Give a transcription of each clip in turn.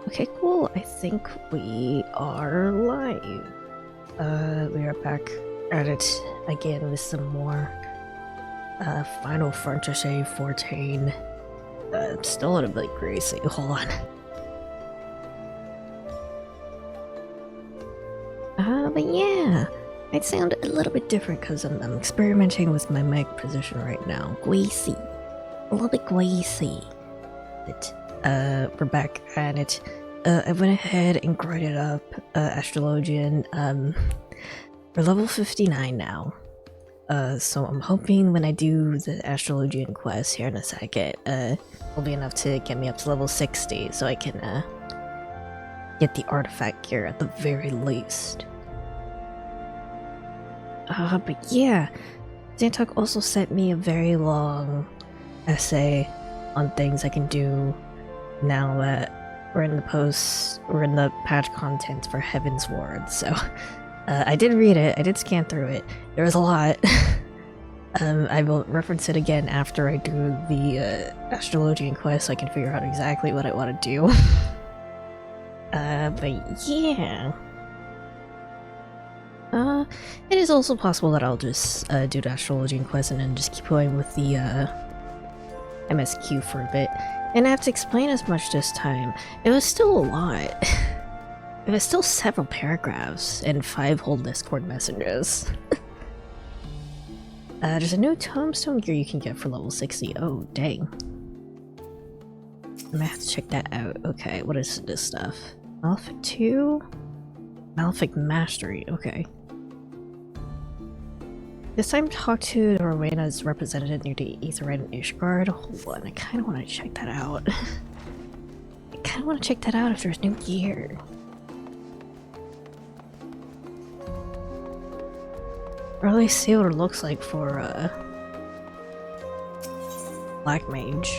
Okay, cool. I think we are live. We are back at it again with some more Final Fantasy 14. Still a little bit greasy. Hold on. But yeah, I'd sound a little bit different because I'm experimenting with my mic position right now. Greasy. A little bit greasy. But, we're back at it. I went ahead and graded up Astrologian. We're level 59 now. So I'm hoping when I do the Astrologian quest here in a second, will be enough to get me up to level 60 so I can get the artifact gear at the very least. But yeah, Zantok also sent me a very long essay on things I can do now that we're in the patch content for Heaven's Ward. So I did read it, I did scan through it. There was a lot. I will reference it again after I do the Astrologian quest so I can figure out exactly what I want to do. But yeah. It is also possible that I'll just do the Astrologian quest and then just keep going with the MSQ for a bit. And I have to explain as much this time. It was still a lot. It was still several paragraphs and 5 whole Discord messages. There's a new tombstone gear you can get for level 60. Oh, dang. I might have to check that out. Okay, what is this stuff? Malefic 2? Malefic Mastery, okay. This time talk to the Rowena's representative near the Aetherite and Ishgard. Hold on, I kinda wanna check that out. I kinda wanna check that out if there's new gear. Really see what it looks like for Black Mage.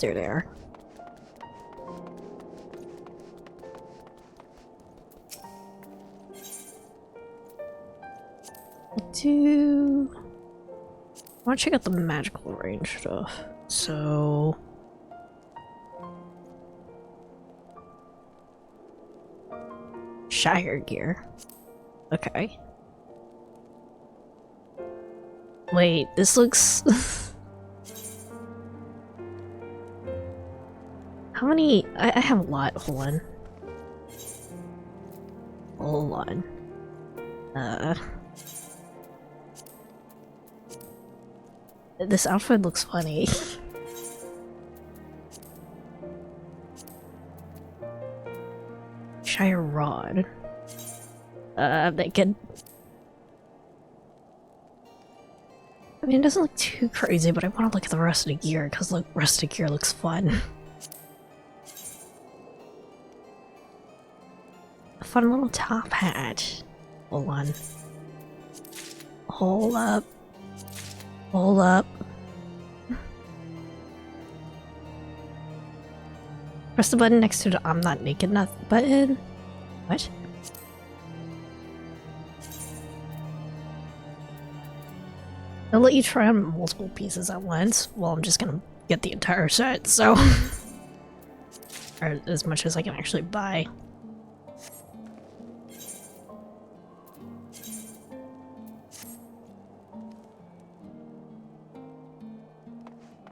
They're there. I want to check out the magical range stuff. So Shire gear. Okay. Wait, this looks How many? I have a lot. Hold on. Hold on. This outfit looks funny. Shire Rod. They could. I mean, it doesn't look too crazy, but I want to look at the rest of the gear because the rest of the gear looks fun. A fun little top hat. Hold on. Hold up. Hold up. Press the button next to the I'm not naked enough button. What? They'll let you try on multiple pieces at once. Well, I'm just gonna get the entire set, so. Or as much as I can actually buy.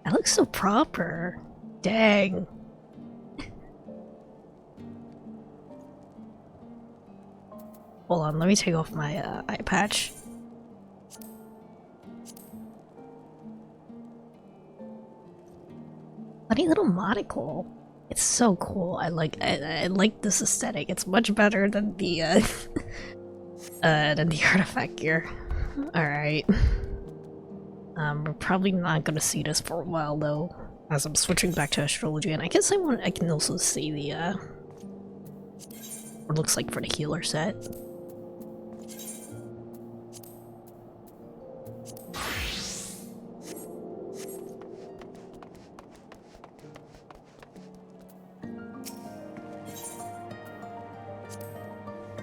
That looks so proper. Dang. Hold on, let me take off my eye patch. Funny little monocle. It's so cool. I like this aesthetic. It's much better than the artifact gear. Alright. We're probably not gonna see this for a while though, as I'm switching back to astrology, and I guess I can also see the what it looks like for the healer set.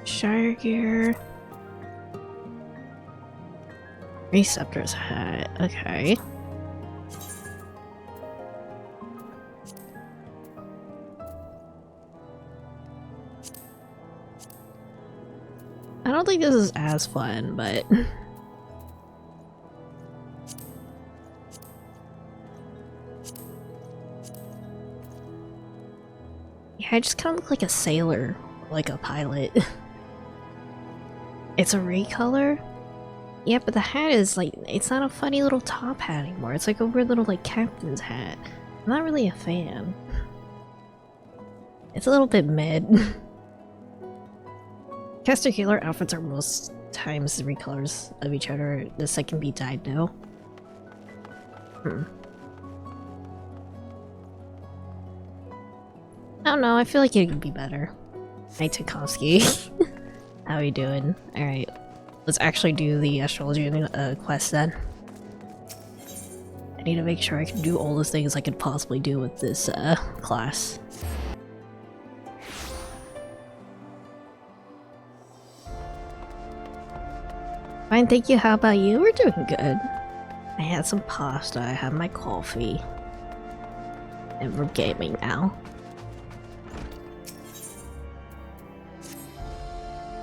Shire gear. Receptor's hat, okay. I don't think this is as fun, but... yeah, I just kind of look like a sailor, like a pilot. It's a recolor? Yeah, but the hat is like, it's not a funny little top hat anymore. It's like a weird little like captain's hat. I'm not really a fan. It's a little bit mid. Caster healer outfits are most times the recolors of each other. The second be dyed now. I don't know, I feel like it could be better. Hey Tchaikovsky. How are you doing? Alright. Let's actually do the astrology quest then. I need to make sure I can do all the things I could possibly do with this class. Fine, thank you. How about you? We're doing good. I had some pasta, I had my coffee. And we're gaming now.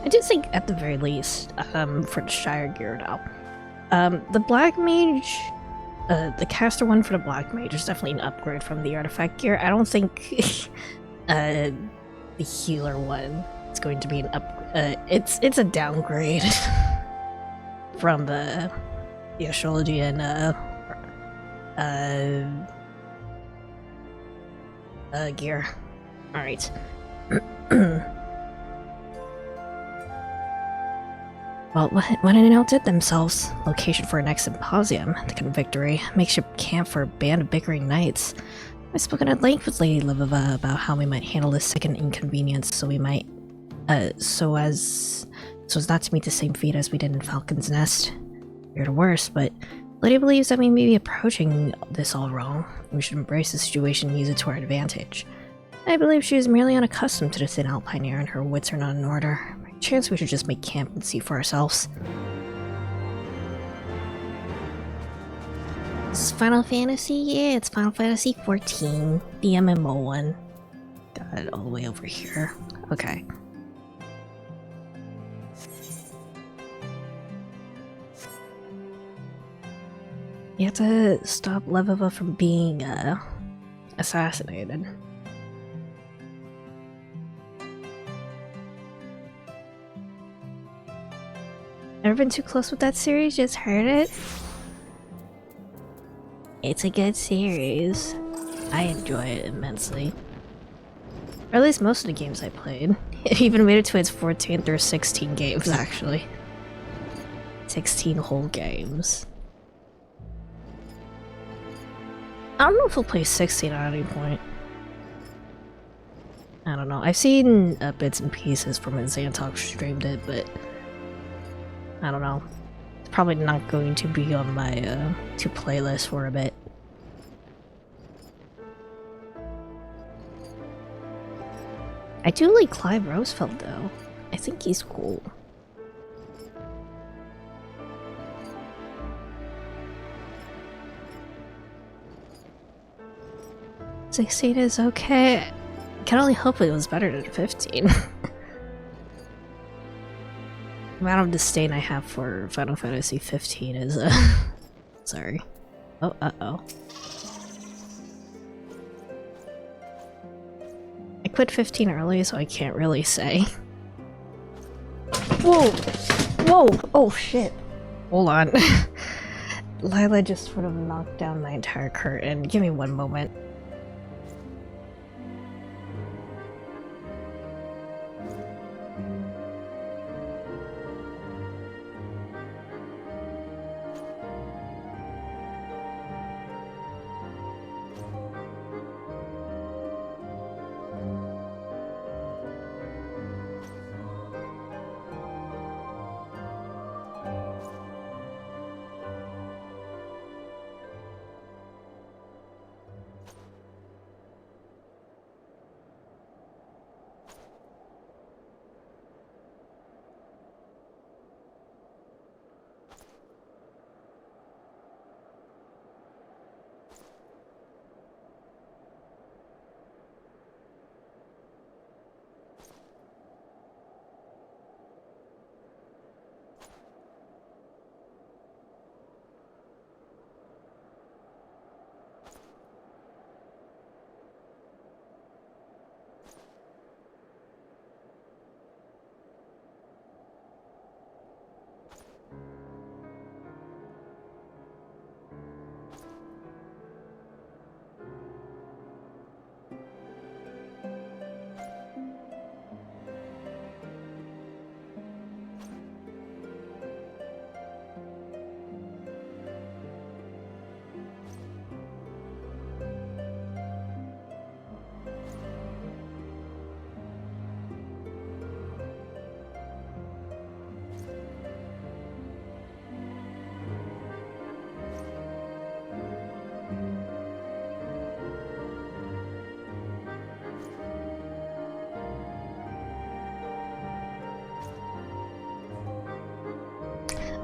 I do think, at the very least, for the Shire gear now, the Black Mage, the caster one for the Black Mage is definitely an upgrade from the artifact gear. I don't think, the healer one is going to be an it's a downgrade from the astrology and, gear. Alright. Well, when they outdid themselves, location for our next symposium, the Convictory, makeshift camp for a band of bickering knights. I've spoken at length with Lady Livova about how we might handle this second inconvenience, so we might, so as not to meet the same fate as we did in Falcon's Nest. We're the worst, but Lady believes that we may be approaching this all wrong. We should embrace the situation and use it to our advantage. I believe she is merely unaccustomed to the thin alpine air and her wits are not in order. Chance we should just make camp and see for ourselves. This is Final Fantasy? Yeah, it's Final Fantasy 14, the MMO one. Got it all the way over here. Okay. You have to stop Livova from being, assassinated. Ever been too close with that series? Just heard it? It's a good series. I enjoy it immensely. Or at least most of the games I played. It even made it to its 14th or 16 games, actually. 16 whole games. I don't know if we'll play 16 at any point. I don't know. I've seen bits and pieces from when Xantok streamed it, but I don't know. It's probably not going to be on my to playlist for a bit. I do like Clive Rosefeld though. I think he's cool. "16 is okay. I can only hope it was better than 15. The amount of disdain I have for Final Fantasy 15 is sorry. Oh, uh-oh. I quit 15 early, so I can't really say. Whoa! Whoa! Oh shit! Hold on. Lila just sort of knocked down my entire curtain. Give me one moment.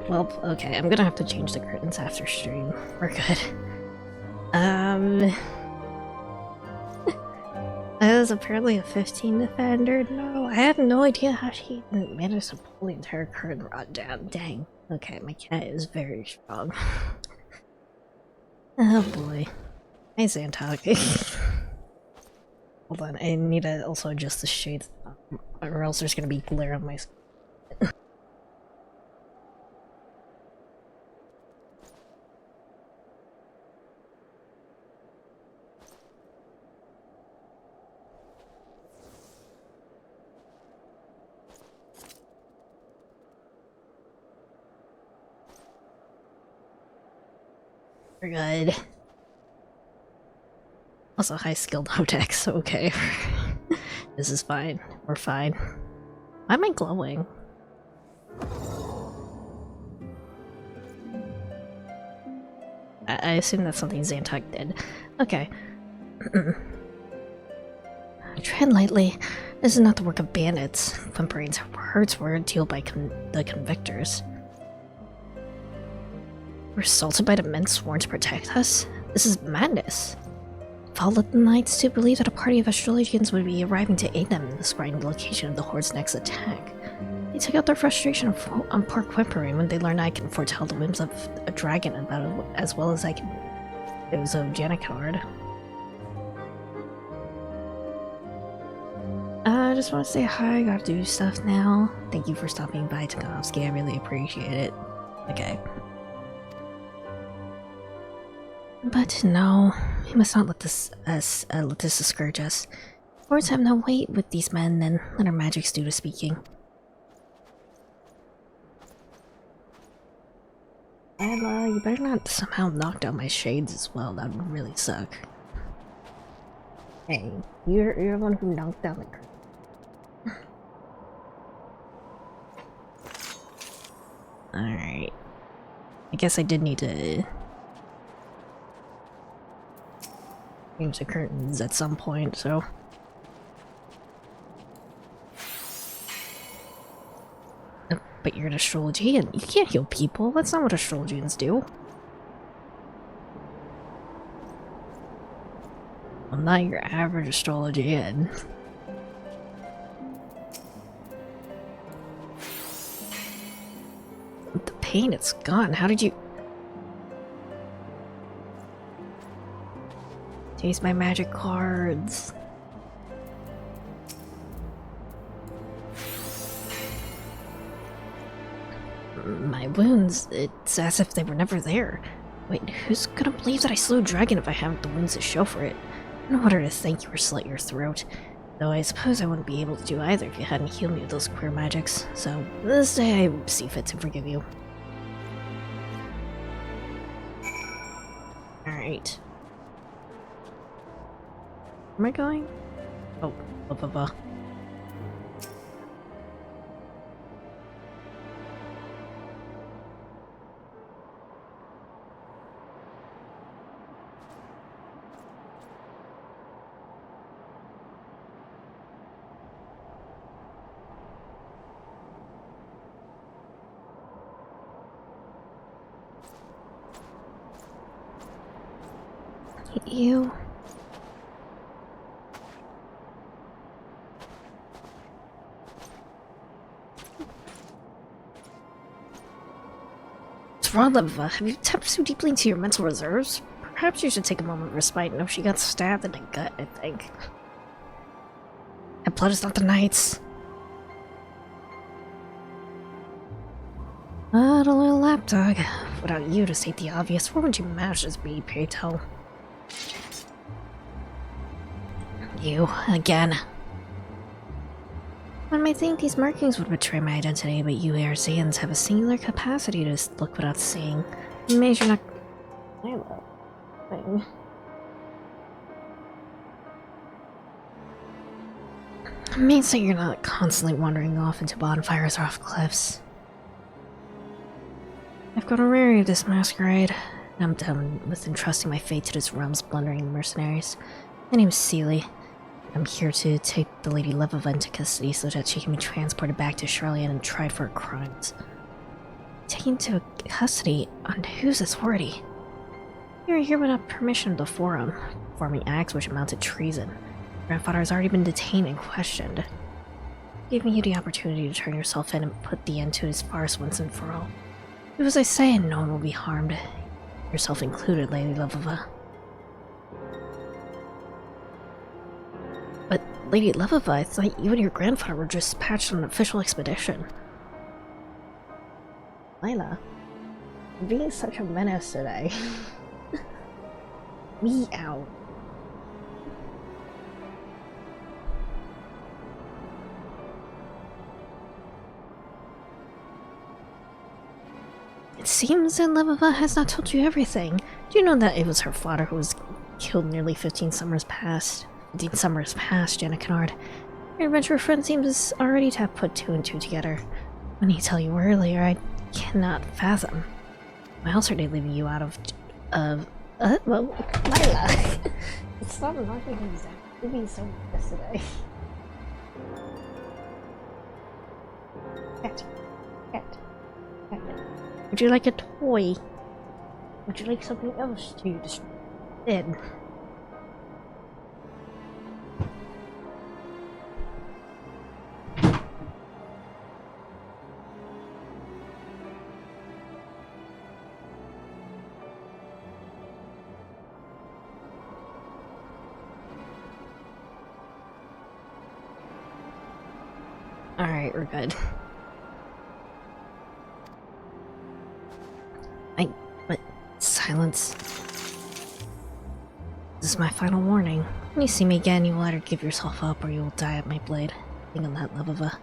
Well, okay, I'm gonna have to change the curtains after stream. We're good. That was apparently a 15 defender? No, I had no idea how she managed to pull the entire curtain rod down. Dang. Okay, my cat is very strong. Oh boy. Hey, Zantok. Hold on, I need to also adjust the shades, or else there's gonna be glare on my screen. We're good. Also, high skilled objects, so okay. This is fine. We're fine. Why am I glowing? I assume that's something Zantok did. Okay. Tread lightly. This is not the work of bandits. Whimpering's hurts were dealt by the convictors. We're assaulted by the men sworn to protect us? This is madness. Followed the knights to believe that a party of astrologians would be arriving to aid them in describing the location of the Horde's next attack. They took out their frustration on poor Whimpering when they learned I can foretell the whims of a dragon about as well as I can those of Janikard. I just want to say hi, gotta do stuff now. Thank you for stopping by, Takanovsky, I really appreciate it. Okay. But no, we must not let this discourage us. Words have no weight with these men, and let our magics do the speaking. And you better not somehow knock down my shades as well. That would really suck. Hey, you're the one who knocked down the curtain. Alright. I guess I did need to change the curtains at some point, so... But you're an astrologian. You can't heal people. That's not what astrologians do. I'm not your average astrologian. The pain, it's gone. How did you... Taste my magic cards. My wounds, it's as if they were never there. Wait, who's gonna believe that I slew a dragon if I haven't the wounds to show for it? I don't know whether to thank you or slit your throat. Though I suppose I wouldn't be able to do either if you hadn't healed me with those queer magics. So, this day I see fit to forgive you. Alright. Where am I going? Oh, blah blah blah. You. Sradleva, have you tapped so deeply into your mental reserves? Perhaps you should take a moment of respite. No, she got stabbed in the gut, I think. And blood is not the knight's. But a little lapdog. Without you to state the obvious, where would you manage this be, pray tell? You, again. One might think these markings would betray my identity, but you Airzeans have a singular capacity to look without seeing. Major not... thing. It means that you're not constantly wandering off into bonfires or off cliffs. I've got a weary of this masquerade. I'm done with entrusting my fate to this realm's blundering mercenaries. My name is Seely. I'm here to take the Lady Levova into custody so that she can be transported back to Charlian and tried for her crimes. taken to custody on whose authority? You are here without permission of the Forum, performing acts which amount to treason. Grandfather has already been detained and questioned. Giving you the opportunity to turn yourself in and put the end to his farce once and for all. Do as I say and no one will be harmed. Yourself included, Lady Levova. But, Lady Levova, I thought you and your grandfather were just dispatched on an official expedition. Lila, you're being such a menace today. Meow. It seems that Levova has not told you everything. Do you know that it was her father who was killed nearly 15 summers past? 15 summers past, Jenna Kennard. Your adventurer friend seems already to have put two and two together. When he tell you earlier, I cannot fathom. Why else are they leaving you out of well, Lila. Stop knocking things out. You're being so nice today. Cat. Would you like a toy? Would you like something else to destroy? Then. Alright, we're good. But silence. This is my final warning. When you see me again, you will either give yourself up or you will die at my blade. Think on that, Levova.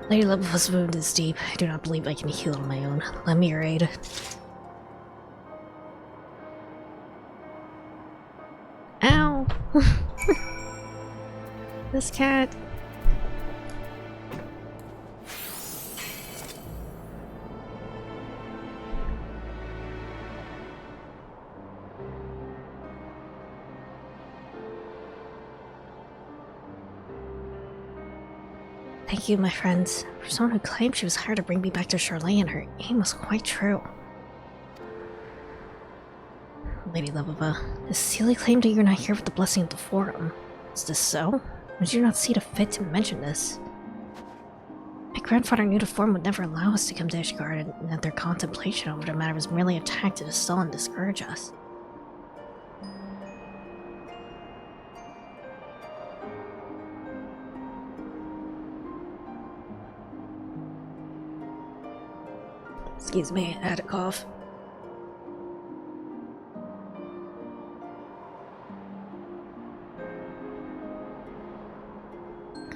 Lady Levova's wound is deep. I do not believe I can heal on my own. Lend me your aid. Ow! This cat. Thank you, my friends. For someone who claimed she was hired to bring me back to Charlene, her aim was quite true. Lady Levova, the silly claim that you're not here with the blessing of the Forum. Is this so? Did you not see it fit to mention this? My grandfather knew the Forum would never allow us to come to Ishgard, and that their contemplation over the matter was merely a tact to distill and discourage us. Excuse me, I had a cough.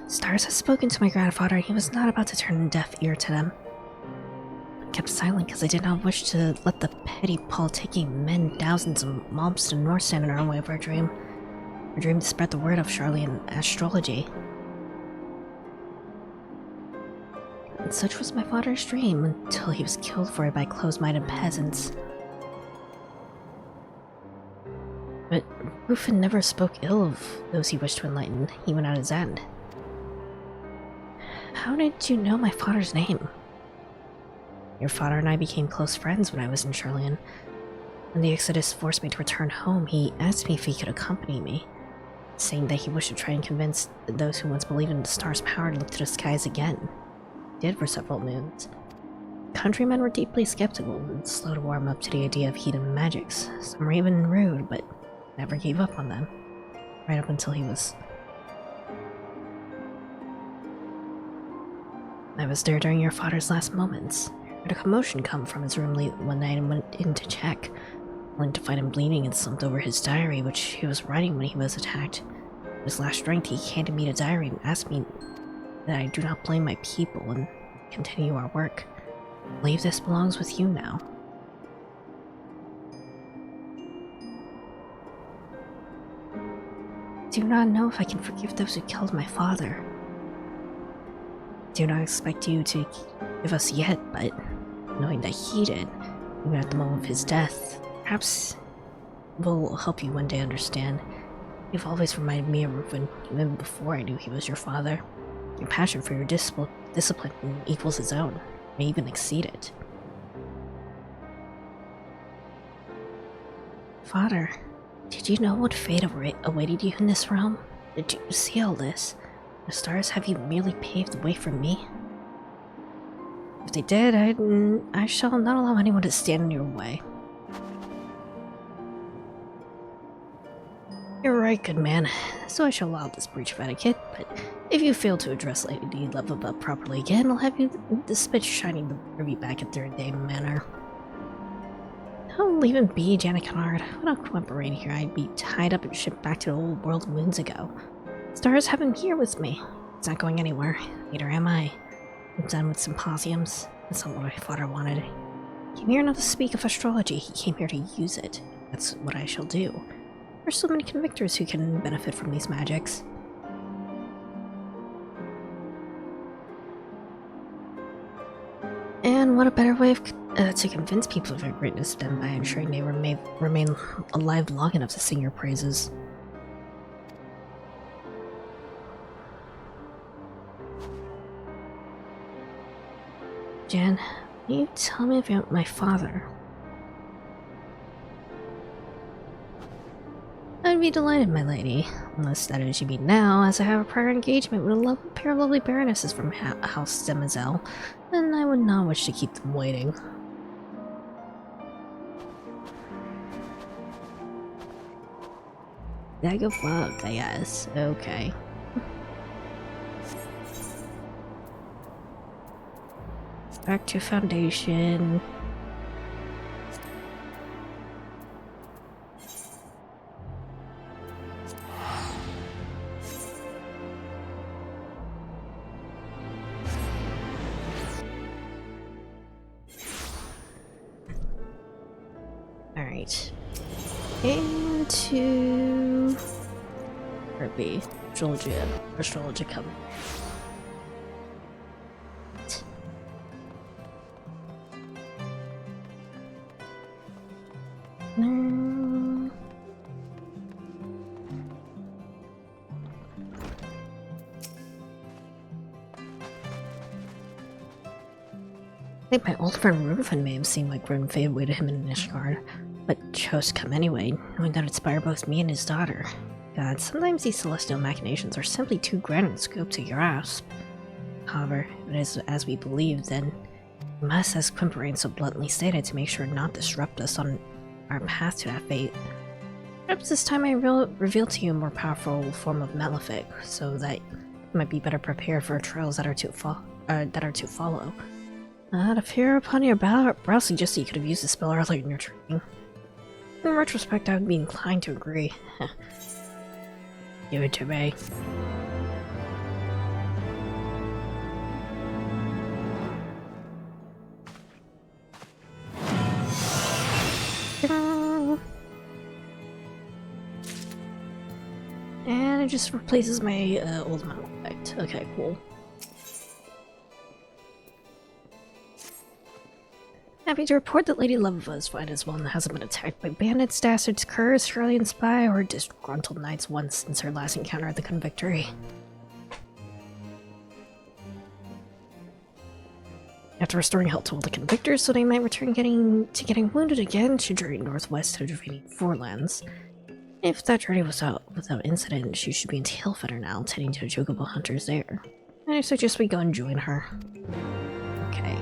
Stars has spoken to my grandfather, and he was not about to turn a deaf ear to them. I kept silent because I did not wish to let the petty politicking men thousands of mobs to the north stand in our way of our dream. Our dream to spread the word of Charlene astrology. And such was my father's dream, until he was killed for it by close-minded peasants. But Rufin never spoke ill of those he wished to enlighten, even at his end. How did you know my father's name? Your father and I became close friends when I was in Charlene. When the Exodus forced me to return home, he asked me if he could accompany me, saying that he wished to try and convince those who once believed in the star's power to look to the skies again. He did for several moons. Countrymen were deeply skeptical and slow to warm up to the idea of heathen magics. Some were even rude, but never gave up on them. Right up until he was... I was there during your father's last moments. I heard a commotion come from his room late one night and went in to check, only to find him bleeding and slumped over his diary, which he was writing when he was attacked. At his last strength, he handed me the diary and asked me that I do not blame my people and continue our work. I believe this belongs with you now. I do not know if I can forgive those who killed my father. I do not expect you to give us yet, but knowing that he did, even at the moment of his death, perhaps will help you one day understand. You've always reminded me of Reuben, even before I knew he was your father. Your passion for your discipline equals his own, may even exceed it. Father, did you know what fate awaited you in this realm? Did you see all this? The stars have you merely paved the way for me? If they did, I shall not allow anyone to stand in your way. You're right, good man. So I shall allow this breach of etiquette, but if you fail to address Lady Levova properly again, I'll have you the spit shining the Ruby back at Third Day Manor. Oh, leave him be, Janet Kennard. Without cooperating here, I'd be tied up and shipped back to the old world moons ago. Stars have him here with me. It's not going anywhere. Neither am I. I'm done with symposiums. That's not what my father wanted. He came here not to speak of astrology, he came here to use it. That's what I shall do. There are so many convictors who can benefit from these magics. And what a better way to convince people of your greatness than by ensuring they remain alive long enough to sing your praises. Jan, can you tell me about my father? I'd be delighted, my lady. Unless that is you mean now, as I have a prior engagement with a pair of lovely baronesses from House Demoiselle, and I would not wish to keep them waiting. Bag of bug, I guess. Okay. Back to Foundation. Alright. Into Ruby. Astrology come. I think my old friend Reuben may have seen my grim fate awaited him in Nishgard, but chose to come anyway, knowing that it'd inspire both me and his daughter. God, sometimes these celestial machinations are simply too grand in scope to grasp. However, if it is as we believe, then we must, as Quimperain so bluntly stated, to make sure not disrupt us on our path to that fate. Perhaps this time I reveal to you a more powerful form of Malefic, so that you might be better prepared for trials that are to follow. The fear upon your brow suggests that you could have used the spell earlier in your training. In retrospect, I would be inclined to agree. Give it to me. And it just replaces my old metal effect. Okay, cool. Happy to report that Lady Levova is fine as well and hasn't been attacked by bandits, dastards, curs, Australian spy, or disgruntled knights once since her last encounter at the Convictory. After restoring health to all the Convictors so they might return getting wounded again, she journeyed northwest to the remaining Forelands. If that journey was without incident, she should be in Tailfeather now, tending to the Chocobo hunters there. I suggest we go and join her. Okay.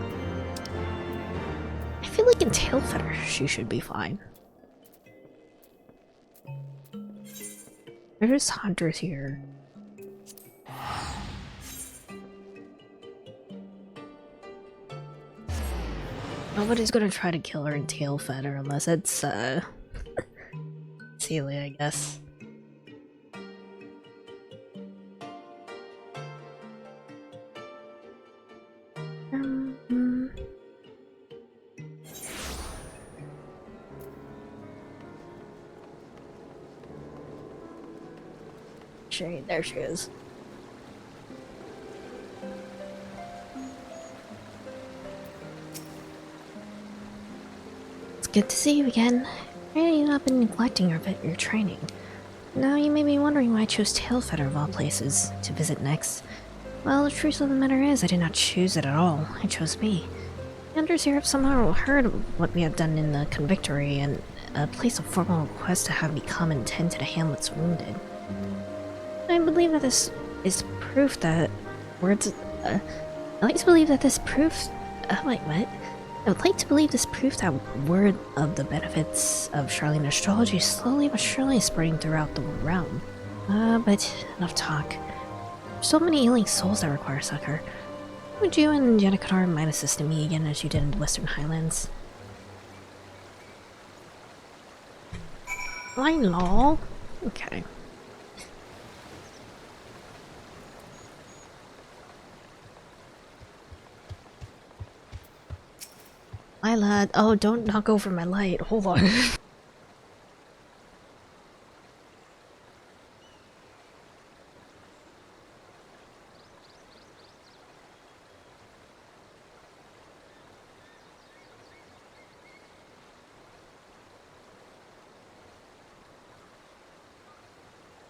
I feel like in Tailfeather she should be fine. There's hunters here. Nobody's gonna try to kill her in Tailfeather unless it's Celia, I guess. There she is. It's good to see you again. Really, you've not been neglecting your training. Now you may be wondering why I chose Tailfeather of all places to visit next. Well, the truth of the matter is I did not choose it at all. It chose me. The hunters here have somehow heard of what we have done in the convictory and placed a formal request to have me come and tend to the hamlet's wounded. I believe that this is proof that words. I like to believe that this proof. Wait, what? I would like to believe this proof that word of the benefits of Charlene astrology is slowly but surely spreading throughout the realm. But enough talk. So many ailing souls that require succor. Would you and Jennifer mind assisting me again as you did in the Western Highlands? Why lol? Okay. My lad. Oh, don't knock over my light. Hold on.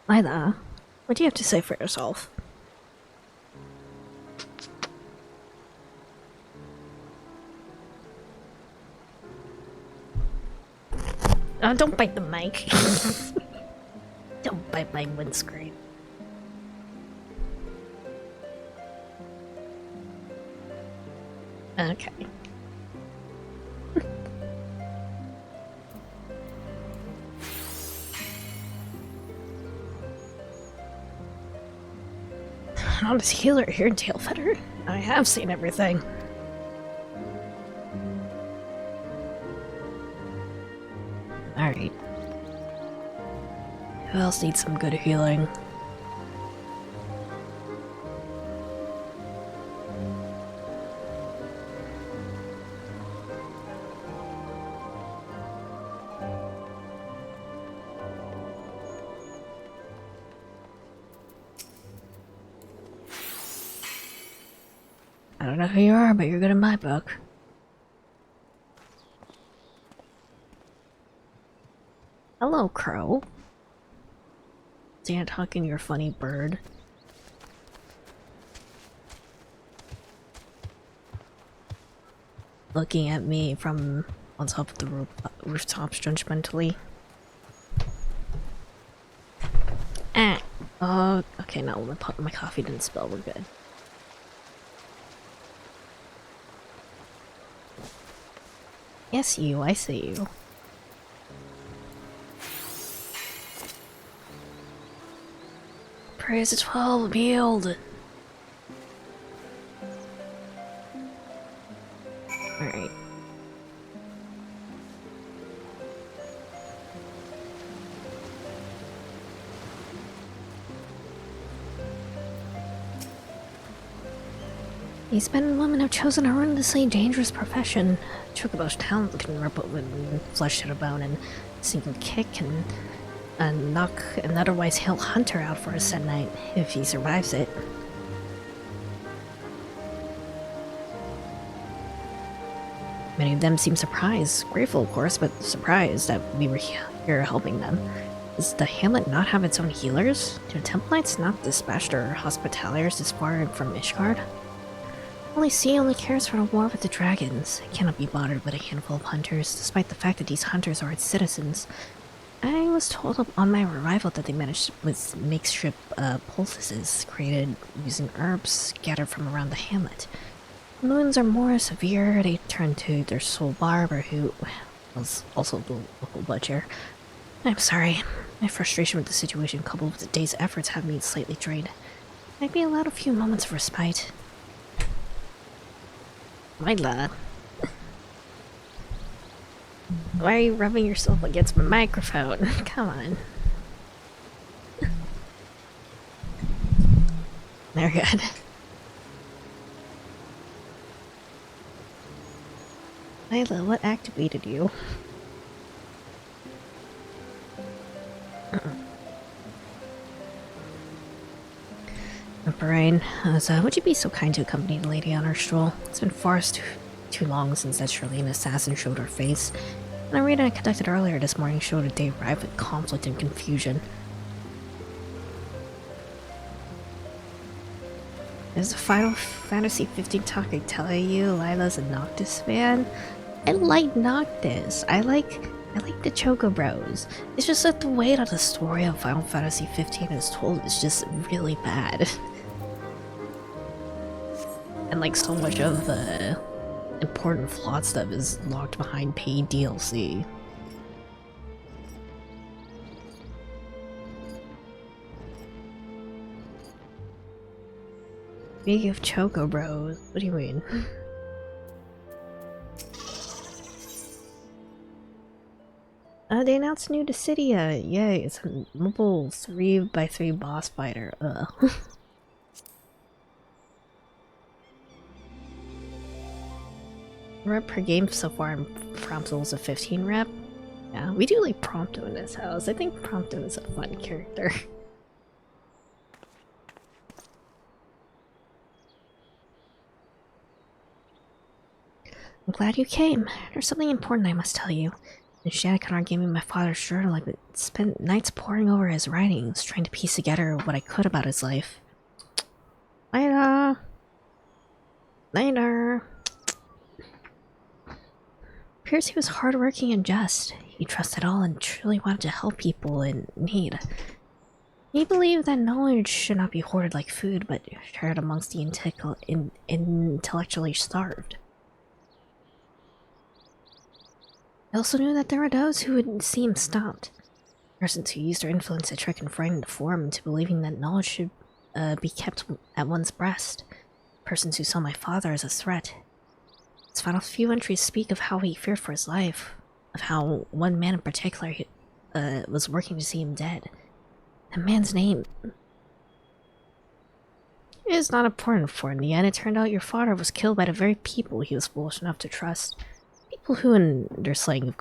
Lila, what do you have to say for yourself? Don't bite the mic. Don't bite my windscreen. Okay. Honest healer here in Tailfeather? I have seen everything. Alright. Who else needs some good healing? I don't know who you are, but you're good in my book. Hello, Crow. Stand talking, your funny bird. Looking at me from on top of the rooftops judgmentally. Ah. Oh, okay, no, my coffee didn't spill, we're good. Yes, you, I see you. Praise the 12, yield! Alright. These men and women have chosen a horrendously dangerous profession. Chocobo's talent can rip open flesh to the bone and single kick and knock an otherwise hale hunter out for a set night, if he survives it. Many of them seem surprised, grateful of course, but surprised that we were here helping them. Does the hamlet not have its own healers? Do the Temple Knights not dispatch their hospitaliers this far from Ishgard? Holy See only cares for the war with the dragons. It cannot be bothered with a handful of hunters, despite the fact that these hunters are its citizens. I was told on my arrival that they managed with makeshift poultices created using herbs gathered from around the hamlet. When the wounds are more severe, they turn to their sole barber, who was also the local butcher. I'm sorry. My frustration with the situation coupled with the day's efforts have me slightly drained. Might be allowed a few moments of respite. My lad. Why are you rubbing yourself against my microphone? Come on. They're good. Lila, what activated you? Brian, would you be so kind to accompany the lady on her stroll? It's been far too long since that Charlene assassin showed her face. And a raid I conducted earlier this morning showed that they arrived with conflict and confusion. Is the Final Fantasy 15 talk I tell you Lila's a Noctis fan? I like Noctis. I like the Choco Bros. It's just that the way that the story of Final Fantasy 15 is told is just really bad. And like so much of the important plot stuff is locked behind paid DLC. Speaking of Choco Bros, what do you mean? They announced new Dissidia. Yay, it's a mobile 3x3 boss fighter. Ugh. Rep per game so far in Prompto's a 15 rep. Yeah, we do like Prompto in this house. I think Prompto is a fun character. I'm glad you came. There's something important I must tell you. And Shadowconnor gave me my father's journal. I spent nights poring over his writings, trying to piece together what I could about his life. Later. Later. Appears he was hardworking and just. He trusted all and truly wanted to help people in need. He believed that knowledge should not be hoarded like food, but shared amongst the intellectually starved. I also knew that there were those who would seem stopped. Persons who used their influence to trick and frighten the forum into believing that knowledge should be kept at one's breast. Persons who saw my father as a threat. His final few entries speak of how he feared for his life, of how one man in particular was working to see him dead. That man's name is not important, for in the end it turned out your father was killed by the very people he was foolish enough to trust. People who, in their slaying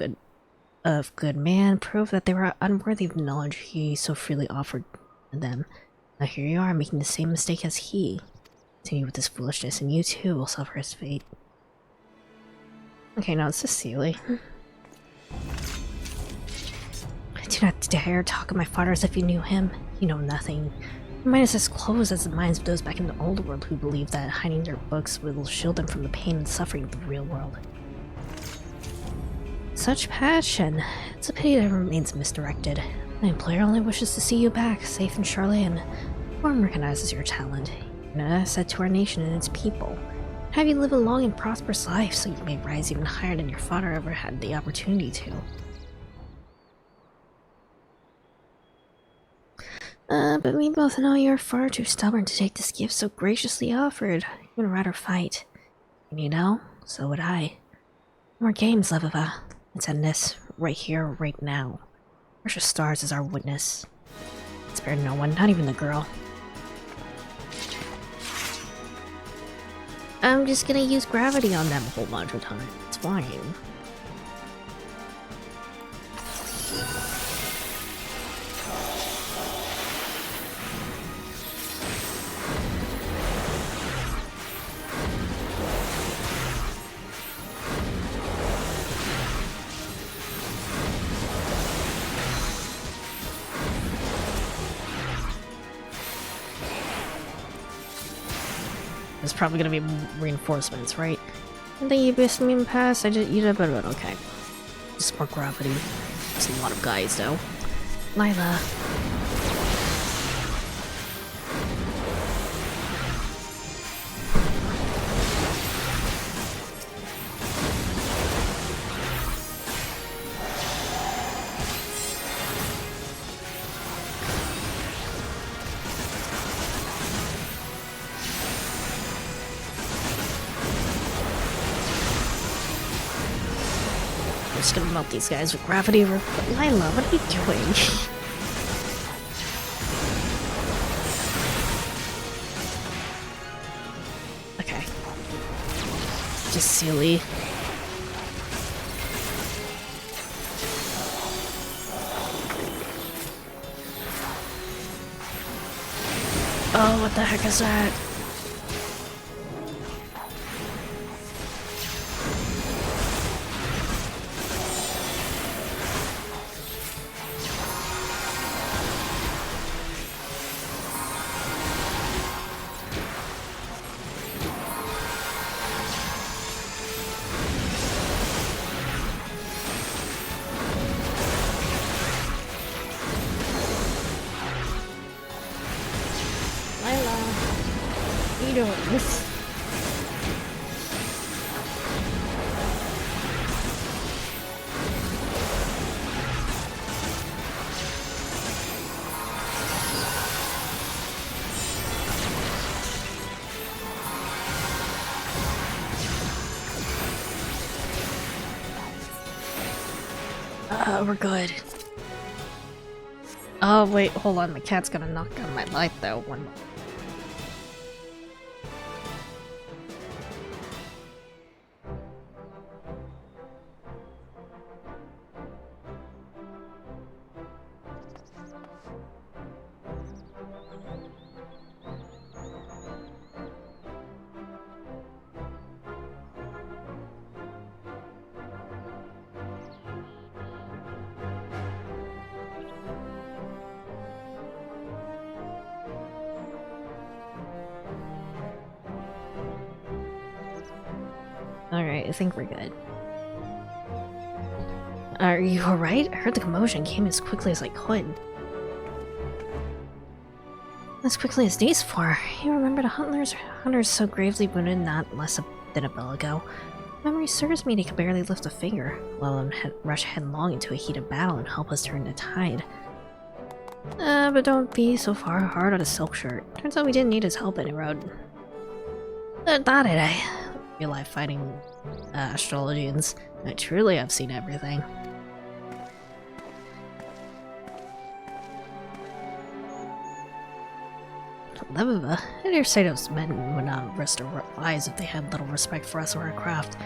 of good man, proved that they were unworthy of the knowledge he so freely offered them. Now here you are, making the same mistake as he. Continue with this foolishness, and you too will suffer his fate. Okay, now it's Cecily. Do not dare talk of my father as if you knew him. You know nothing. Your mind is as closed as the minds of those back in the old world who believe that hiding their books will shield them from the pain and suffering of the real world. Such passion. It's a pity that it remains misdirected. My employer only wishes to see you back, safe in Charlotte. Forum recognizes your talent. You're an asset to our nation and its people. Have you live a long and prosperous life so you may rise even higher than your father ever had the opportunity to. But we both know you're far too stubborn to take this gift so graciously offered. You would rather fight. And you know, so would I. More games, Levava. Let's end this right here, right now. Precious stars as our witness. Spare no one, not even the girl. I'm just gonna use gravity on them a whole bunch of times. It's fine. There's probably gonna be reinforcements, right? I think you missed me in the past. I just but okay. Just more gravity. It's a lot of guys though. Lila. I'm just gonna melt these guys with gravity. Lila, what are you doing? Okay. Just silly. Oh, what the heck is that? you doing? This. We're good. Oh, wait, hold on. My cat's gonna knock down my light, though. One moment. Alright, I think we're good. Are you alright? I heard the commotion came as quickly as I could. As quickly as these four. You remember the hunters so gravely wounded not less than a bell ago. Memory serves me they could barely lift a finger, let alone rush headlong into a heated battle and help us turn the tide. But don't be so far hard on a silk shirt. Turns out we didn't need his help any road. Thought it, real life fighting astrologians. I truly have seen everything. Levova, I dare say those men would not risk their lives if they had little respect for us or our craft.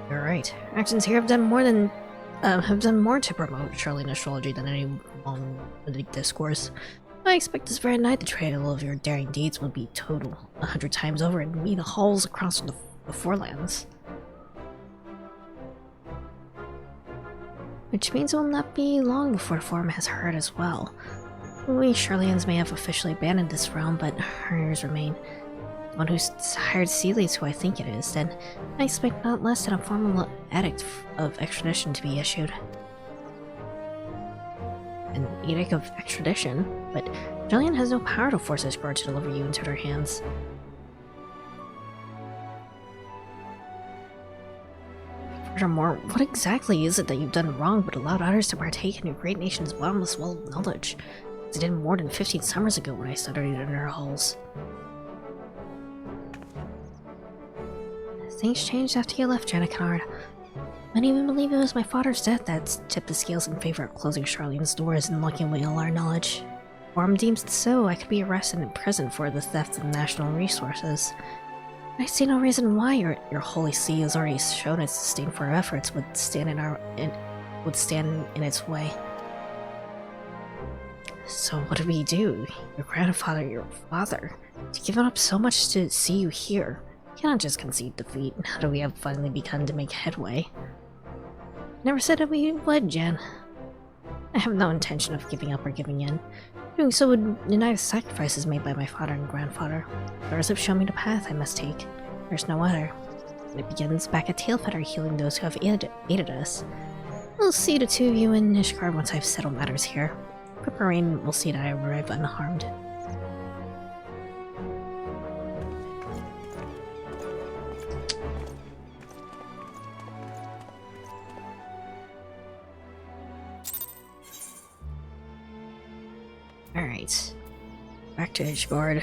You're right. Actions here have done more to promote Charlian astrology than any long-winded discourse. I expect this very night the trail of your daring deeds will be total 100 times over and me the halls across the Forelands. Which means it will not be long before the Forum has heard as well. We Charlians may have officially abandoned this realm, but our ears remain. The one who's hired Seeley's who I think it is, then I expect not less than a formal edict of extradition to be issued. An edict of extradition? But Jillian has no power to force this guard to deliver you into their hands. Furthermore, what exactly is it that you've done wrong but allowed others to partake in your great nation's bottomless well of knowledge? As I did more than 15 summers ago when I studied in her halls. Things changed after you left, Jenna Kennard. Many even believe it was my father's death that tipped the scales in favor of closing Charlene's doors and locking away all our knowledge. Forum deems it so, I could be arrested and imprisoned for the theft of national resources. I see no reason why your holy see has already shown its disdain for our efforts would stand in its way. So what did we do? Your grandfather, your father, to give up so much to see you here. You cannot just concede defeat. Now that we have finally begun to make headway. Never said that we would, Jen. I have no intention of giving up or giving in. Doing so would deny the sacrifices made by my father and grandfather. Others have shown me the path I must take. There's no other. And it begins back at Tailfeather healing those who have aided us. I'll see the two of you in Nishgard once I've settled matters here. Pipperine will see that I arrive unharmed. Alright. Back to Nishgard.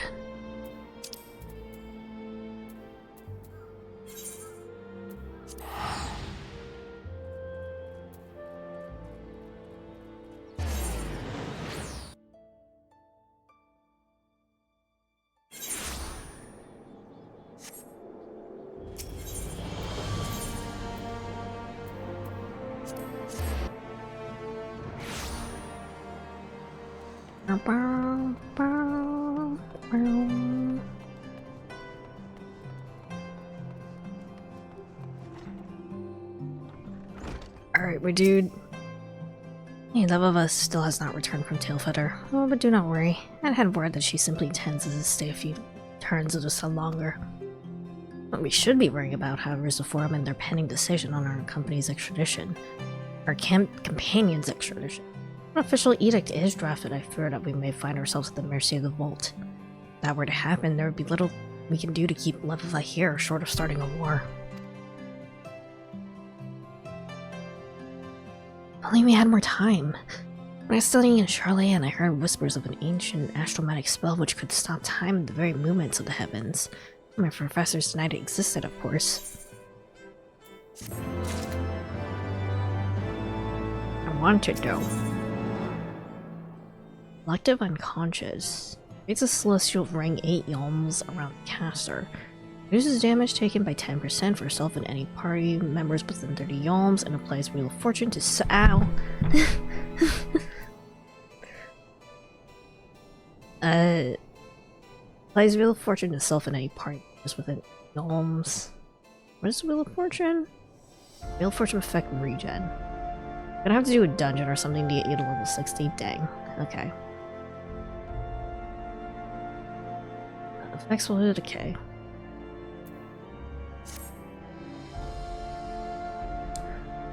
Alright, my dude. Hey, love of us still has not returned from Tailfeather. Oh, but do not worry. I had word that she simply intends to stay a few turns or just longer. What we should be worrying about, however, is the Forum and their pending decision on our company's extradition. Our companion's extradition. An official edict is drafted. I fear that we may find ourselves at the mercy of the Vault. If that were to happen, there would be little we can do to keep Levava here, short of starting a war. If only we had more time. When I was studying in Charlotte, I heard whispers of an ancient astromatic spell which could stop time and the very movements of the heavens. My professors denied it existed, of course. I wanted to. Collective Unconscious. Creates a celestial ring 8 yalms around the caster. Reduces damage taken by 10% for yourself and any party members within 30 yalms, and applies Wheel of Fortune to ow! Applies Wheel of Fortune to self and any party members within yalms. What is Wheel of Fortune? Wheel of Fortune effect regen. Gonna have to do a dungeon or something to get you to level 60. Dang. Okay. Effects will decay.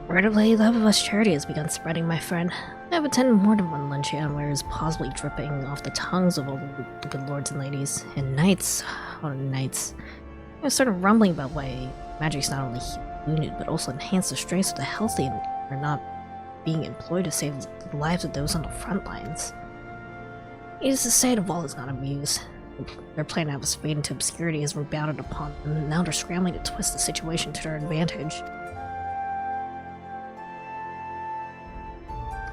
Word of Lady Levava's charity has begun spreading, my friend. I have attended more than one luncheon where it is possibly dripping off the tongues of all the good lords and ladies. And knights, oh knights. I started rumbling about why magic's not only heal wounded, but also enhance the strength of the healthy and are not being employed to save the lives of those on the front lines. Needless to say, the vault is not amused. Their plan to have us fade into obscurity has rebounded upon them, and now they're scrambling to twist the situation to their advantage.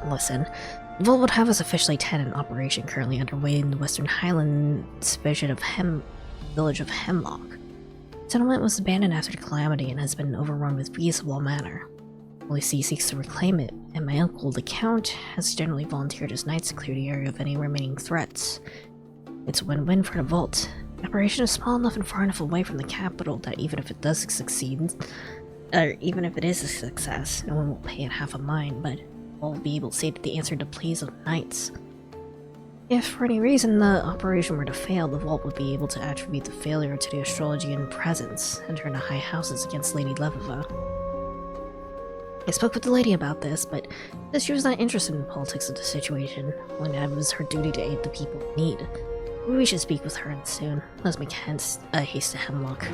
Listen, the vault would have us officially 10 an operation currently underway in the Western Highlands division of village of Hemlock. The settlement was abandoned after the calamity and has been overrun with beasts of all manner. Holy See seeks to reclaim it, and my uncle, the Count, has generally volunteered his knights to clear the area of any remaining threats. It's a win-win for the vault. The operation is small enough and far enough away from the capital that even if it does succeed, or even if it is a success, no one will pay it half a mind, but all will be able to say the answer to pleas of the knights. If for any reason the operation were to fail, the vault would be able to attribute the failure to the astrologian presence and turn the high houses against Lady Levava. I spoke with the lady about this, but she was not interested in the politics of the situation, when it was her duty to aid the people in need. Maybe we should speak with her and soon. Let's make haste to Hemlock.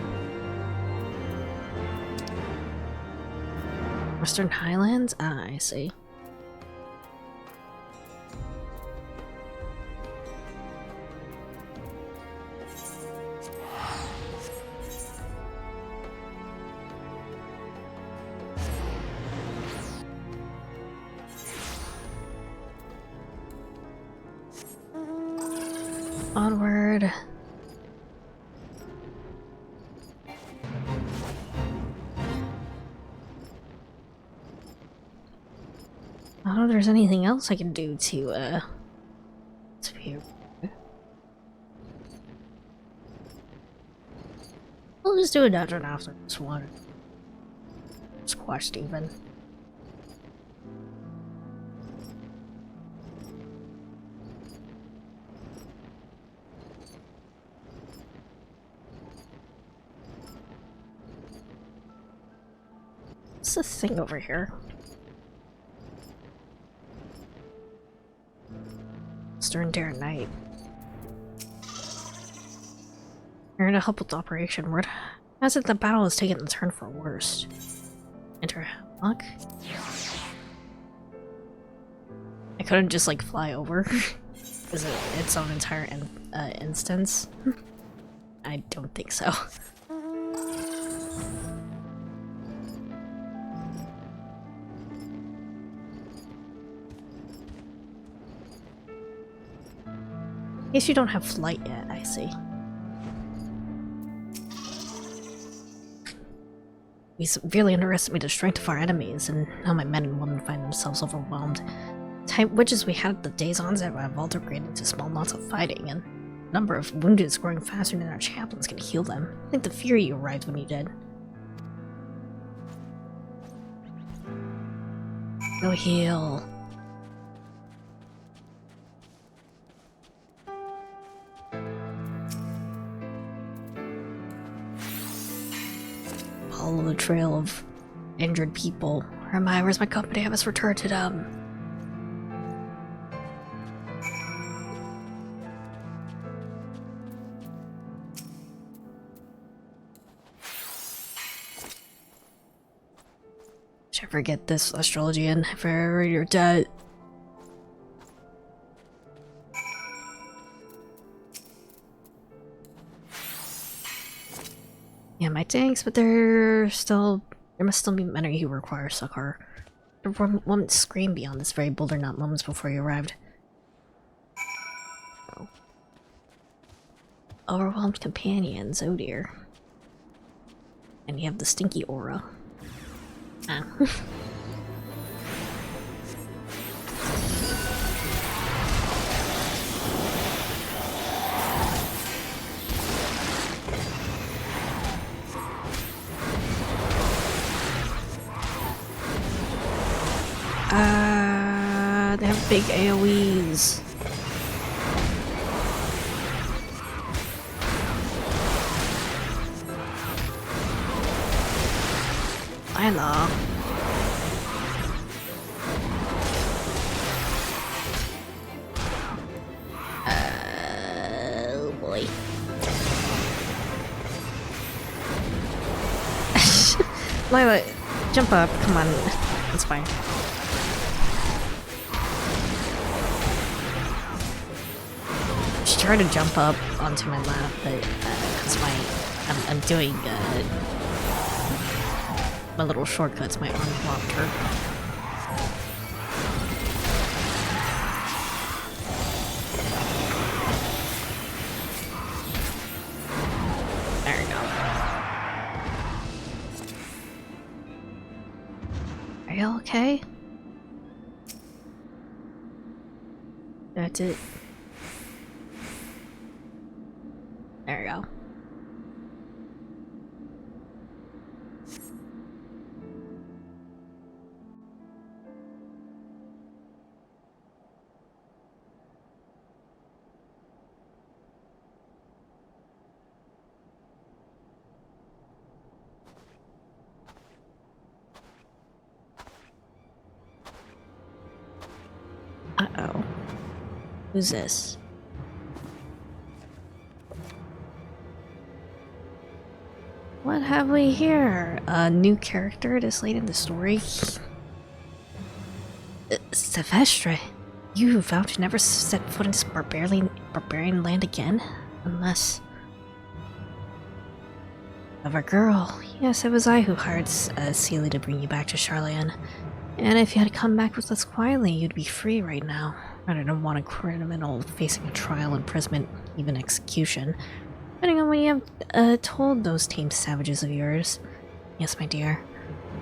Western Highlands? Ah, I see. Onward. I don't know if there's anything else I can do to here. We'll just do a dungeon after this one. Squashed even. What's this thing over here? Stern Dare Knight. You're gonna help with the operation. Word has it the battle has taken a turn for worse. Enter Hemlock. I couldn't just like fly over. Is it its own entire instance? I don't think so. I guess you don't have flight yet, I see. We severely underestimated the strength of our enemies, and now my men and women find themselves overwhelmed. The type witches we had at the day's onset have all upgraded into small knots of fighting, and the number of wounded is growing faster than our chaplains can heal them. I think the Fury arrived when you did. Go heal. Follow the trail of injured people. Where am I? Where's my company? I must return to them. Should I forget this astrology and forever you're dead? Yeah, my thanks, but there must still be many who require succor. The woman screamed beyond this very boulder not moments before you arrived. Oh. Overwhelmed companions, oh dear. And you have the stinky aura. Ah. They have big AoEs. I know. Oh boy. Lila, jump up, come on. It's fine. She tried to jump up onto my lap, but because I'm doing my little shortcuts, my arm blocked her. There we go. Are you okay? That's it. There we go. Uh-oh. Who's this? What have we here? A new character this late in the story? Silvestre, you vowed to never set foot in this barbarian land again? Unless... Of a girl. Yes, it was I who hired Celia to bring you back to Charlayan. And if you had come back with us quietly, you'd be free right now. Rather than want a criminal facing a trial, imprisonment, even execution. Depending on what you have told those tamed savages of yours. Yes, my dear.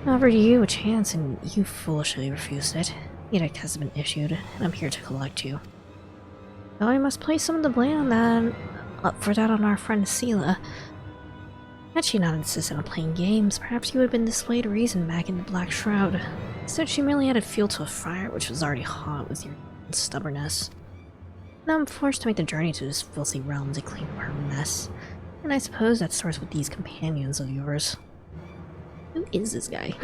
I offered you a chance and you foolishly refused it. The edict has been issued, and I'm here to collect you. Though I must place some of the blame on our friend Sela. Had she not insisted on playing games, perhaps you would have been displayed reason back in the Black Shroud. Instead, she merely added fuel to a fire which was already hot with your stubbornness. Now I'm forced to make the journey to this filthy realm to clean up her mess. And I suppose that starts with these companions of yours. Who is this guy?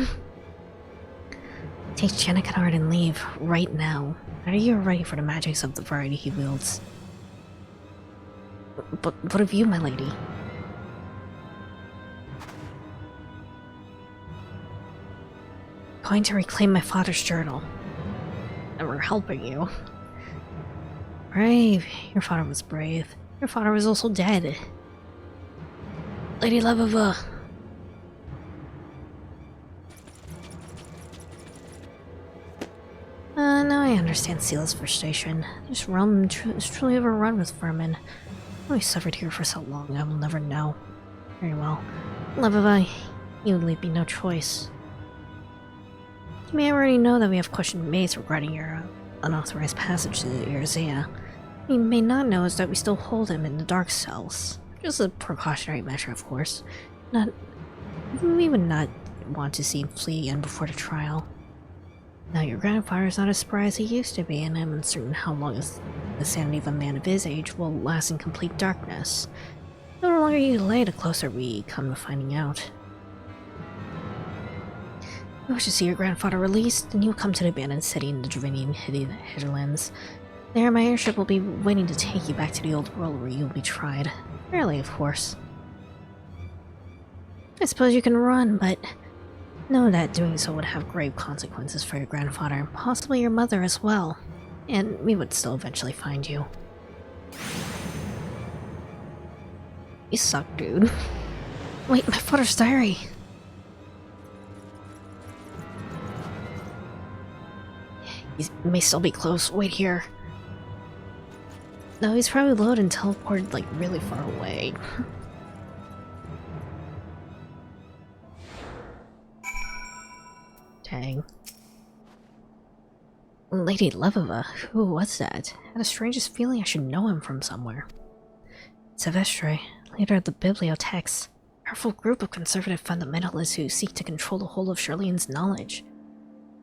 Take Chanakanard and leave, right now. Are you ready for the magics of the variety he wields? But what of you, my lady? Going to reclaim my father's journal. And we're helping you. Brave. Your father was brave. Your father was also dead. Lady Levova. Now I understand Sela's frustration. This realm is truly overrun with vermin. I suffered here for so long, I will never know. Very well. Levova, you would leave me no choice. You may already know that we have questioned Mace regarding your unauthorized passage to the Irzea. What you may not know is that we still hold him in the dark cells. Just a precautionary measure, of course. We would not want to see him flee again before the trial. Now your grandfather is not as spry as he used to be, and I'm uncertain how long the sanity of a man of his age will last in complete darkness. The longer you delay, the closer we come to finding out. You wish to see your grandfather released, and you'll come to the abandoned city in the Dravinian hinterlands. There, my airship will be waiting to take you back to the old world where you'll be tried. Fairly, of course. I suppose you can run, but Know that doing so would have grave consequences for your grandfather and possibly your mother as well. And we would still eventually find you. You suck, dude. Wait, my father's diary! He may still be close. Wait here. No, he's probably loaded and teleported like really far away. Dang. Lady Levova, who was that? I had the strangest feeling I should know him from somewhere. Silvestre, leader of the Bibliotheques, a powerful group of conservative fundamentalists who seek to control the whole of Charlene's knowledge.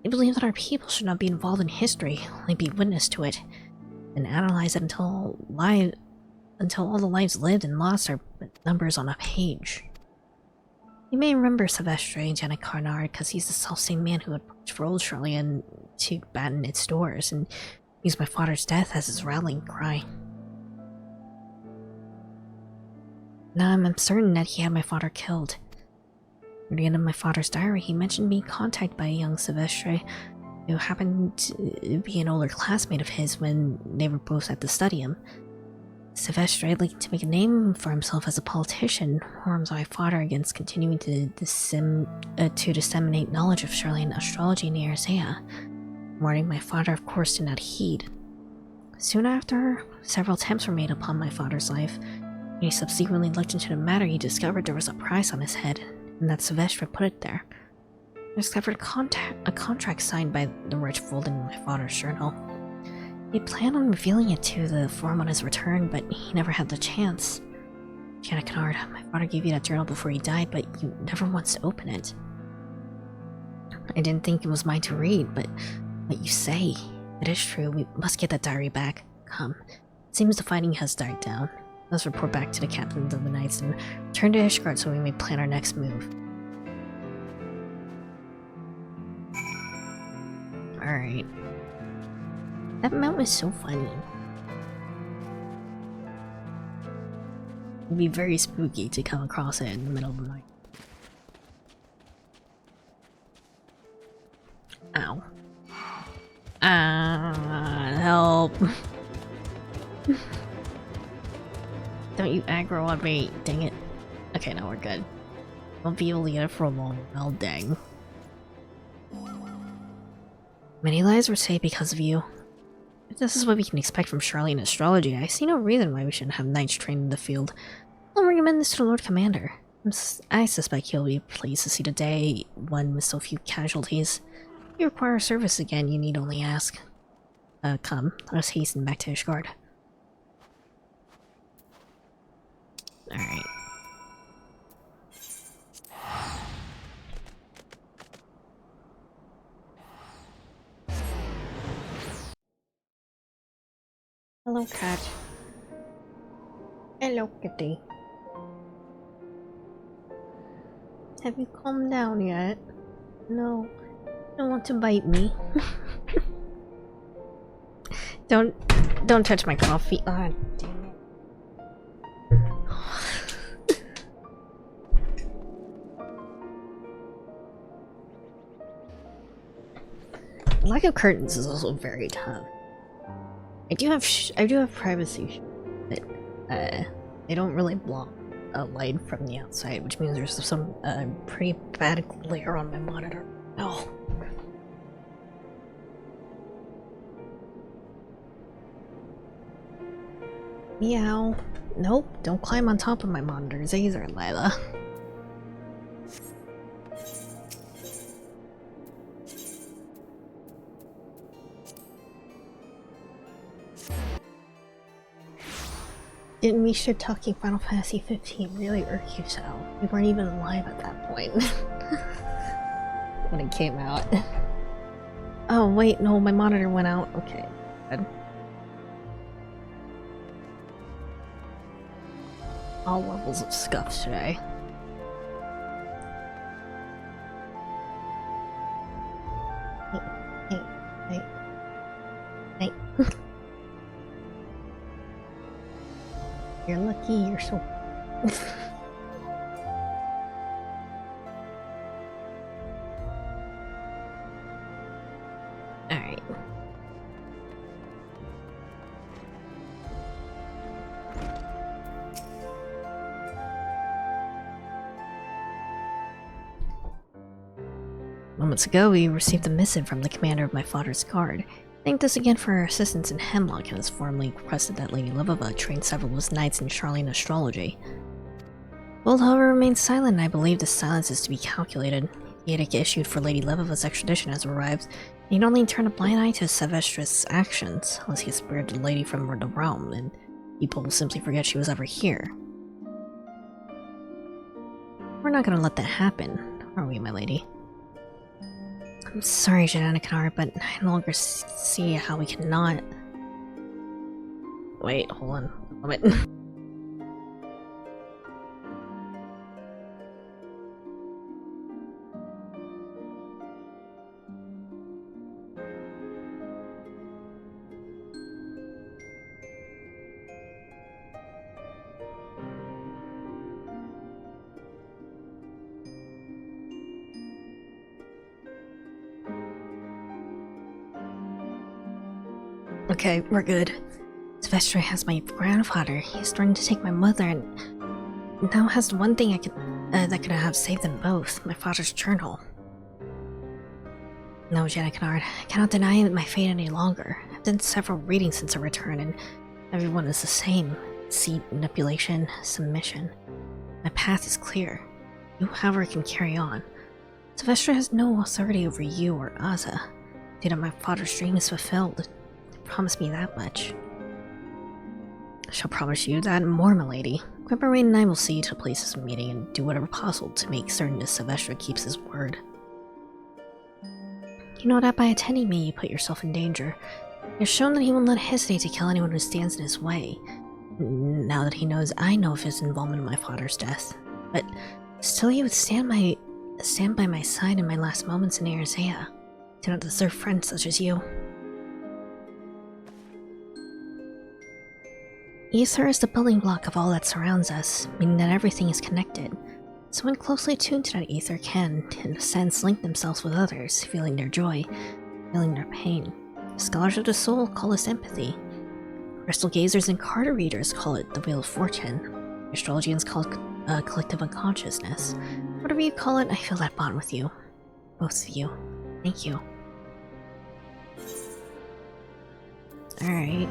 They believe that our people should not be involved in history, only be witness to it, and analyze it until all the lives lived and lost are numbers on a page. You may remember Silvestre Janet Carnard because he's the self-same man who approached for old Charlene to batten its doors and used my father's death as his rallying cry. Now I'm certain that he had my father killed. Near the end of my father's diary, he mentioned being contacted by a young Silvestre who happened to be an older classmate of his when they were both at the studium. Silvestre, looking to make a name for himself as a politician, warns my father against continuing to disseminate knowledge of Charlene astrology in the Arzea, warning my father, of course, did not heed. Soon after, several attempts were made upon my father's life. When he subsequently looked into the matter, he discovered there was a price on his head, and that Silvestre put it there. I discovered a contract signed by the rich folded in my father's journal. He planned on revealing it to the forum on his return, but he never had the chance. Janet Kennard, my father gave you that journal before he died, but you never once opened it. I didn't think it was mine to read, but what you say, it is true. We must get that diary back. Come. It seems the fighting has died down. Let's report back to the captains of the knights and return to Ishgard so we may plan our next move. Alright. That mount was so funny. It'd be very spooky to come across it in the middle of the night. Ow. Help. Don't you aggro on me, dang it. Okay, now we're good. Won't be able to get it for a long while, dang. Many lives were saved because of you. If this is what we can expect from Charlene astrology, I see no reason why we shouldn't have knights trained in the field. I'll recommend this to the Lord Commander. I suspect he'll be pleased to see the day one with so few casualties. If you require service again, you need only ask. Come, let us hasten back to Ishgard. Alright. Hello, cat. Hello, kitty. Have you calmed down yet? No. You don't want to bite me. Don't touch my coffee. Ah, damn it. Lack of curtains is also very tough. I do have privacy, but they don't really block light from the outside, which means there's some pretty bad glare on my monitor. Oh. Meow. Nope, don't climb on top of my monitors either, Lila. Didn't we shit talking Final Fantasy 15 really irk you so? We weren't even alive at that point. When it came out. Oh wait, no, my monitor went out. Okay, good. All levels of scuff today. Hey. You're lucky you're so... Moments ago, we received a missive from the commander of my father's guard. Thanked us again for our assistance in Hemlock and has formally requested that Lady Levova train several of his knights in Charlene astrology. Bold, however, remains silent, and I believe this silence is to be calculated. The edict issued for Lady Levova's extradition has arrived, and he'd only turn a blind eye to Silvestra's actions, unless he spared the lady from the realm, and people will simply forget she was ever here. We're not gonna let that happen, are we, my lady? I'm sorry, Jananakinar, but I no longer see how we cannot... Wait, hold on a moment. Okay, we're good. Silvestre has my grandfather. He's starting to take my mother, and now has the one thing that could have saved them both: my father's journal. No, Jannakinar, I cannot deny my fate any longer. I've done several readings since our return, and everyone is the same: deceit, manipulation, submission. My path is clear. You, however, can carry on. Silvestre has no authority over you or Aza. The that my father's dream is fulfilled. Promise me that much. I shall promise you that and more, my lady. Quimpermain and I will see to places of meeting and do whatever possible to make certain that Silvestre keeps his word. You know that by attending me, you put yourself in danger. You've shown that he will not hesitate to kill anyone who stands in his way. Now that he knows I know of his involvement in my father's death. But still he would stand by my side in my last moments in Arizea. Do not deserve friends such as you. Ether is the building block of all that surrounds us, meaning that everything is connected. Someone closely tuned to that ether can, in a sense, link themselves with others, feeling their joy, feeling their pain. Scholars of the soul call this empathy. Crystal gazers and card readers call it the Wheel of Fortune. Astrologians call it collective unconsciousness. Whatever you call it, I feel that bond with you. Both of you. Thank you. Alright.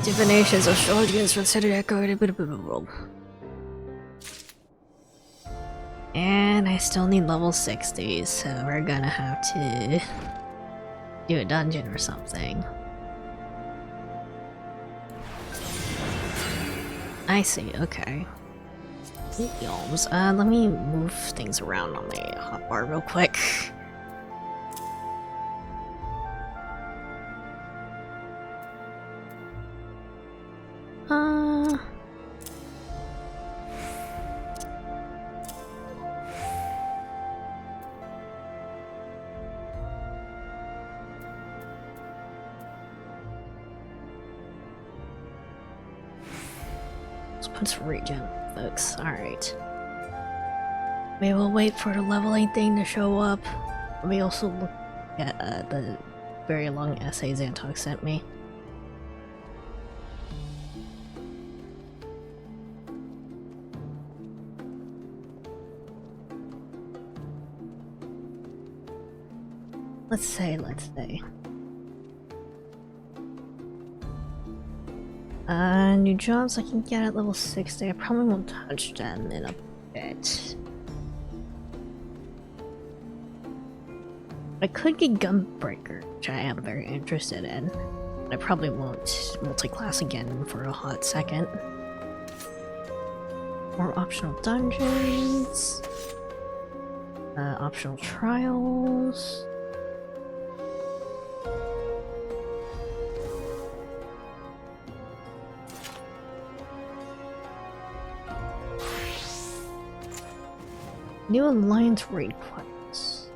Divinations, astrologians considered echoed. And I still need level 60, so we're gonna have to do a dungeon or something. I see, okay. Yalms. Let me move things around on my hotbar real quick. Let's put some regen, folks. Alright. We will wait for the level 8 thing to show up. Let me also look at the very long essay Xantok sent me. Let's say. New jobs I can get at level 60. I probably won't touch them in a bit. I could get Gunbreaker, which I am very interested in. But I probably won't multi-class again for a hot second. More optional dungeons. Optional trials. New Alliance raid quests.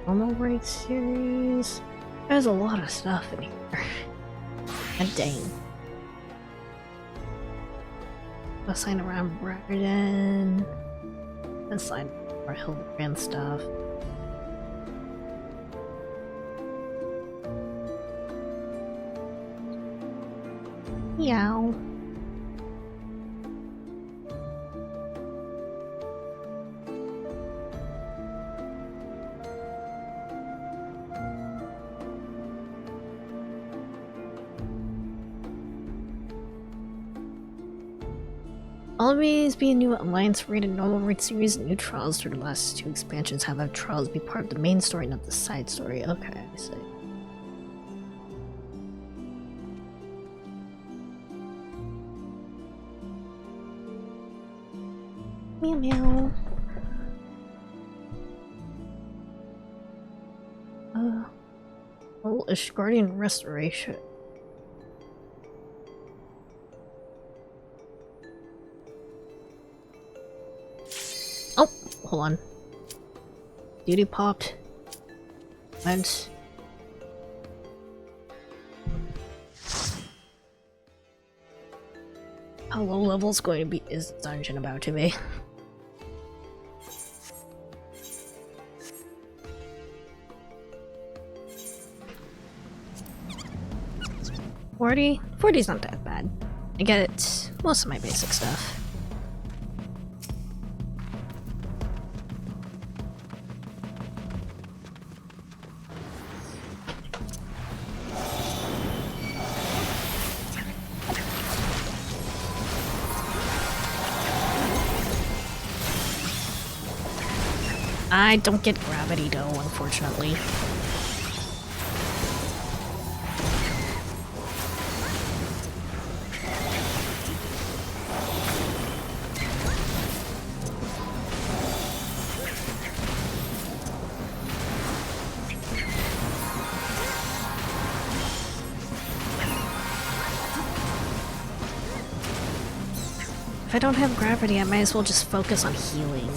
Normal raid series. There's a lot of stuff in here. God dang. Assign around Bragardon. Assign more Hildebrand stuff. meow. Always be a new Alliance rated normal rate series. New trials through the last 2 expansions have trials be part of the main story, not the side story. Okay, I see. Meow meow. Oh, Guardian Restoration. Oh, hold on. Duty popped. And how low level is going to be is the dungeon about to be? 40? 40's not that bad. I get most of my basic stuff. I don't get gravity though, unfortunately. If I don't have gravity, I might as well just focus on healing.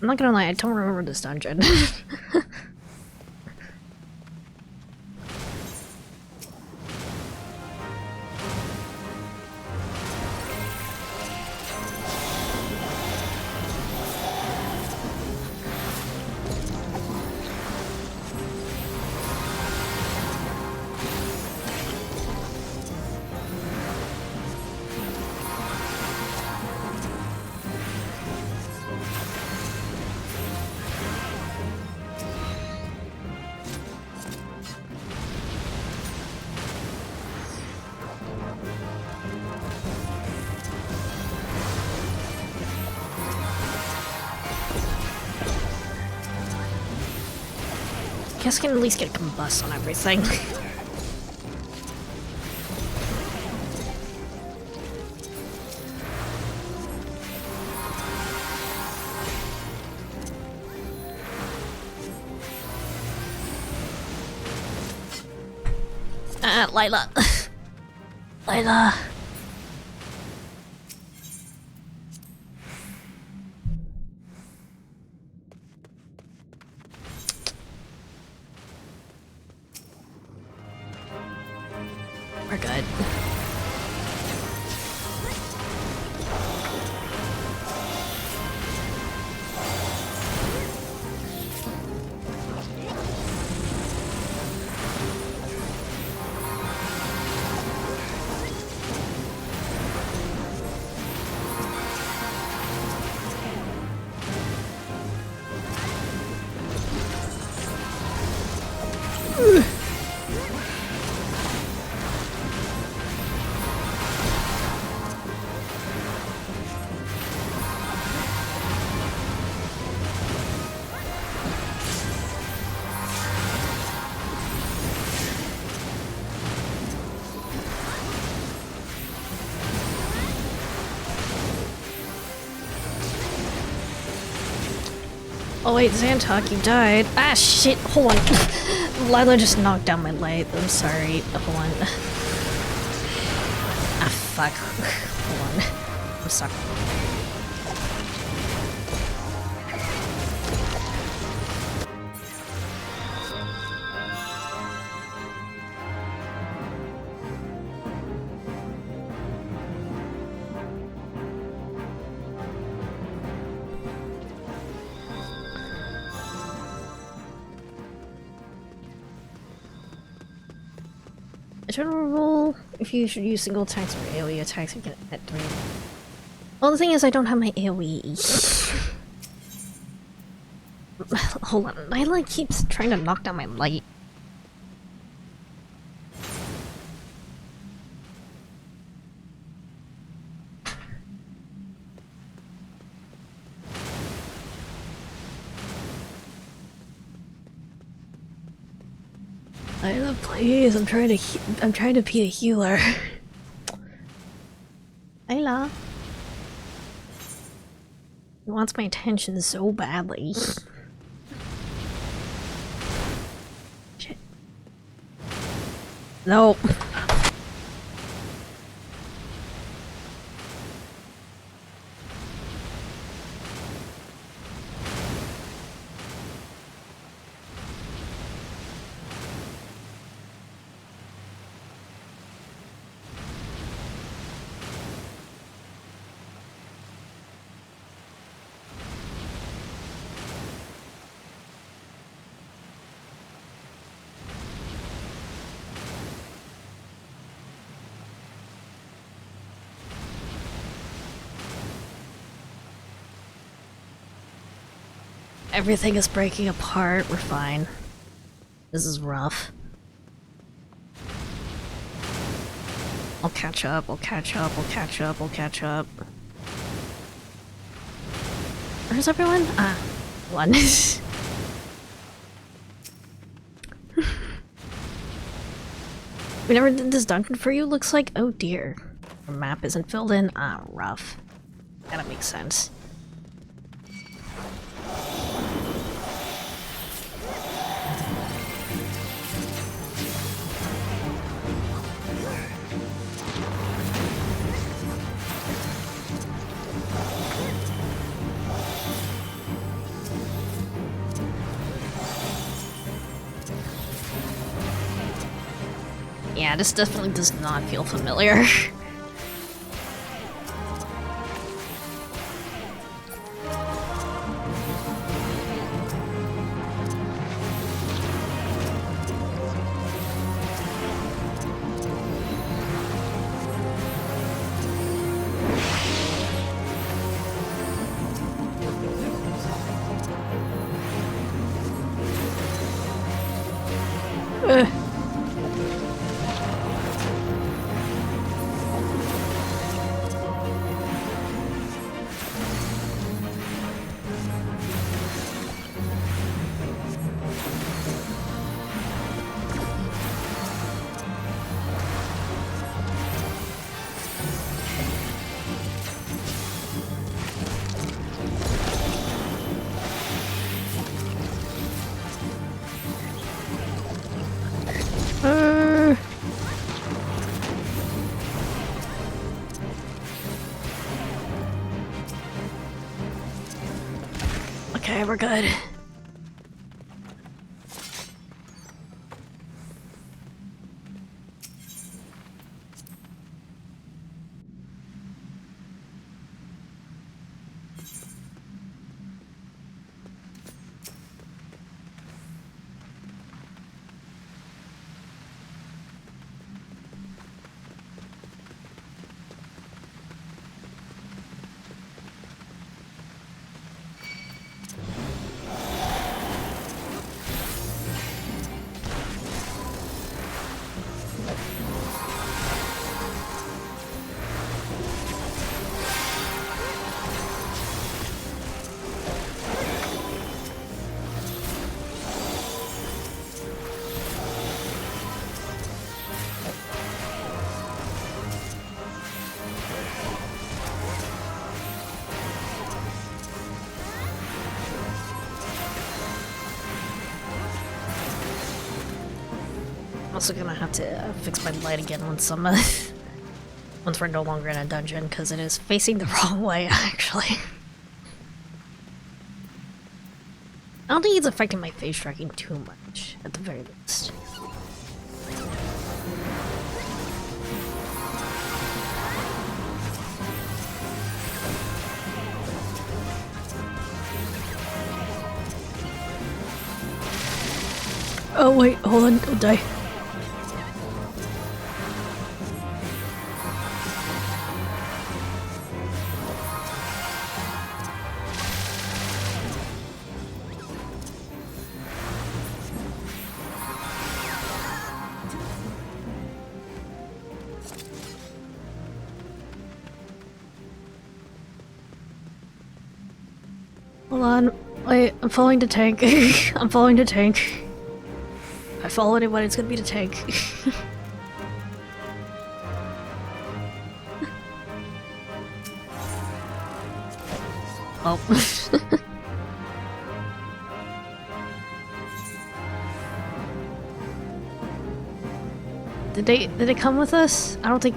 I'm not gonna lie, I don't remember this dungeon. I guess I can at least get combust on everything. Lila. Lila. We're good. Oh wait, Zantok, you died. Ah shit, hold on. Lila just knocked down my light. I'm sorry. Hold on. Ah, fuck. Hold on. I'm sorry. General rule, if you should use single attacks or AoE attacks, you can at 3. Well, the thing is, I don't have my AoE. Hold on, Nyla keeps trying to knock down my light. Nyla, please, I'm trying to be a healer. Nyla. He wants my attention so badly. Shit. Nope. Everything is breaking apart. We're fine. This is rough. I'll catch up, I'll catch up, I'll catch up, I'll catch up. Where's everyone? Ah, one. We never did this dungeon for you, looks like? Oh dear. The map isn't filled in? Ah, rough. That makes sense. Yeah, this definitely does not feel familiar. Okay, we're good. also gonna have to fix my light again once I'm once we're no longer in a dungeon, because it is facing the wrong way, actually. I don't think it's affecting my face tracking too much, at the very least. Oh wait, hold on, don't die. Hold on, wait, I'm following the tank. I'm following the tank. If I follow anyone, it's gonna be the tank. Oh. Did they come with us? I don't think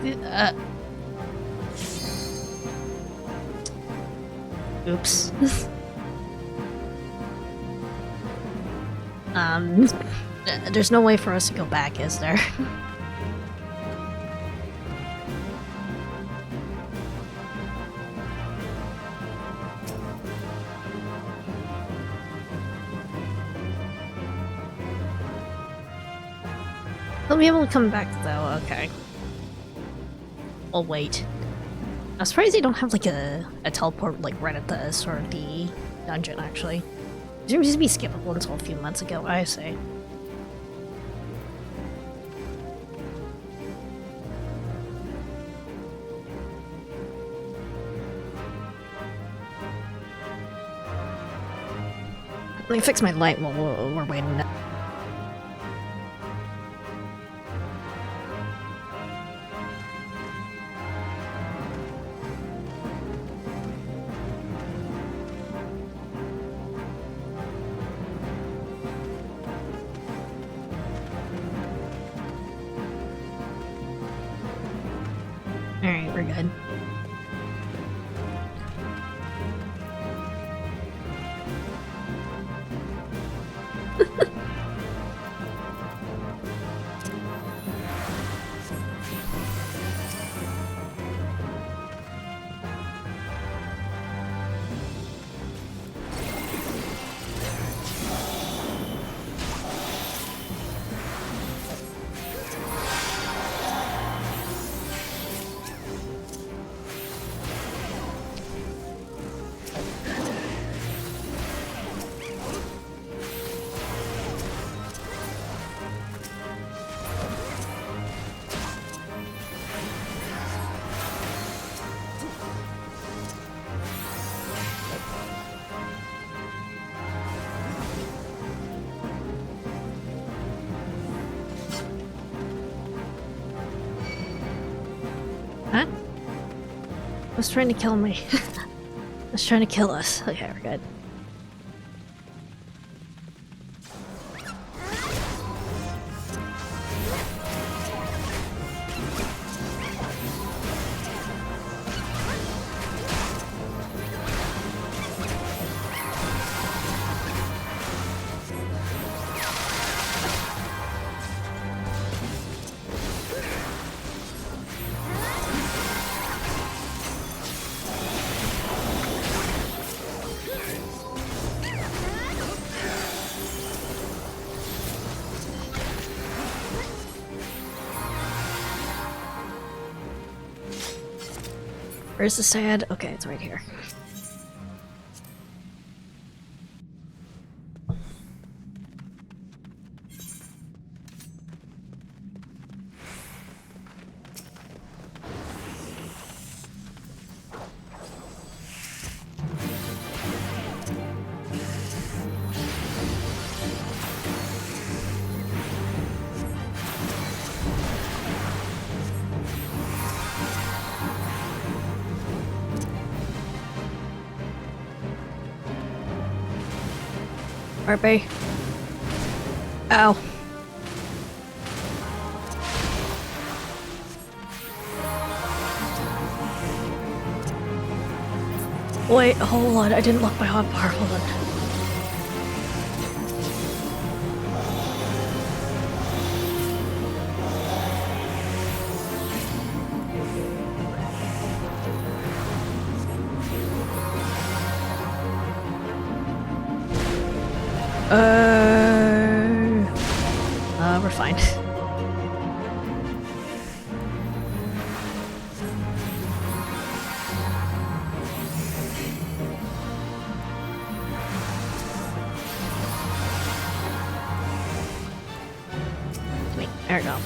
oops. There's no way for us to go back, is there? They'll be able to come back though, okay. I'll wait. I'm surprised they don't have like a teleport like right at the start of the dungeon actually. It seems to be skippable until a few months ago, I say. Let me fix my light while we're waiting. Alright, we're good. Huh? Was trying to kill me. Was trying to kill us. Okay, we're good. Where's the sand? Okay, it's right here. RP. Ow. Wait, hold on. I didn't lock my hotbar. Hold on. We're fine. Wait, there we go.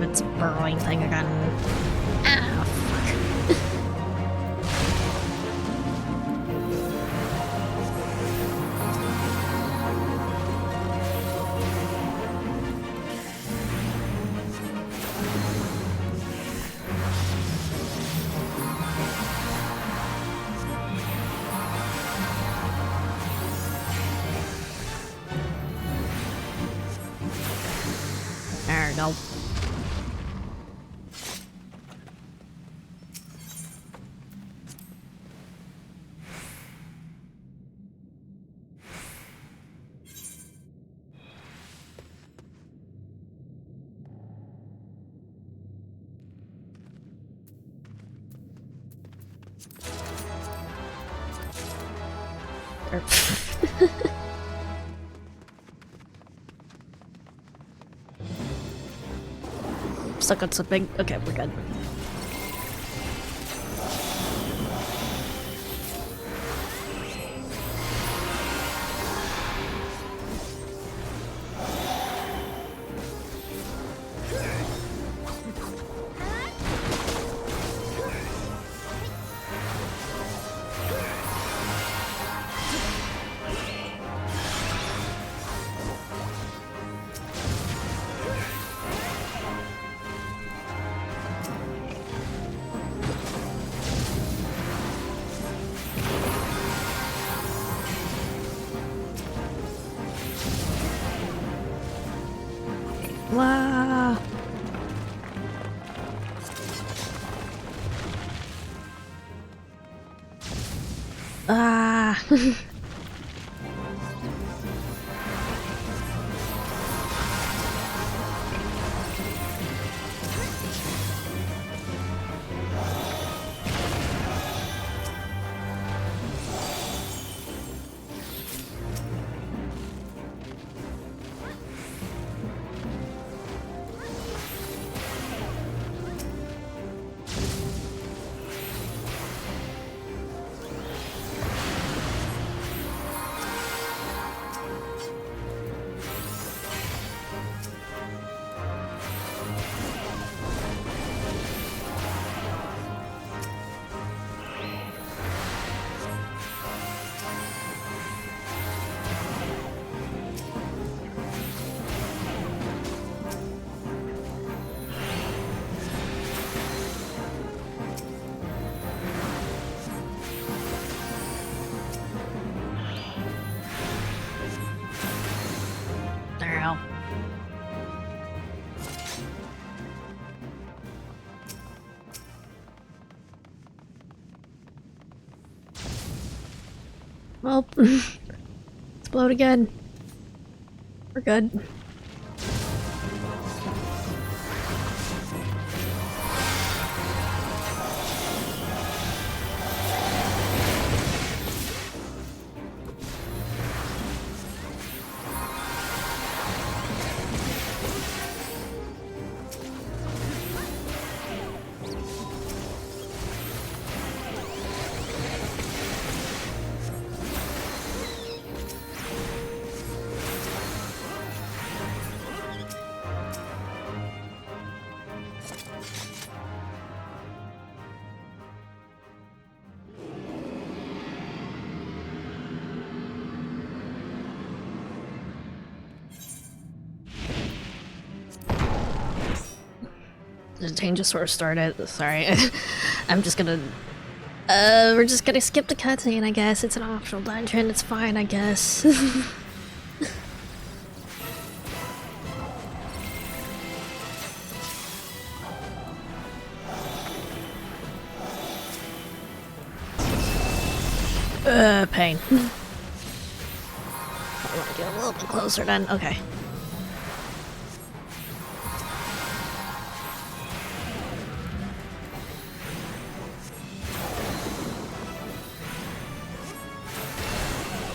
It's burrowing thing again. Ah, fuck. There we go. Stuck on something. Okay, we're good. Wow. Ah. There we go. Well, explode again. We're good. The chain just sort of started. Sorry. I'm just gonna... we're just gonna skip the cutscene, I guess. It's an optional dungeon. It's fine, I guess. Pain. I want to get a little bit closer then. Okay.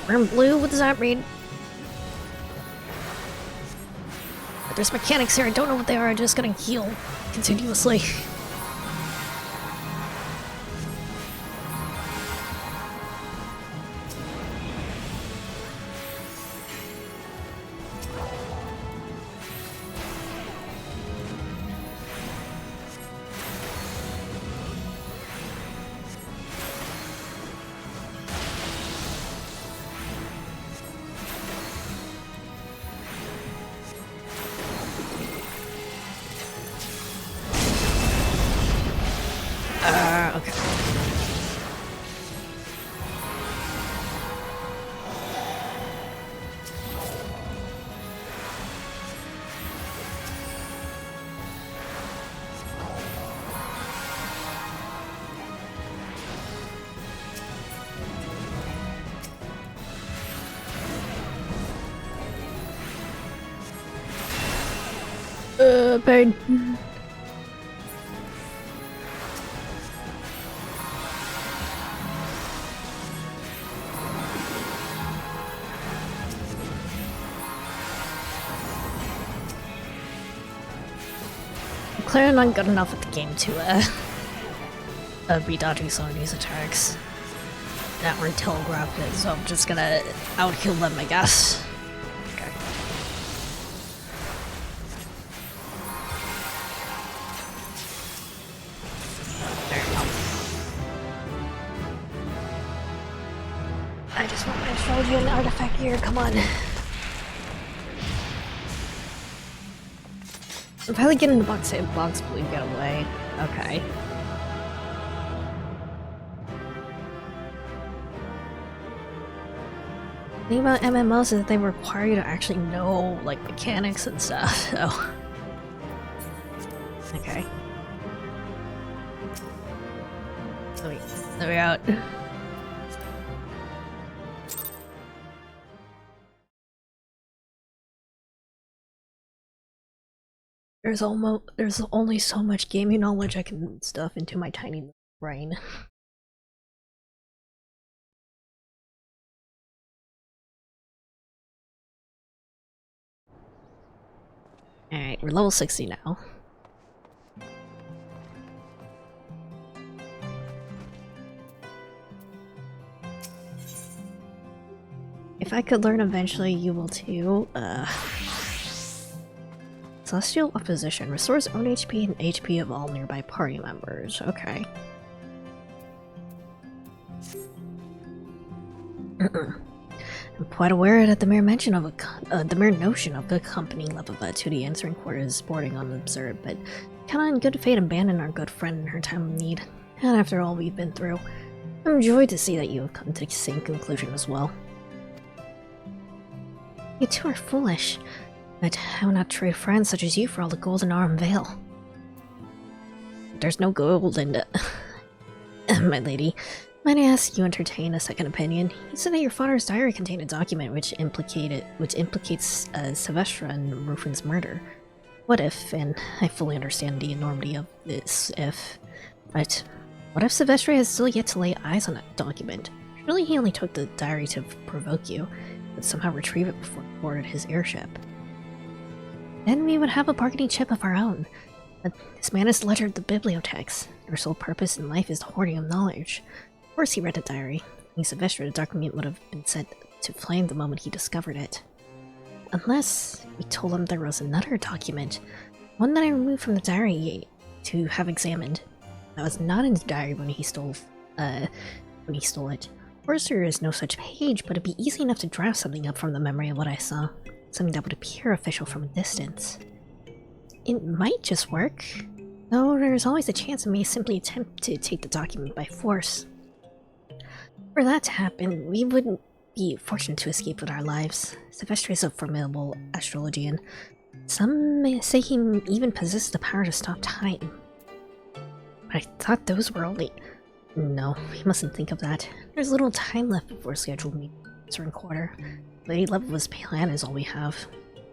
We're in blue? What does that mean? There's mechanics here. I don't know what they are. I'm just gonna heal continuously. Okay. Pain. Clearly not good enough at the game to be dodging some of these attacks that weren't telegraphed, so I'm just gonna out-heal them, I guess. Okay. There we go. I just want my astrology and artifact here, come on. I'm probably getting the box hitbox, but we get away. Okay. The thing about MMOs is that they require you to actually know, like, mechanics and stuff, so... Okay. Let me out. There's only so much gaming knowledge I can stuff into my tiny brain. Alright, we're level 60 now. If I could learn eventually, you will too. Celestial Opposition. Restores own HP and HP of all nearby party members. Okay. I'm quite aware that the mere mention of the mere notion of accompanying Levava to the answering quarters is bordering on absurd, but cannot in good faith abandon our good friend in her time of need. And after all we've been through, I'm joyed to see that you have come to the same conclusion as well. You two are foolish, but I will not trade friends such as you for all the gold in Arm Vale. There's no gold in the... My lady, might I ask you entertain a second opinion? You said that your father's diary contained a document which implicates Sylvestra in Rufin's murder. What if, and I fully understand the enormity of this if, but what if Sylvestra has still yet to lay eyes on that document? Surely he only took the diary to provoke you, but somehow retrieve it before he boarded his airship. Then we would have a bargaining chip of our own. But this man has lettered the bibliotex. Their sole purpose in life is the hoarding of knowledge. Of course he read the diary. In Sylvestra, the document would have been set to flame the moment he discovered it. Unless we told him there was another document, one that I removed from the diary to have examined. That was not in the diary when he stole it. Of course there is no such page, but it'd be easy enough to draft something up from the memory of what I saw. Something that would appear official from a distance. It might just work. Though there's always a chance of me simply attempt to take the document by force. For that to happen, we wouldn't be fortunate to escape with our lives. Sylvester is a formidable astrologian. Some may say he even possesses the power to stop time. But I thought those were only... No, we mustn't think of that. There's little time left before scheduled meetings are in quarter. Lady Lebeva's plan is all we have.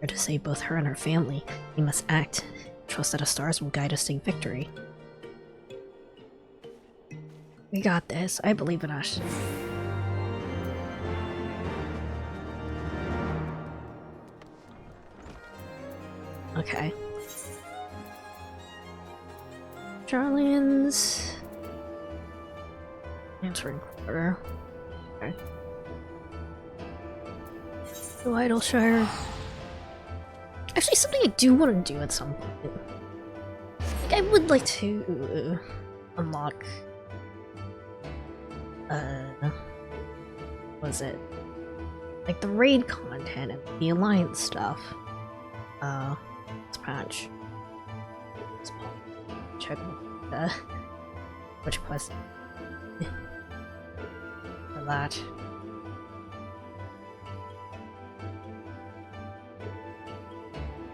Or to save both her and her family, we must act. Trust that the stars will guide us to victory. We got this. I believe in us. Okay. Charlians. Answering quarter. Okay. The Idleshire. Actually, something I do want to do at some point. Like, I would like to unlock. What was it? Like the raid content and the alliance stuff. Let's patch. Let's check which quest for that.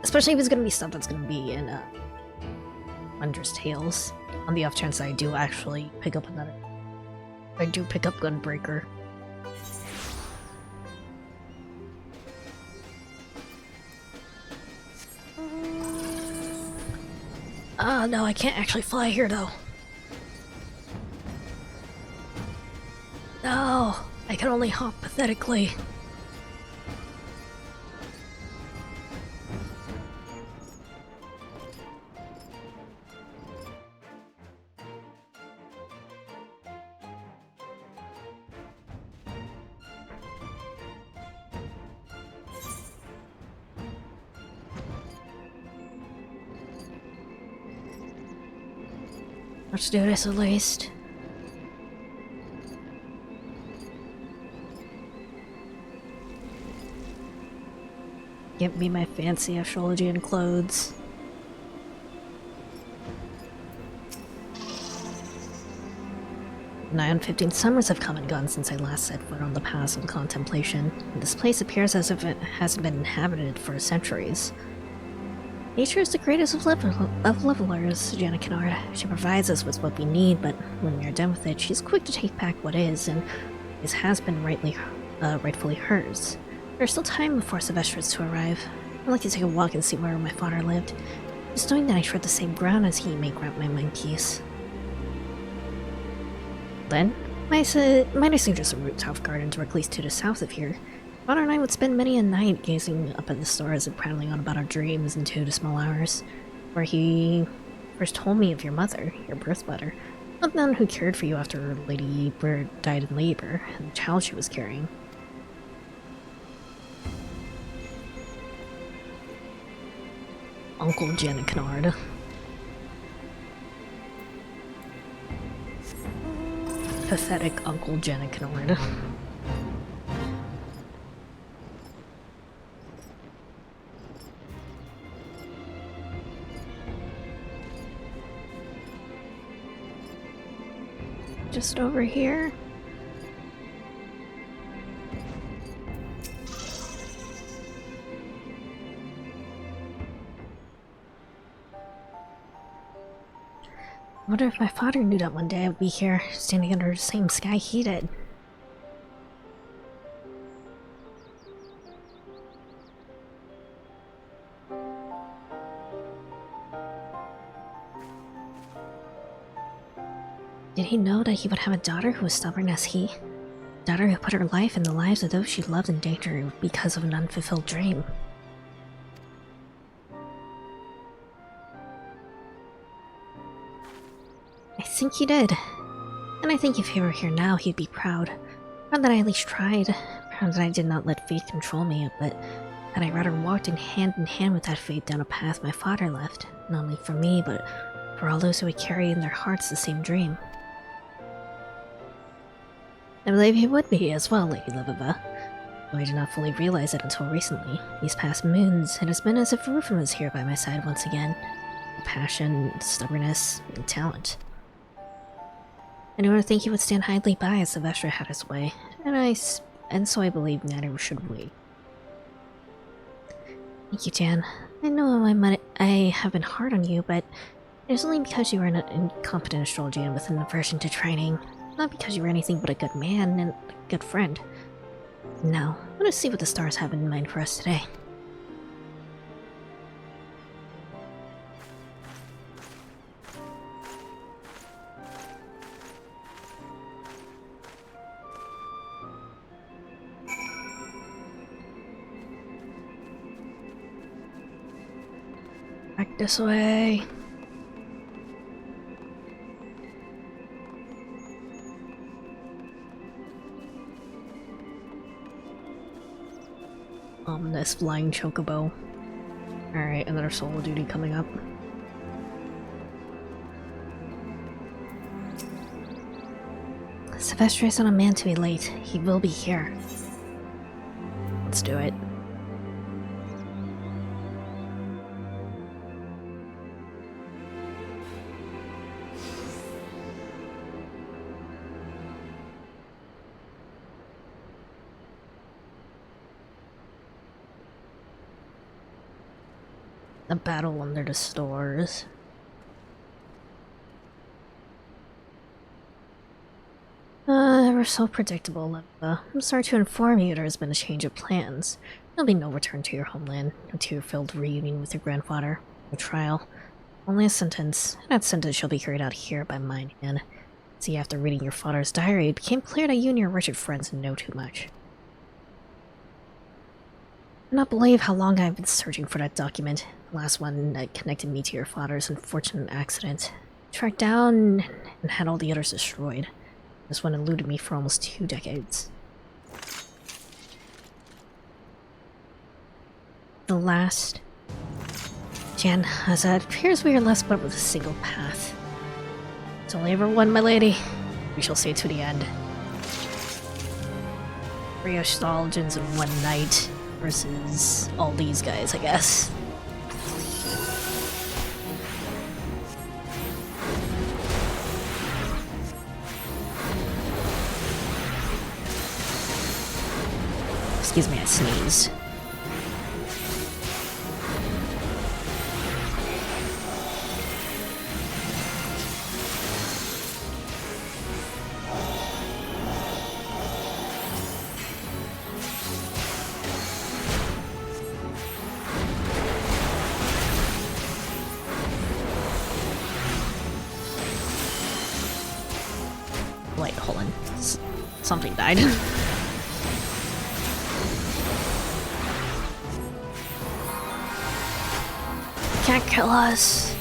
Especially if it's gonna be stuff that's gonna be in Wondrous Tales. On the off chance that I do actually pick up another. I do pick up Gunbreaker. Ah, no, I can't actually fly here though. No, I can only hop pathetically. Let's do this at least. Get me my fancy astrologian clothes. Nigh on 15 summers have come and gone since I last set foot on the paths of contemplation, and this place appears as if it hasn't been inhabited for centuries. Nature is the greatest of levelers, Jenna Kennard. She provides us with what we need, but when we are done with it, she's quick to take back what is, and has been rightfully hers. There's still time before Sylvester is to arrive. I'd like to take a walk and see where my father lived. Just knowing that I tread the same ground as he may grant my mind peace. Then, might I suggest a route south garden directly to the south of here? Father and I would spend many a night gazing up at the stars and prattling on about our dreams into the small hours, where he first told me of your mother, your birth mother, not the one who cared for you after Lady Bird died in labor, and the child she was carrying. Uncle Jenna Kennard. Pathetic Uncle Jenna Kennard. Just over here. I wonder if my father knew that one day I would be here, standing under the same sky he did. Did he know that he would have a daughter who was stubborn as he? A daughter who put her life and the lives of those she loved in danger because of an unfulfilled dream. I think he did. And I think if he were here now, he'd be proud. Proud that I at least tried. Proud that I did not let fate control me, but that I rather walked in hand with that fate down a path my father left, not only for me, but for all those who would carry in their hearts the same dream. I believe he would be as well, Lady Lebeva. Though I did not fully realize it until recently. These past moons, it has been as if Rufin was here by my side once again. passion, stubbornness, and talent. I don't think he would stand idly by as Sylvester had his way, and so I believe neither should we. Thank you, Jan. I know I have been hard on you, but it is only because you are an incompetent astrologian with an aversion to training, not because you were anything but a good man and a good friend. Now, let us see what the stars have in mind for us today. Back this way. Ominous flying chocobo. Alright, another solo duty coming up. Sylvester isn't a man to be late. He will be here. Let's do it. The battle under the stars. Ever so predictable, Leva. I'm sorry to inform you there has been a change of plans. There'll be no return to your homeland, no tear-filled reunion with your grandfather, no trial. Only a sentence, and that sentence shall be carried out here by mine hand. See, after reading your father's diary, it became clear that you and your wretched friends know too much. I cannot believe how long I've been searching for that document. The last one that connected me to your father's unfortunate accident. Tracked down and had all the others destroyed. This one eluded me for almost 2 decades. The last... Jan, as it appears we are left but with a single path. It's only ever one, my lady. We shall see to the end. 3 astrologians in 1 night versus all these guys, I guess. Excuse me, I sneezed. Wait, hold on. Something died. Can't kill us.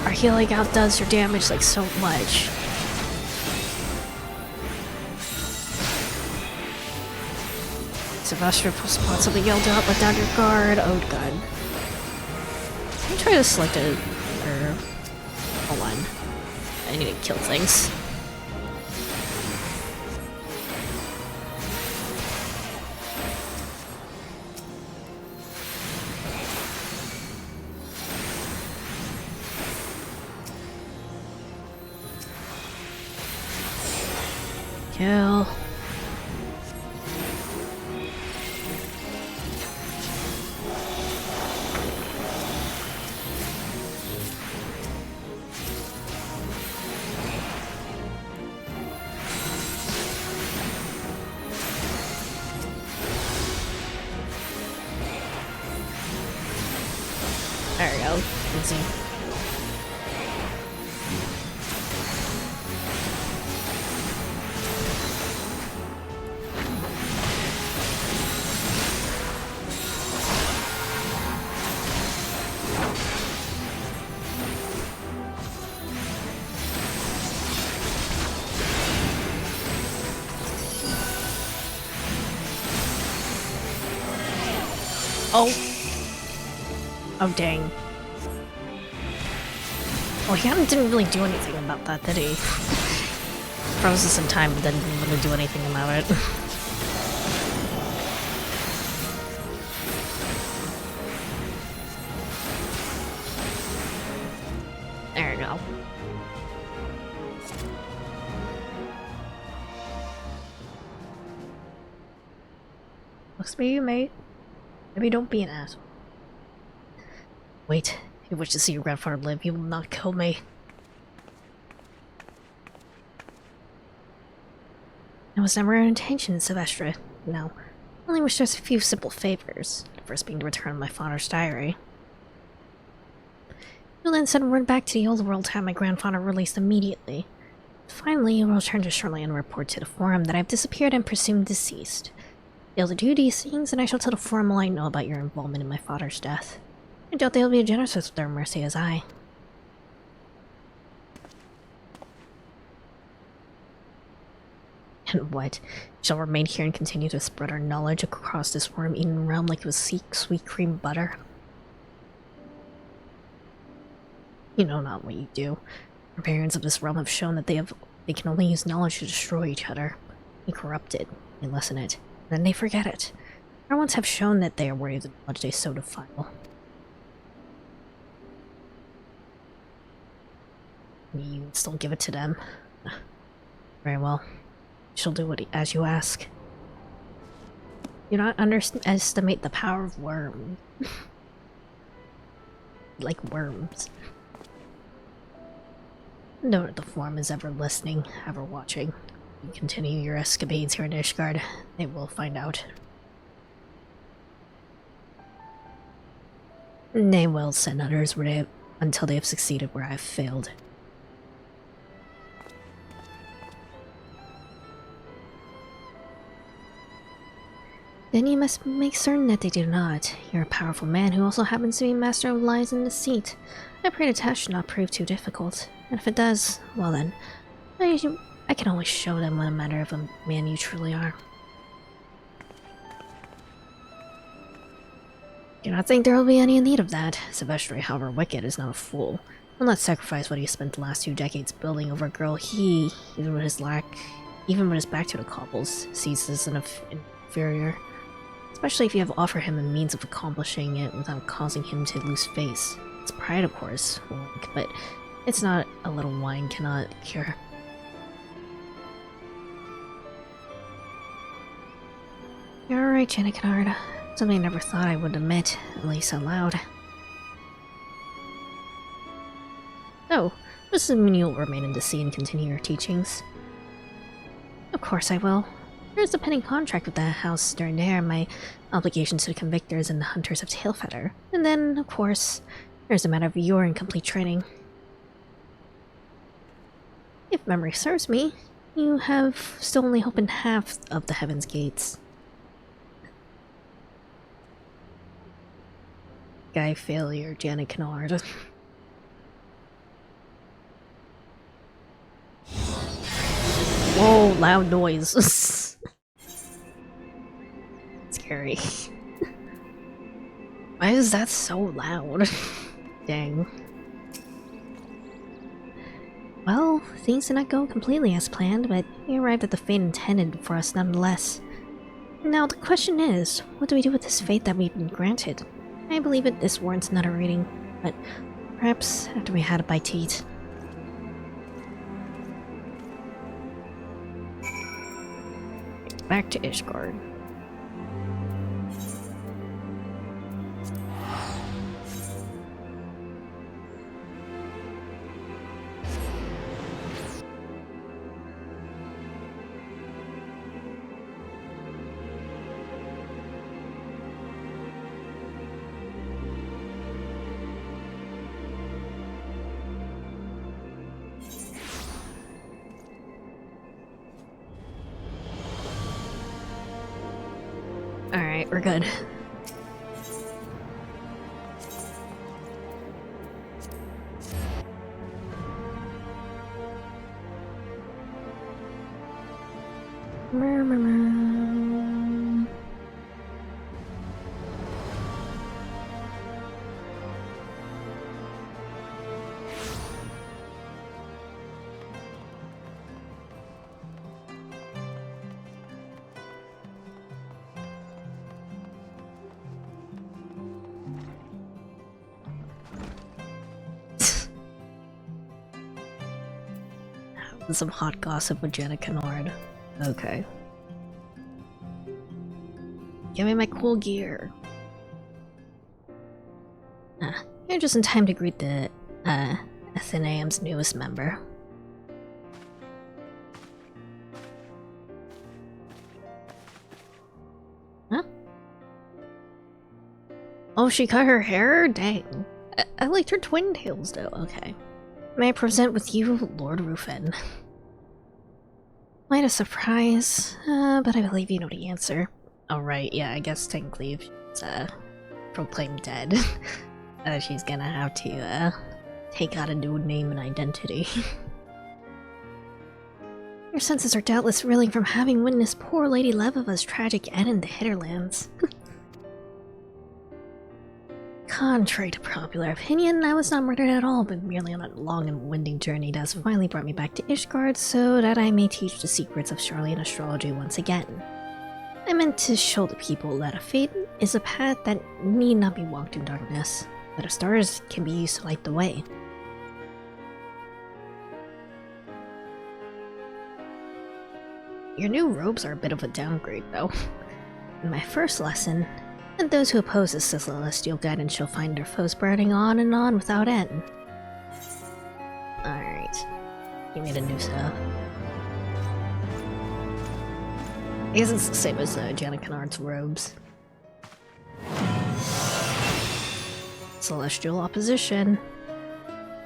Our healing outdoes your damage like so much. Sylvester responsibly yelled out, let down your guard. Oh god. Let me try to select it. Or hold on. I need to kill things. Kill. There we go. Easy. Oh. Oh, dang. Well, he didn't really do anything about that, did he? Froze us in time, but didn't really do anything about it. Looks to you, mate. Maybe don't be an asshole. Wait, if you wish to see your grandfather live, you will not kill me. It was never our intention, Silvestre. No. I only wish there's a few simple favors. The first being to return my father's diary. You'll then send word back to the old world to have my grandfather released immediately. Finally, you will return to Shirley and report to the forum that I've disappeared and presumed deceased. Be able to do these things, and I shall tell the forum all I know about your involvement in my father's death. I doubt they'll be as generous with their mercy as I. And what? Shall remain here and continue to spread our knowledge across this worm-eaten realm like it was sweet cream butter? You know not what you do. Barbarians of this realm have shown that they can only use knowledge to destroy each other. They corrupt it, they lessen it, and then they forget it. Our ones have shown that they are worthy of the knowledge they so defile. You still give it to them? Very well. She'll do as you ask. Do not underestimate the power of worms. Like worms. Know that the forum is ever listening, ever watching. You continue your escapades here in Ishgard, they will find out. They will send others until they have succeeded where I have failed. Then you must make certain that they do not. You're a powerful man who also happens to be master of lies and deceit. I pray the test should not prove too difficult. And if it does, well then, I can always show them what a matter of a man you truly are. Do not think there will be any need of that. Silvestre, however wicked, is not a fool. Will not sacrifice what he spent the last 2 decades building over a girl he, even with his back to the cobbles, sees as an inferior. Especially if you have offered him a means of accomplishing it without causing him to lose face. It's pride, of course, but it's not a little wine cannot cure. You're right, Jenna Kennard. Something I never thought I would admit, at least out loud. Oh, this doesn't mean you'll remain in the sea and continue your teachings. Of course I will. There's a pending contract with the House Sternair, my obligations to the convictors and the hunters of Tailfeather. And then, of course, there's a matter of your incomplete training. If memory serves me, you have still only opened half of the Heaven's Gates. Guy failure, Janet Kennard. Whoa, loud noise. Scary. Why is that so loud? Dang. Well, things did not go completely as planned, but we arrived at the fate intended for us nonetheless. Now the question is, what do we do with this fate that we've been granted? I believe this warrants another reading, but perhaps after we had a bite to eat. Back to Ishgard. Alright, we're good. Some hot gossip with Jenna Kennard. Okay. give me my cool gear. You're just in time to greet the, Athenaeum's newest member. Huh? Oh, she cut her hair? Dang. I liked her twin tails, though. Okay. May I present with you, Lord Rufin? Quite a surprise, but I believe you know the answer. Oh, right, yeah, I guess technically if she's, proclaimed dead, she's gonna have to, take out a new name and identity. Your senses are doubtless reeling from having witnessed poor Lady Leviva's tragic end in the Hitterlands. Contrary to popular opinion, I was not murdered at all, but merely on a long and winding journey that has finally brought me back to Ishgard so that I may teach the secrets of Charlian astrology once again. I meant to show the people that a fate is a path that need not be walked in darkness, that the stars can be used to light the way. Your new robes are a bit of a downgrade, though. In my first lesson, and those who oppose this celestial guidance shall find their foes burning on and on without end. Alright. Give me the new stuff. I guess it's the same as Janna Kennard's robes. Celestial opposition.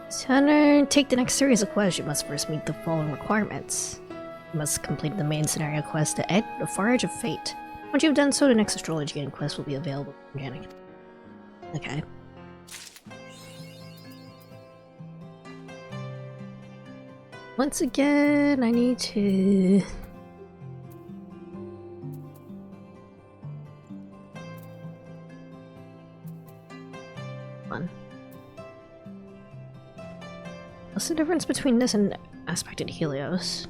To take the next series of quests, you must first meet the following requirements. You must complete the main scenario quest to Ed, the Far Edge of Fate. Once you've done so, the next astrology and quest will be available from Janna. Okay. Once again, I need to... What's the difference between this and Aspected Helios?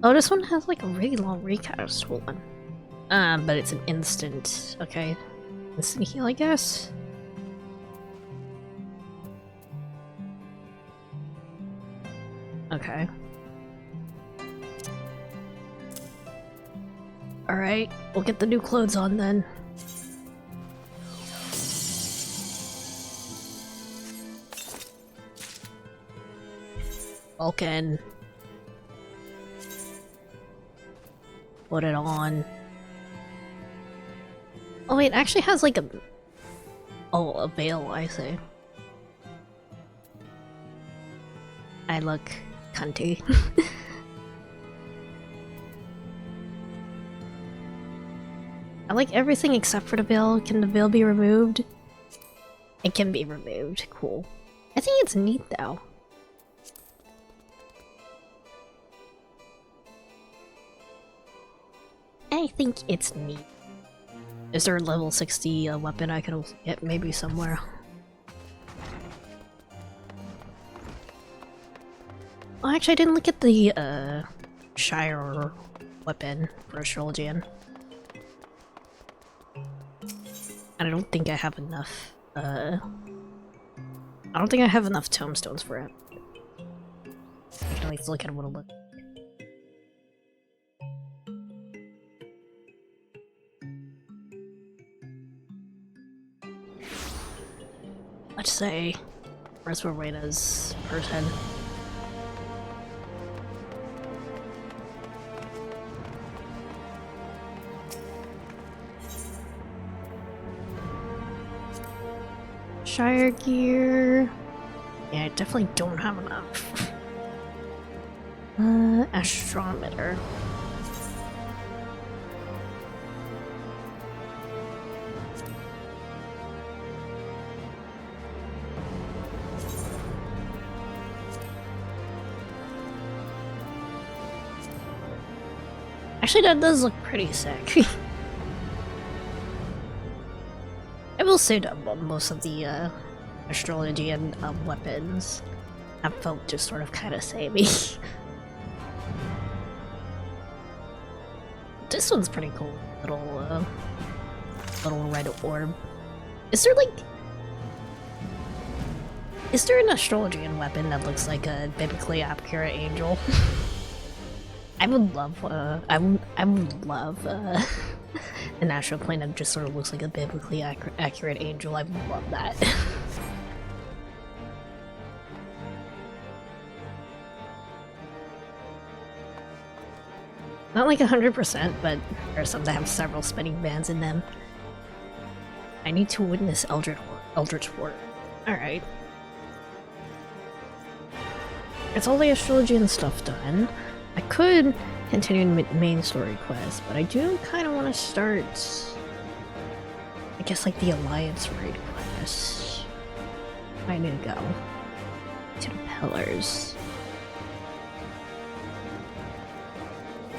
Oh, this one has like a really long recast. Hold on. But it's an instant. Okay. Instant heal, I guess? Okay. Alright, we'll get the new clothes on then. Vulcan. Put it on. Oh wait, it actually has like a... Oh, a veil, I see. I look cunty. I like everything except for the veil. Can the veil be removed? It can be removed. Cool. I think it's neat though. I think it's neat. Is there a level 60 weapon I can get maybe somewhere? Oh, actually I didn't look at the Shire weapon for Astrologian. And I don't think I have enough, I don't think I have enough tomestones for it. I can at least look at what it looks like. Let's say Reswarwena's person. Shire gear. Yeah, I definitely don't have enough. Astrometer. Actually, that does look pretty sick. I will say that most of the astrology and weapons have felt just sort of kind of samey. This one's pretty cool. Little red orb. Is there like... Is there an astrologian weapon that looks like a biblically accurate angel? I would love, an astral plane that just sort of looks like a biblically accurate angel. I love that. Not like 100%, but there are some that have several spinning bands in them. I need to witness Eldritch Horror. Alright. It's all the astrology and stuff done. I could continue the main story quest, but I do kind of want to start, I guess, like the Alliance raid quest. I need to go to the pillars.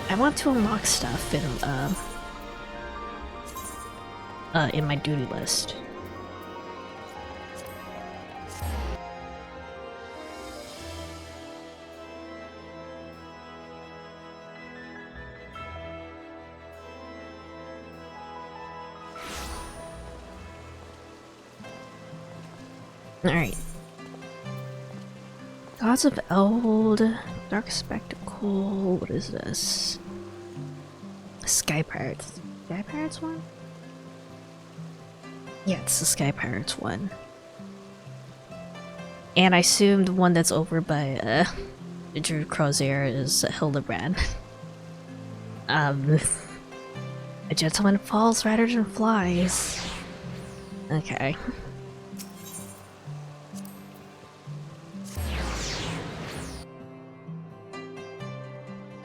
I want to unlock stuff in my duty list. Alright. Gods of Eld, Dark Spectacle, what is this? Sky Pirates. Sky Pirates one? Yeah, it's the Sky Pirates one. And I assume the one that's over by Drew Crozier is Hildebrand. A gentleman falls rather than flies. Okay.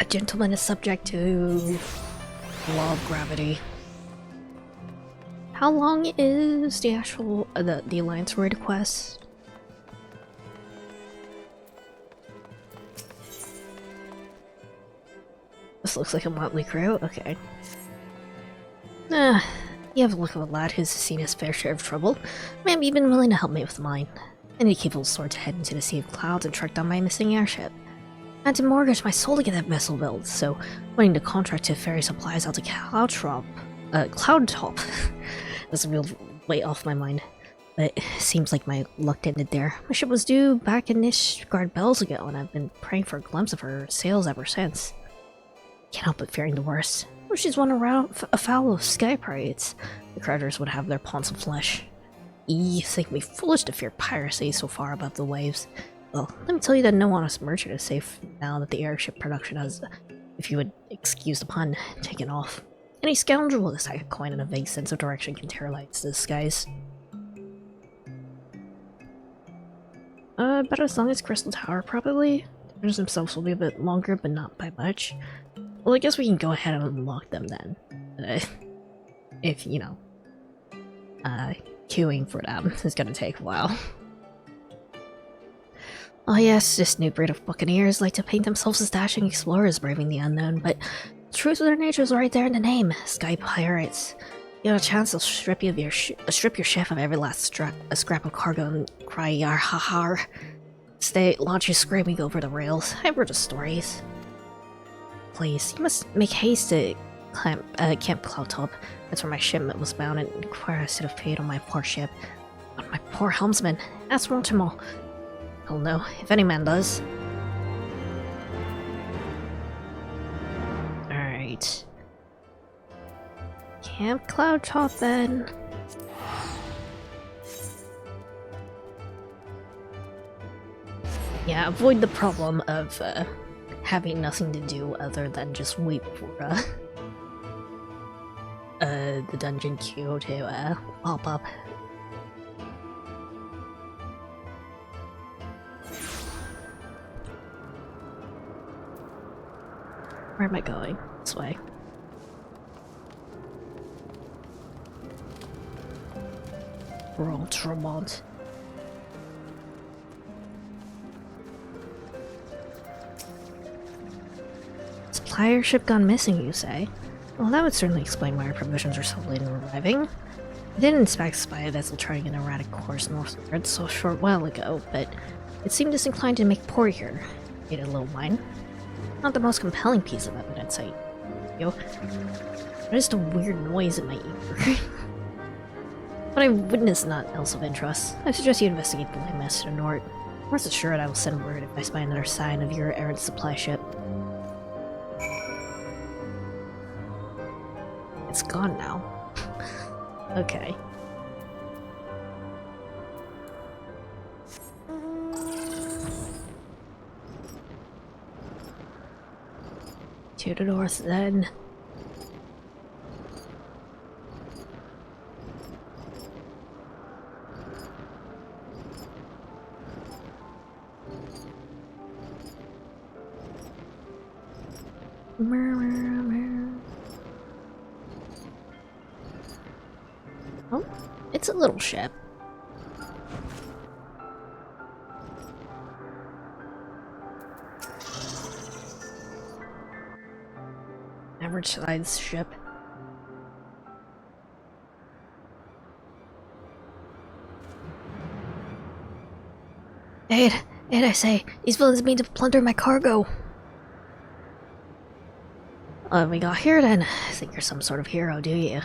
A gentleman is subject to the law of gravity. How long is the actual the Alliance raid quest? This looks like a motley crew. Okay. You have a look of a lad who's seen his fair share of trouble. Maybe even willing to help me with mine. I need a capable sword to head into the Sea of Clouds and track down my missing airship. I had to mortgage my soul to get that vessel built, so wanting to contract to ferry supplies out to Cloudtop. That's a real weight off my mind. But it seems like my luck ended there. My ship was due back in Nishgard bells ago, and I've been praying for a glimpse of her sails ever since. Can't help but fearing the worst. Well, she's run around afoul of sky pirates. The creditors would have their paunds of flesh. You think me foolish to fear piracy so far above the waves. Well, let me tell you that no honest merchant is safe now that the airship production has, if you would excuse the pun, taken off. Any scoundrel with a sack of coin and a vague sense of direction can tear lights to the skies. About as long as Crystal Tower, probably. The runners themselves will be a bit longer, but not by much. Well, I guess we can go ahead and unlock them then. If, you know, queuing for them is gonna take a while. Oh yes, this new breed of buccaneers like to paint themselves as dashing explorers braving the unknown, but the truth of their nature is right there in the name. Sky pirates. You have a chance they'll strip your ship of every last scrap of cargo and cry yar ha ha. Stay launch you screaming over the rails. I've heard the stories. Please, you must make haste to Camp Cloudtop. That's where my shipment was bound and inquire as to the fate on my poor ship. On my poor helmsman. Ask Mortimer. He'll know, if any man does. Alright. Camp Cloudtop then. Yeah, avoid the problem of having nothing to do other than just wait for the dungeon queue to pop up. Where am I going? This way. Roll Tremont. Supplier ship gone missing, you say? Well, that would certainly explain why our provisions are so late in arriving. I didn't specify a vessel charting an erratic course northward so a short while ago, but it seemed disinclined to make port here. Ate a little wine. Not the most compelling piece of evidence, what is the weird noise in my ear? But I witnessed naught else of interest. I suggest you investigate the landmass to the north. Rest assured I will send word if I spy another sign of your errant supply ship. It's gone now. Okay. To the north then. Oh, it's a little ship. Average size ship. Aid, I say, these villains mean to plunder my cargo. What have we got here then? Think you're some sort of hero, do you?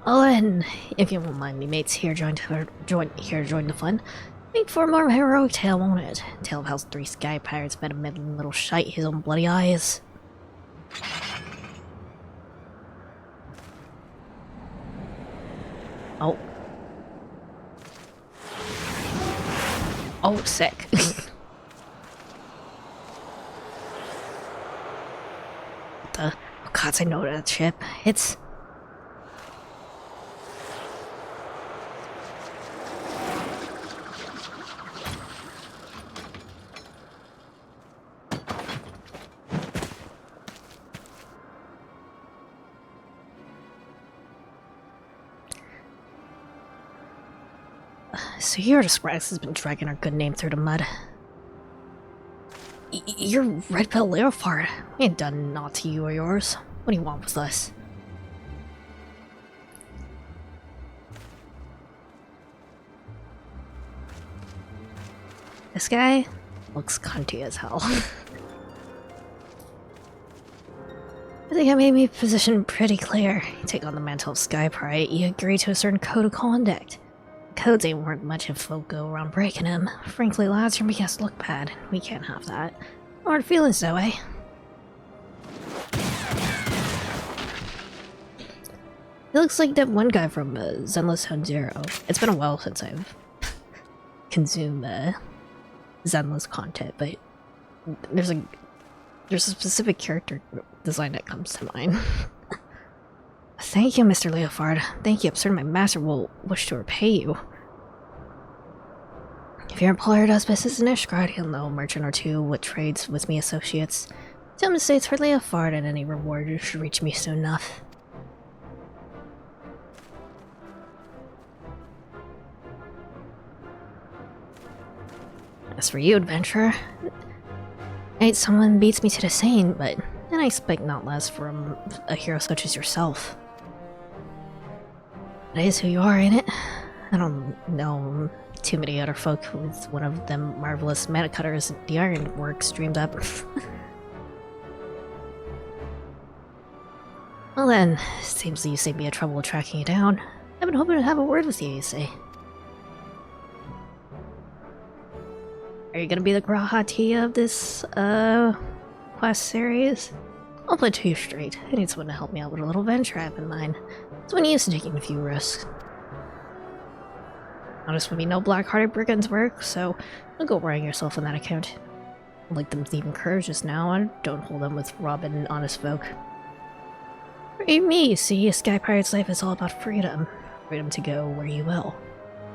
Oh, and if you won't mind me, mates here join the fun. Make for a more heroic tale, won't it? Tale of how 3 sky pirates met a meddling little shite his own bloody eyes. Oh. Oh, sick. Oh gods, I know that ship. It's... So you're the Sprax has been dragging our good name through the mud. You're Red Pill Leofard. We ain't done naught to you or yours. What do you want with us? This guy looks cunty as hell. I think I made my position pretty clear. You take on the mantle of Sky Pirate, you agree to a certain code of conduct. Codes ain't worth much if folk go around breaking them. Frankly, lads, you're making us look bad. We can't have that. Hard feelings, though, eh? He looks like that one guy from Zenless Zone Zero. It's been a while since I've consumed Zenless content, but there's a specific character design that comes to mind. Thank you, Mr. Leofard. Thank you. I'm certain my master will wish to repay you. If your employer does business in Ishgard, he'll know a merchant or two what trades with me associates. Tell him to say it's for Leofard, and any reward should reach me soon enough. As for you, adventurer, someone beats me to the saying, but then I expect not less from a hero such as yourself. That is who you are, ain't it? I don't know too many other folk with one of them marvelous mana cutters the ironworks dreamed up. Well then, seems you saved me a trouble tracking you down. I've been hoping to have a word with you say. Are you gonna be the Grahati of this, quest series? I'll play to you straight. I need someone to help me out with a little venture I have in mind. Someone used to taking a few risks. Honest with me, no black-hearted brigands work, so don't go worrying yourself on that account. Like them thieving curs just now, I don't hold them with robbing and honest folk. For me, see, a sky pirate's life is all about freedom. Freedom to go where you will.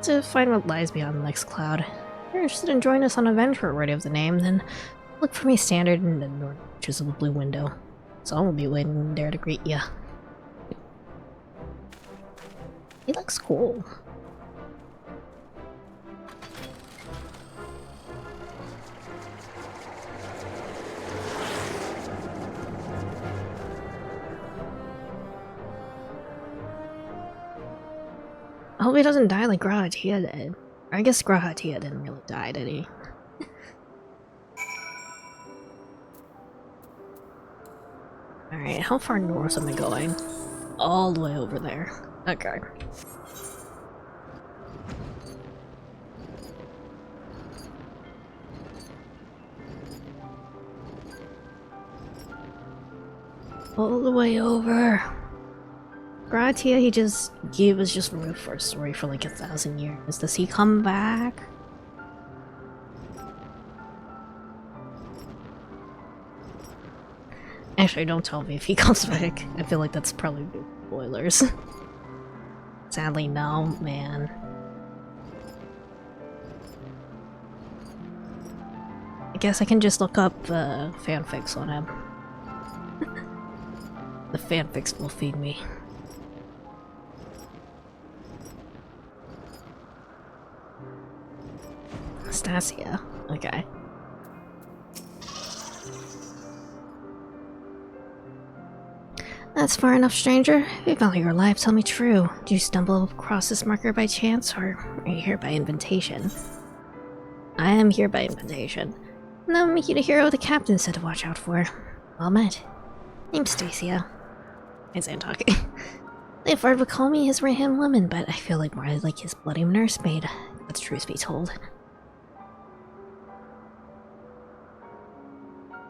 To find what lies beyond the next cloud. If you're interested in joining us on a venture already of the name, then look for me standard in the north chiseled blue window. Someone will be waiting there to greet you. He looks cool. I hope he doesn't die like Grahatia did. I guess Grahatia didn't really die, did he? Alright, how far north am I going? All the way over there. Okay. All the way over. Gratia, he was just removed for a story for like 1,000 years. Does he come back? Actually, don't tell me if he comes back. I feel like that's probably spoilers. Sadly, no, man. I guess I can just look up fanfics on him. The fanfics will feed me. Stasia. Okay. That's far enough, stranger. If you value your life, tell me true. Did you stumble across this marker by chance, or are you here by invitation? I am here by invitation. And I'll make you the hero the captain said to watch out for. Well met. Name's Stasia. Is Anne talking? If Fard would call me his right-hand woman, but I feel like more like his bloody nursemaid. Let's truth be told.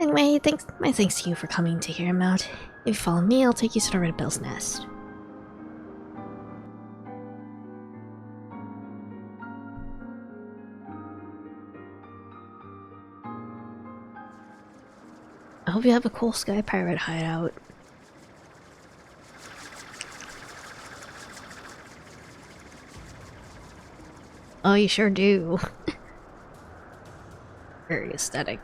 Anyway, my thanks to you for coming to hear him out. If you follow me, I'll take you to the Red Bill's nest. I hope you have a cool sky pirate hideout. Oh, you sure do. Very aesthetic.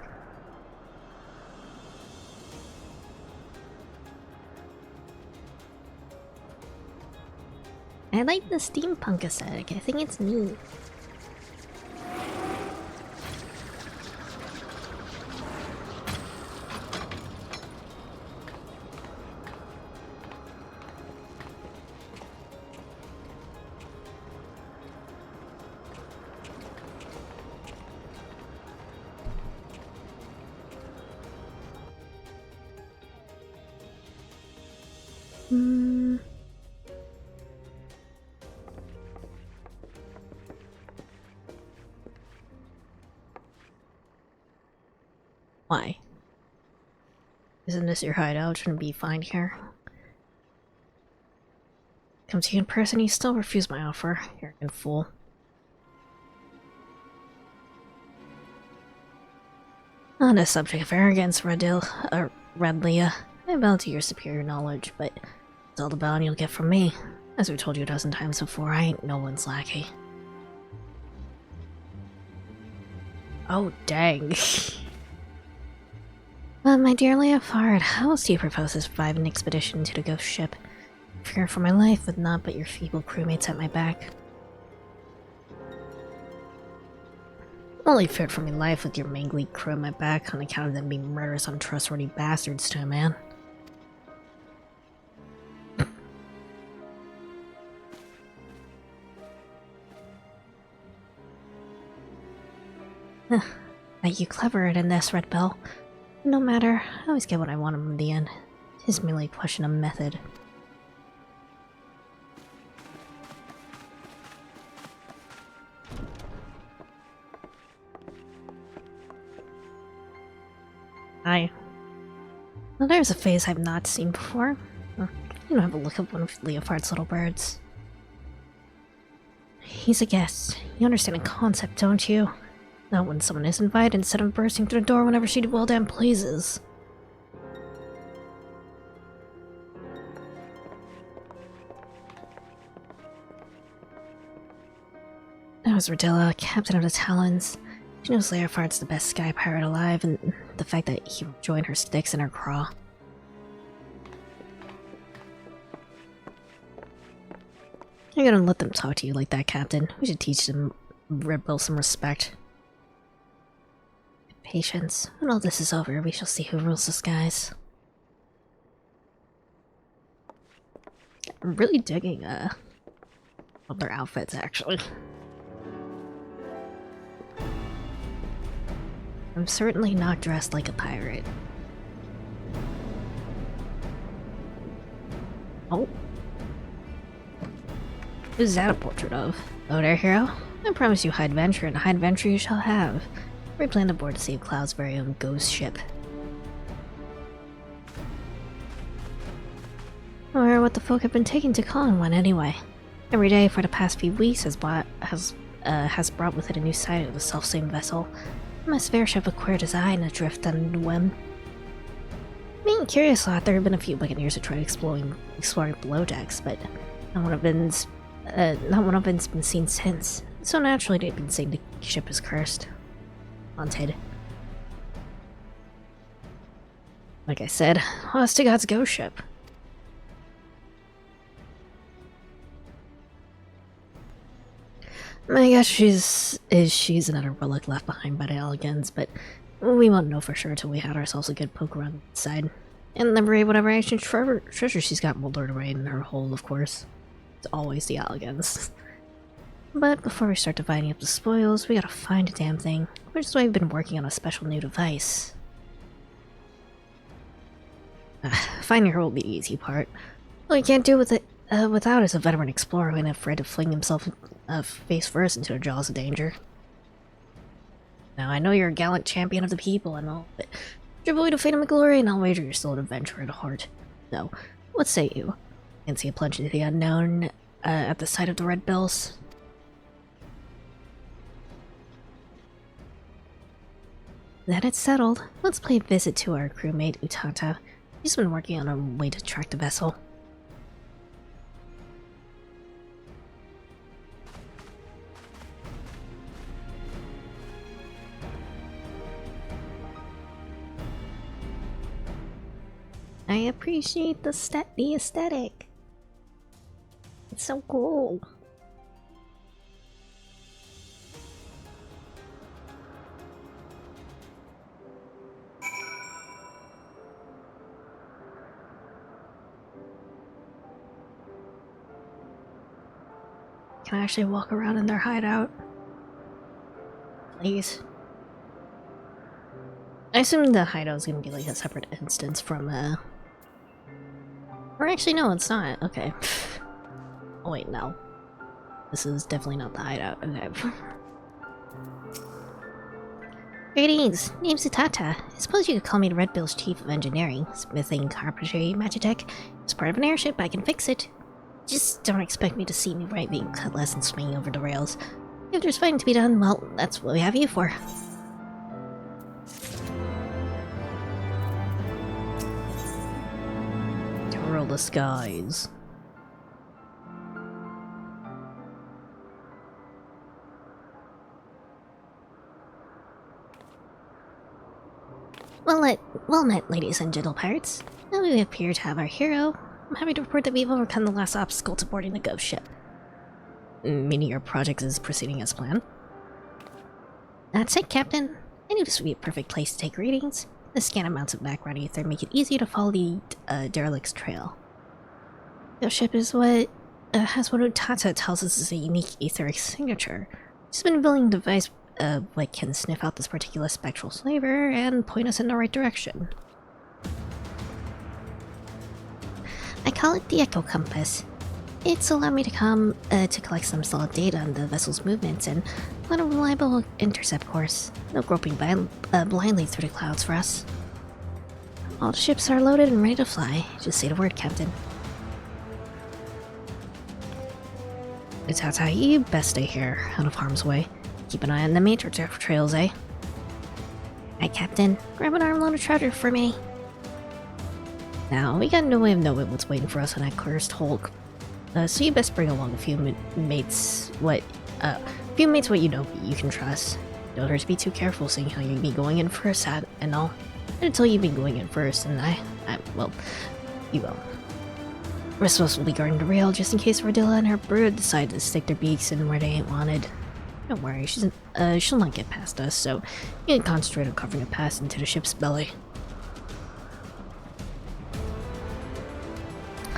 I like the steampunk aesthetic. I think it's neat. Why? Isn't this your hideout? Shouldn't be fine here. Come to you in person, you still refuse my offer. Arrogant fool. On the subject of arrogance, Redlia, I bow to your superior knowledge, but it's all the bound you'll get from me. As we told you a dozen times before, I ain't no one's lackey. Oh, dang. My dear Leah Fard, how else do you propose to survive an expedition to the ghost ship? Fear for my life, with naught but your feeble crewmates at my back. Only feared for my life with your mangly crew at my back on account of them being murderous, untrustworthy bastards to a man. Are you cleverer than this, Red Bell? No matter, I always get what I want in the end. It's merely a question of method. Well, there's a face I've not seen before. You don't have a look at one of Leofard's little birds. He's a guest. You understand the concept, don't you? Not when someone is invited instead of bursting through the door whenever she well damn pleases. That was Rodilla, captain of the Talons. She knows Leofard's the best sky pirate alive, and the fact that he joined her sticks in her craw. You're gonna let them talk to you like that, Captain. We should teach them Red Bull some respect. Patience. When all this is over, we shall see who rules the skies. I'm really digging of their outfits, actually. I'm certainly not dressed like a pirate. Oh. Who's that a portrait of? Oh, there, hero? I promise you high adventure, and high adventure you shall have. We plan aboard to save Cloud's very own ghost ship. what the folk have been taking to calling one anyway. Every day for the past few weeks has brought with it a new side of the self-same vessel. A massive airship of queer design adrift on the whim. Being curious a lot, there have been a few buccaneers who tried exploring below decks, but not one of them's been seen since. So naturally, they've been saying the ship is cursed, haunted. Like I said, lost to God's ghost ship. I guess she's another relic left behind by the Elegans, but we won't know for sure till we had ourselves a good poke around the side. And liberate whatever ancient treasure she's got molded away in her hold, of course. It's always the Elegans. But before we start dividing up the spoils, we gotta find a damn thing, which is why we've been working on a special new device. Finding her will be the easy part. All you can't do with it without is a veteran explorer who ain't afraid to fling himself face first into the jaws of danger. Now, I know you're a gallant champion of the people and all, but devoid of fame and glory, and I'll wager you're still an adventurer at heart. So, what say you? Fancy a plunge into the unknown at the sight of the Red Bills? That it's settled, let's pay a visit to our crewmate Utata. She's been working on a way to track the vessel. I appreciate the aesthetic. It's so cool. Can I actually walk around in their hideout? Please. I assume the hideout is gonna be like a separate instance from or actually no, it's not. Okay. Oh wait, no. This is definitely not the hideout. Okay. Greetings, name's Utata. I suppose you could call me the Red Bill's Chief of Engineering, Smithing, Carpentry, Magitech. It's part of an airship, I can fix it. Just don't expect me to see me right being cutlass and swinging over the rails. If there's fighting to be done, well, that's what we have you for. Twirl the skies. Well met, ladies and gentle pirates. Now we appear to have our hero. I'm happy to report that we've overcome the last obstacle to boarding the ghost ship. Meaning your project is proceeding as planned? That's it, Captain. I knew this would be a perfect place to take readings. The scan amounts of background ether make it easy to follow the derelict's trail. The ghost ship is has what Utata tells us is a unique etheric signature. She's been building a device that can sniff out this particular spectral flavor and point us in the right direction. I call it the Echo Compass. It's allowed me to collect some solid data on the vessel's movements and on a reliable intercept course. No groping blindly through the clouds for us. All the ships are loaded and ready to fly. Just say the word, Captain. It's how you best stay here, out of harm's way. Keep an eye on the major trails, eh? Aye, Captain. Grab an armload of treasure for me. Now, we got no way of knowing what's waiting for us on that cursed hulk. So you best bring along a few mates what you know you can trust. Don't hurt to be too careful seeing how you'd be going in first and all. Until you've been going in first, and well, you will. We're supposed to be guarding the rail just in case Rodilla and her brood decide to stick their beaks in where they ain't wanted. Don't worry, she'll not get past us, so you can concentrate on covering a pass into the ship's belly.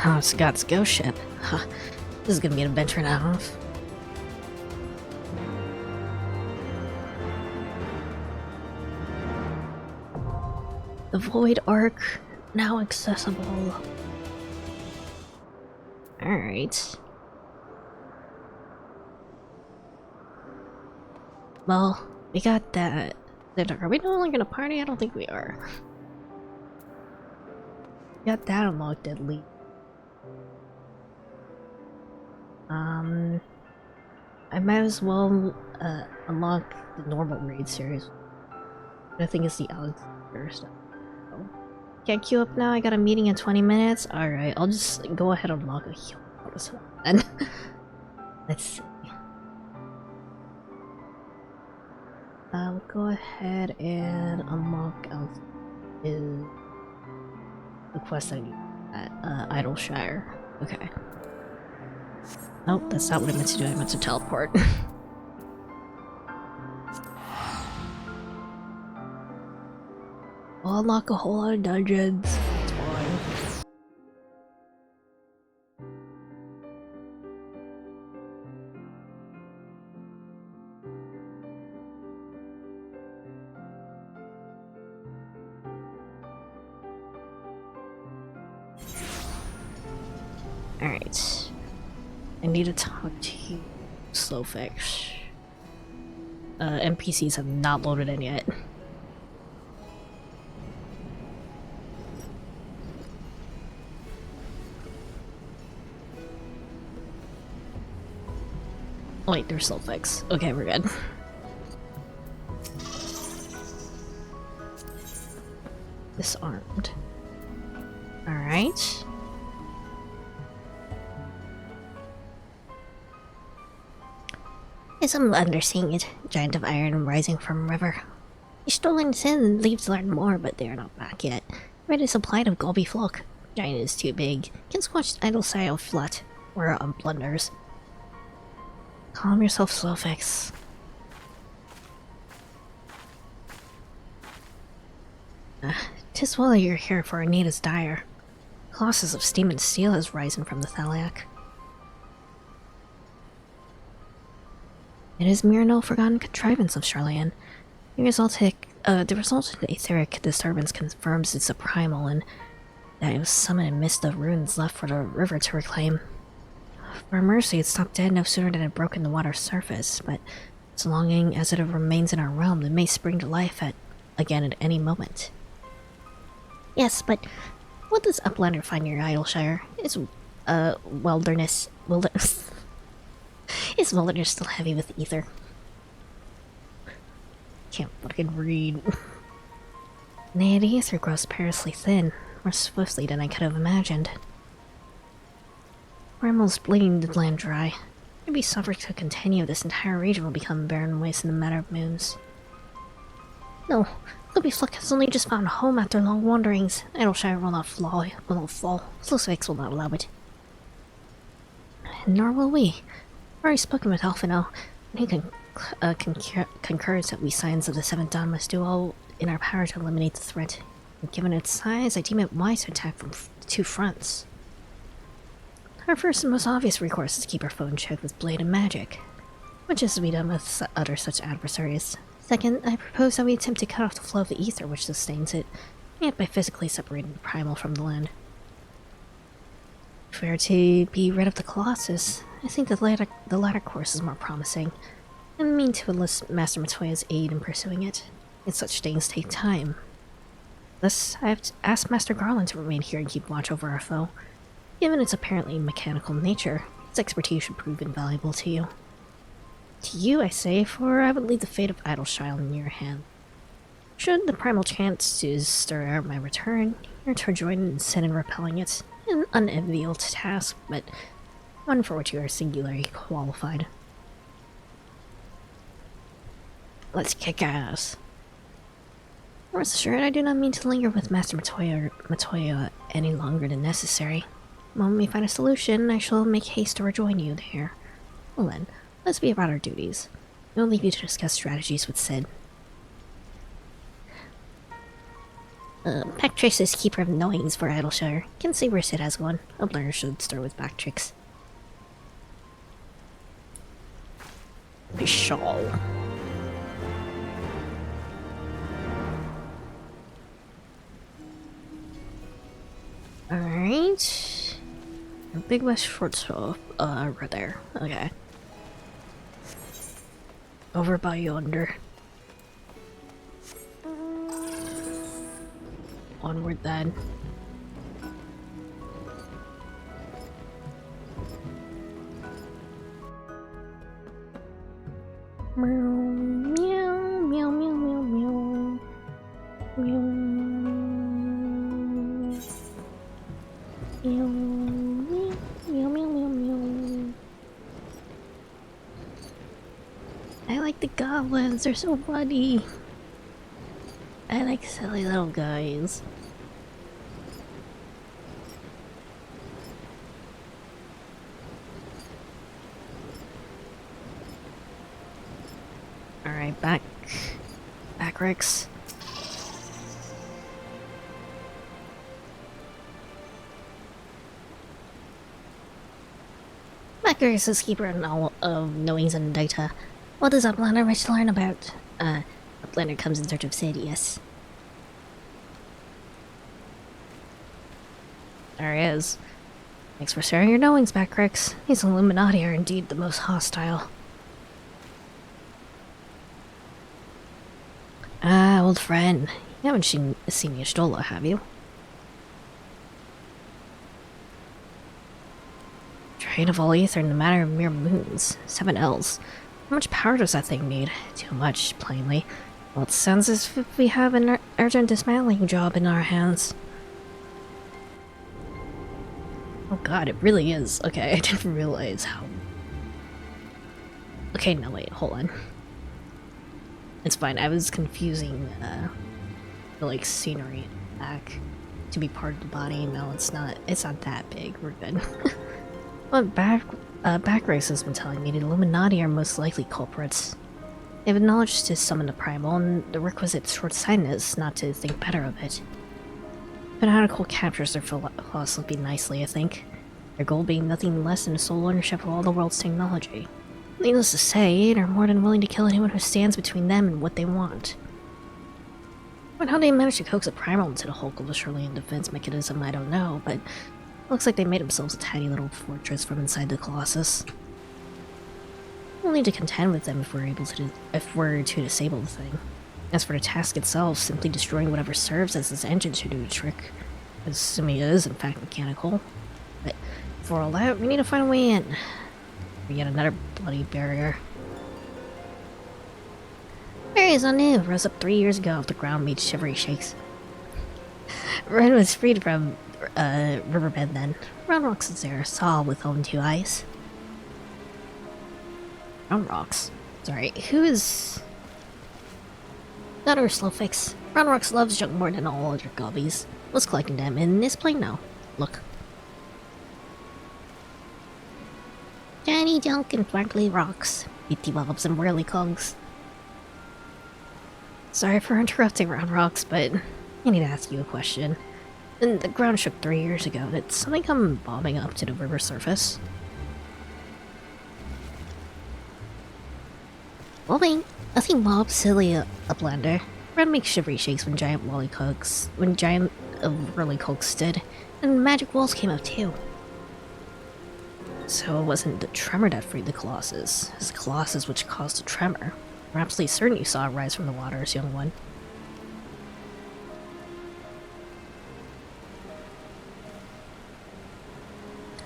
Oh, Scott's ghost ship. Huh. This is gonna be an adventure and a half. The Void Arc, now accessible. Alright. Well, we got that. Are we no longer gonna party? I don't think we are. Got that unlocked at least. I might as well unlock the normal raid series. I think it's the Alexander stuff. Oh. Can't queue up now, I got a meeting in 20 minutes. Alright, I'll just go ahead and unlock a heal bonus then. Let's see. We'll go ahead and unlock is the quest I need at Idleshire. Okay. Nope, that's not what I meant to do. I meant to teleport. I'll unlock a whole lot of dungeons. It's fine. Alright. I need to talk to you, Slowfix. NPCs have not loaded in yet. Oh, wait, there's Slowfix. Okay, we're good. Disarmed. Alright. As I'm underseeing it, giant of iron rising from river. He's stolen sin and leaves to learn more, but they are not back yet. Red is supplied of Golby Flock. Giant is too big. Can squash Idleshire flat, or blunders. Calm yourself, Slowfix. Tis well you're here, for our need is dire. Colossus of steam and steel has risen from the Thaliac. It is mere no forgotten contrivance of Charlayan. The resultant etheric disturbance confirms it's a primal, and that it was summoned amidst the ruins left for the river to reclaim. For mercy, it stopped dead no sooner than it broke in the water's surface, but so long as it remains in our realm, it may spring to life again at any moment. Yes, but what does Uplander find near Idleshire? Is wilderness Is wilderness still heavy with ether? Can't fucking read. Nay, the ether grows perilously thin, more swiftly than I could have imagined. We're almost bleeding the land dry. If we suffer to continue, this entire region will become barren waste in a matter of moons. No, Golby Flock has only just found a home after long wanderings. Idleshire will not fall. Slowfix will not allow it. Nor will we. I've already spoken with Alphino, and he concurs that we Scions of the Seventh Dawn must do all in our power to eliminate the threat. And given its size, I deem it wise to attack from two fronts. Our first and most obvious recourse is to keep our foe in check with blade and magic, much as we done with other such adversaries. Second, I propose that we attempt to cut off the flow of the ether which sustains it, yet by physically separating the primal from the land. If we are to be rid of the Colossus, I think the latter course is more promising, and mean to enlist Master Matoya's aid in pursuing it, and such things take time. Thus, I have asked Master Garland to remain here and keep watch over our foe. Given its apparently mechanical nature, its expertise should prove invaluable to you. To you, I say, for I would leave the fate of Idleshire in your hand. Should the primal chance to stir out my return, you're to join in sin in repelling it. An unenviable task, but one for which you are singularly qualified. Let's kick ass. Rest assured, I do not mean to linger with Master Matoya any longer than necessary. When we find a solution, I shall make haste to rejoin you there. Well then, let's be about our duties. We'll leave you to discuss strategies with Sid. Backtricks is keeper of knowings for Idleshire. Can see where Sid has one. A learner should start with backtricks. Pishal. Alright. Big West short straw. Right there. Okay. Over by yonder. Onward then. Meow, meow, meow, meow, meow. Meow. Meow, meow, meow, meow, meow. I like the goblins, they're so funny. I like silly little guys. Alright, back Rex. Rex is keeper of knowings and data. What does Uplander wish to learn about? Uplander comes in search of Sid, yes. There he is. Thanks for sharing your knowings, Rex. These Illuminati are indeed the most hostile. Ah, old friend. You haven't seen Y'shtola, have you? Drain of all ether in the matter of mere moons. 7 Ls. How much power does that thing need? Too much, plainly. Well, it sounds as if we have an urgent dismantling job in our hands. Oh god, it really is. Okay, I didn't realize how... Okay, no wait, hold on. It's fine, I was confusing, the, like, scenery back to be part of the body. No, it's not that big, we're good. But Backrace has been telling me the Illuminati are most likely culprits. They've acknowledged to summon the primal and the requisite short-sightedness not to think better of it. Fanatical captures their philosophy nicely, I think. Their goal being nothing less than sole ownership of all the world's technology. Needless to say, they're more than willing to kill anyone who stands between them and what they want. But how they managed to coax a primal into the hulk of a Australian defense mechanism, I don't know, but looks like they made themselves a tiny little fortress from inside the Colossus. We'll need to contend with them if we're to disable the thing. As for the task itself, simply destroying whatever serves as this engine should do the trick. Assuming it is, in fact, mechanical. But for all that, we need to find a way in. For yet another bloody barrier. Barriers on new, rose up 3 years ago if the ground made shivery shakes. Ren was freed from riverbed then. Round Rocks is there, saw with own 2 eyes. Round Rocks? Sorry, who is... That or Slowfix. Round Rocks loves junk more than all other gobbies. Was collecting them in this plane now. Look. Shiny junk and sparkly rocks. Bitty bobs and whirly cogs. Sorry for interrupting, Round Rocks, but I need to ask you a question. When the ground shook 3 years ago, did something come bobbing up to the river surface? Bobbing? Nothing bobs, silly Uplander. Red makes shivery shakes when giant whirly cogs did, and magic walls came up too. So it wasn't the tremor that freed the Colossus, it's the Colossus which caused the tremor. I'm absolutely certain you saw it rise from the waters, young one.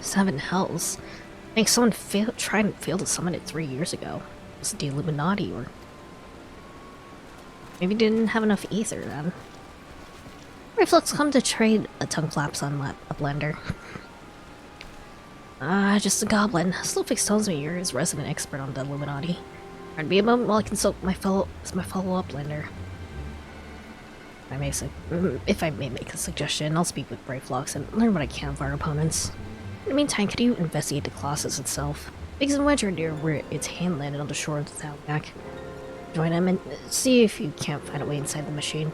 Seven hells. I think someone tried and failed to summon it 3 years ago. Was it the Illuminati, or... Maybe didn't have enough ether then. Reflux come to trade a tongue flaps on a blender. Just a goblin. Slowfix tells me you're his resident expert on the Illuminati. I'd be a moment while I consult my follow-up blender. If I may make a suggestion, I'll speak with Brayflox and learn what I can of our opponents. In the meantime, could you investigate the Colossus itself? Biggs and Wedge are near where its hand landed on the shore of the Thalback. Join them and see if you can't find a way inside the machine.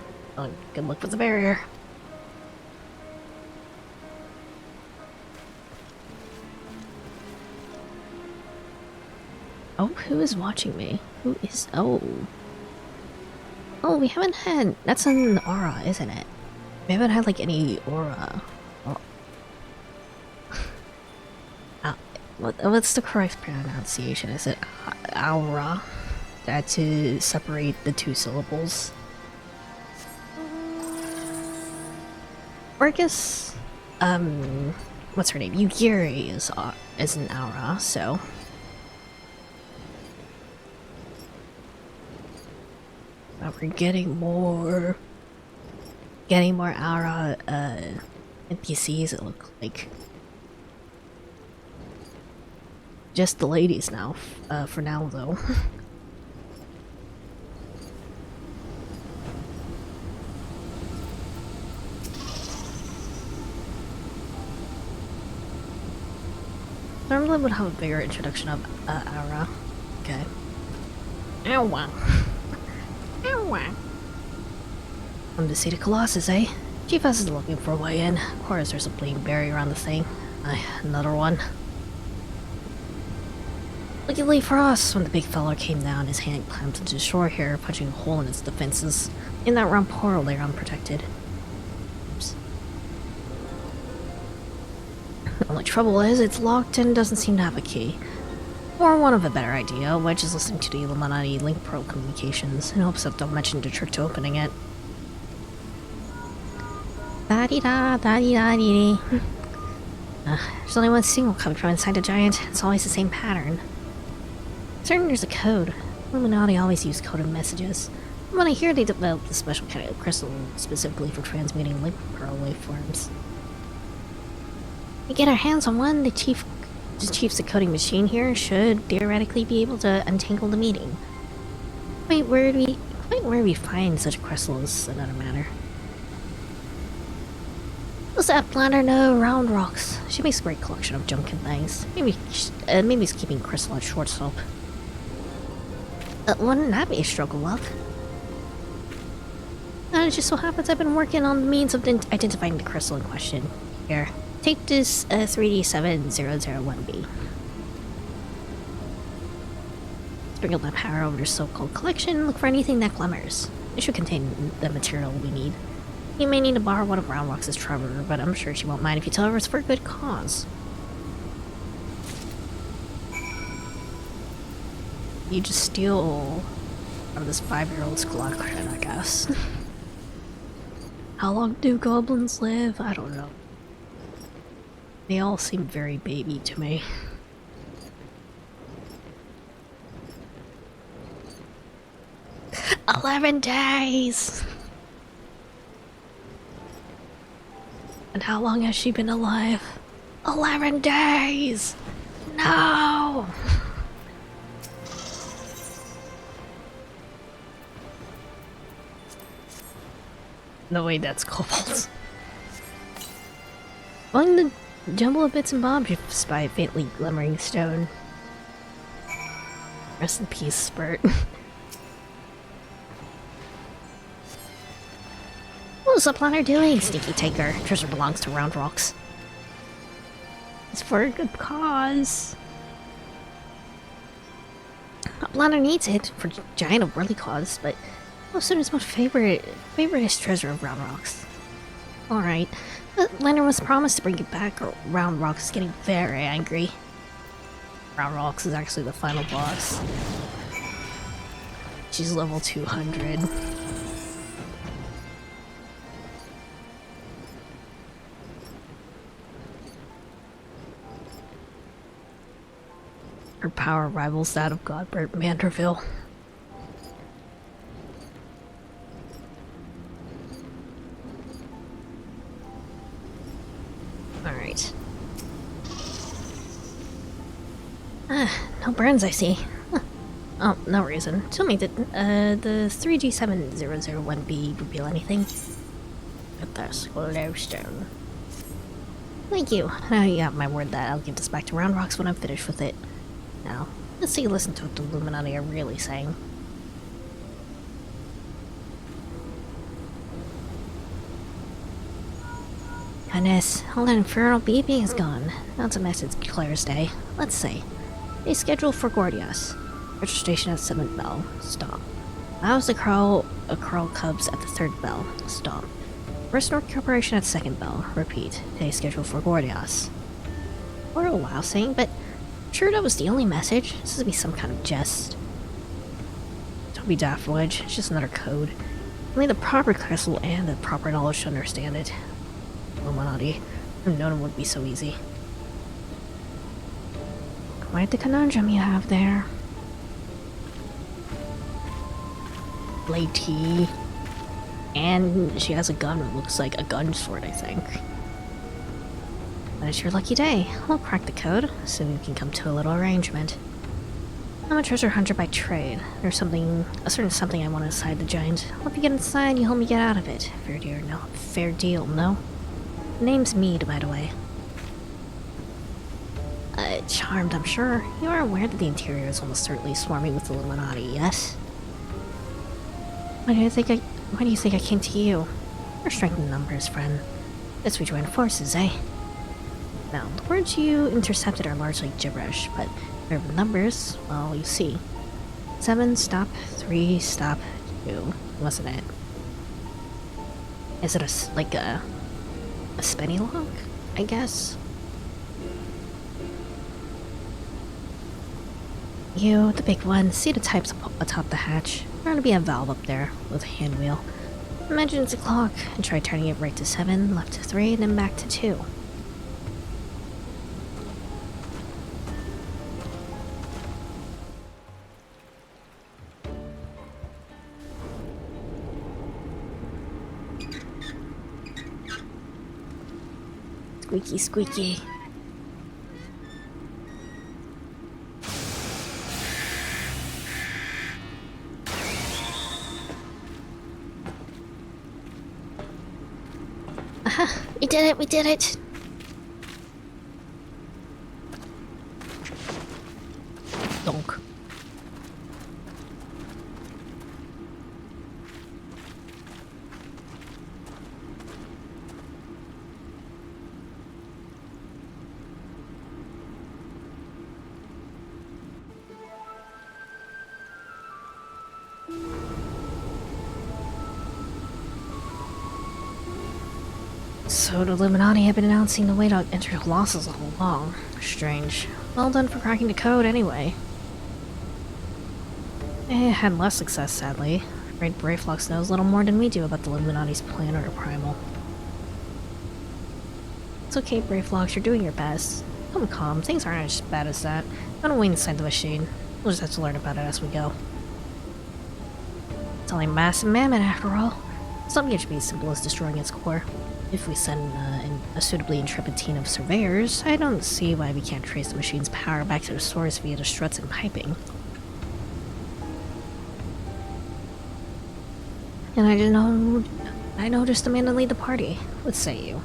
Good luck with the barrier. Oh, who is watching me? Who is... Oh, we haven't had... That's an aura, isn't it? We haven't had, like, any aura. Oh. What's the correct pronunciation? Is it aura? That to separate the 2 syllables. Or I guess... what's her name? Yugiri is an aura, so... But we're getting more Aura NPCs, it looks like. Just the ladies now, for now though. Normally would have a bigger introduction of Aura. Okay. Ow wow. Ow wow. Come to see the Colossus, eh? Chief is looking for a way in. Of course, there's a blame barrier around the thing. Another one. Luckily for us, when the big fella came down, his hand clamped into the shore here, punching a hole in its defenses. In that round portal, they're unprotected. Oops. The only trouble is, it's locked and doesn't seem to have a key. Or one of a better idea, Wedge is listening to the Illuminati link pearl communications in hopes that they'll mention the trick to opening it. Da-dee-da, da-dee-da-dee-dee. There's only one signal coming from inside the giant. It's always the same pattern. Certain there's a code. Illuminati always use coded messages. When I hear they developed a special kind of crystal specifically for transmuting link pearl waveforms. We get our hands on one, the chief's decoding machine here should theoretically be able to untangle the meeting. Quite where we find such crystals is another matter. Does that planner know round rocks? She makes a great collection of junk and things. Maybe he's keeping crystal at short scope. Wouldn't that be a stroke of luck? It just so happens I've been working on the means of identifying the crystal in question. Here, take this 3D7001B. Sprinkle that power over the so-called collection, look for anything that glimmers. It should contain the material we need. You may need to borrow one of Roundrox's Trevor, but I'm sure she won't mind if you tell her it's for a good cause. You just steal from this 5-year-old's Glockhead, I guess. How long do goblins live? I don't know. They all seem very baby to me. "11 days! And how long has she been alive? 11 days! No! No way, that's kobolds. Among the jumble of bits and bobs, you spy a faintly glimmering stone. Rest in peace, Spurt. What's the planner doing, sneaky taker? Treasure belongs to Round Rocks. It's for a good cause. The planner needs it for giant of worthy cause, but also his most favoriteest treasure of Round Rocks. Alright, but Leonard was promised to bring it back or Round Rocks is getting very angry. Round Rocks is actually the final boss. She's level 200. Her power rivals that of Godbert Manderville. Alright. No burns I see. Huh. Oh, no reason. Tell me, did the 3G7001B reveal anything? Get this glowstone. Thank you. Now you got my word that I'll give this back to Round Rocks when I'm finished with it. Now, let's see, listen to what the Illuminati are really saying. Goodness, all that infernal beeping is gone. That's a message clear as day. Let's see. They scheduled for Gordias. Registration at 7th bell. Stop. Allows the Crow Cubs at the 3rd bell. Stop. First North Corporation at 2nd bell. Repeat. They scheduled for Gordias. For a while saying, but sure that was the only message. This would be some kind of jest. Don't be daft, Wedge. It's just another code. You need the proper crystal and the proper knowledge to understand it. Illuminati. I've known it wouldn't be so easy. Quite the conundrum you have there. Lady. And she has a gun that looks like a gun sword, I think. But it's your lucky day. We'll crack the code, soon we can come to a little arrangement. I'm a treasure hunter by trade. There's a certain something I want inside the giant. Help you get inside, you help me get out of it. Fair deal, no? Name's Mead, by the way. Charmed, I'm sure. You are aware that the interior is almost certainly swarming with the Illuminati, yes? Why do you think I came to you? We're strength in numbers, friend. Let's rejoin forces, eh? Now, the words you intercepted are largely gibberish, but the numbers, well, you see. 7, stop, 3, stop, 2, wasn't it? Is it a spinny lock, I guess? You, the big one, see the types atop the hatch. There's gonna be a valve up there with a hand wheel. Imagine it's a clock, and try turning it right to 7, left to 3, and then back to 2. Squeaky, squeaky. Aha! We did it! We did it! Donk. So the Illuminati have been announcing the way to enter Colossus all along. Strange. Well done for cracking the code, anyway. Had less success, sadly. Afraid Brayflux knows little more than we do about the Illuminati's plan or primal. It's okay, Brayflux, you're doing your best. Calm, things aren't as bad as that. Don't wait inside the machine. We'll just have to learn about it as we go. It's only mass and mammoth, after all. Something should be as simple as destroying its core. If we send a suitably intrepid team of surveyors, I don't see why we can't trace the machine's power back to the source via the struts and piping. And I noticed the man to lead the party. What say you?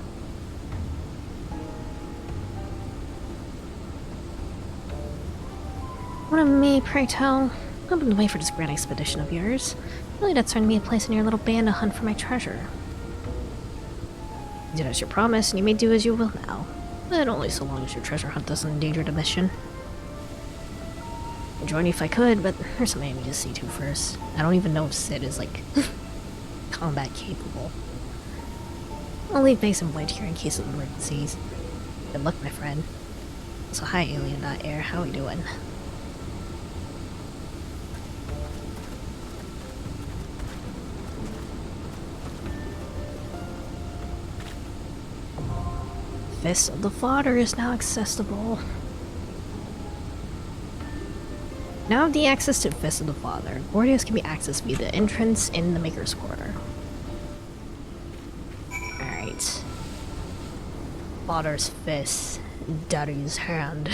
What of me, pray tell? I've been waiting for this grand expedition of yours. Really, that's earned me a place in your little band to hunt for my treasure. You did as you promised, and you may do as you will now. But only so long as your treasure hunt doesn't endanger the mission. I'd join you if I could, but there's something I need to see to first. I don't even know if Sid is, like, combat capable. I'll leave base and wait here in case of emergencies. Good luck, my friend. So hi, Alien.Air, how we doing? Fist of the Father is now accessible. Now with the access to Fist of the Father, Gordius can be accessed via the entrance in the Maker's Quarter. Alright. Father's Fist. Daddy's hand.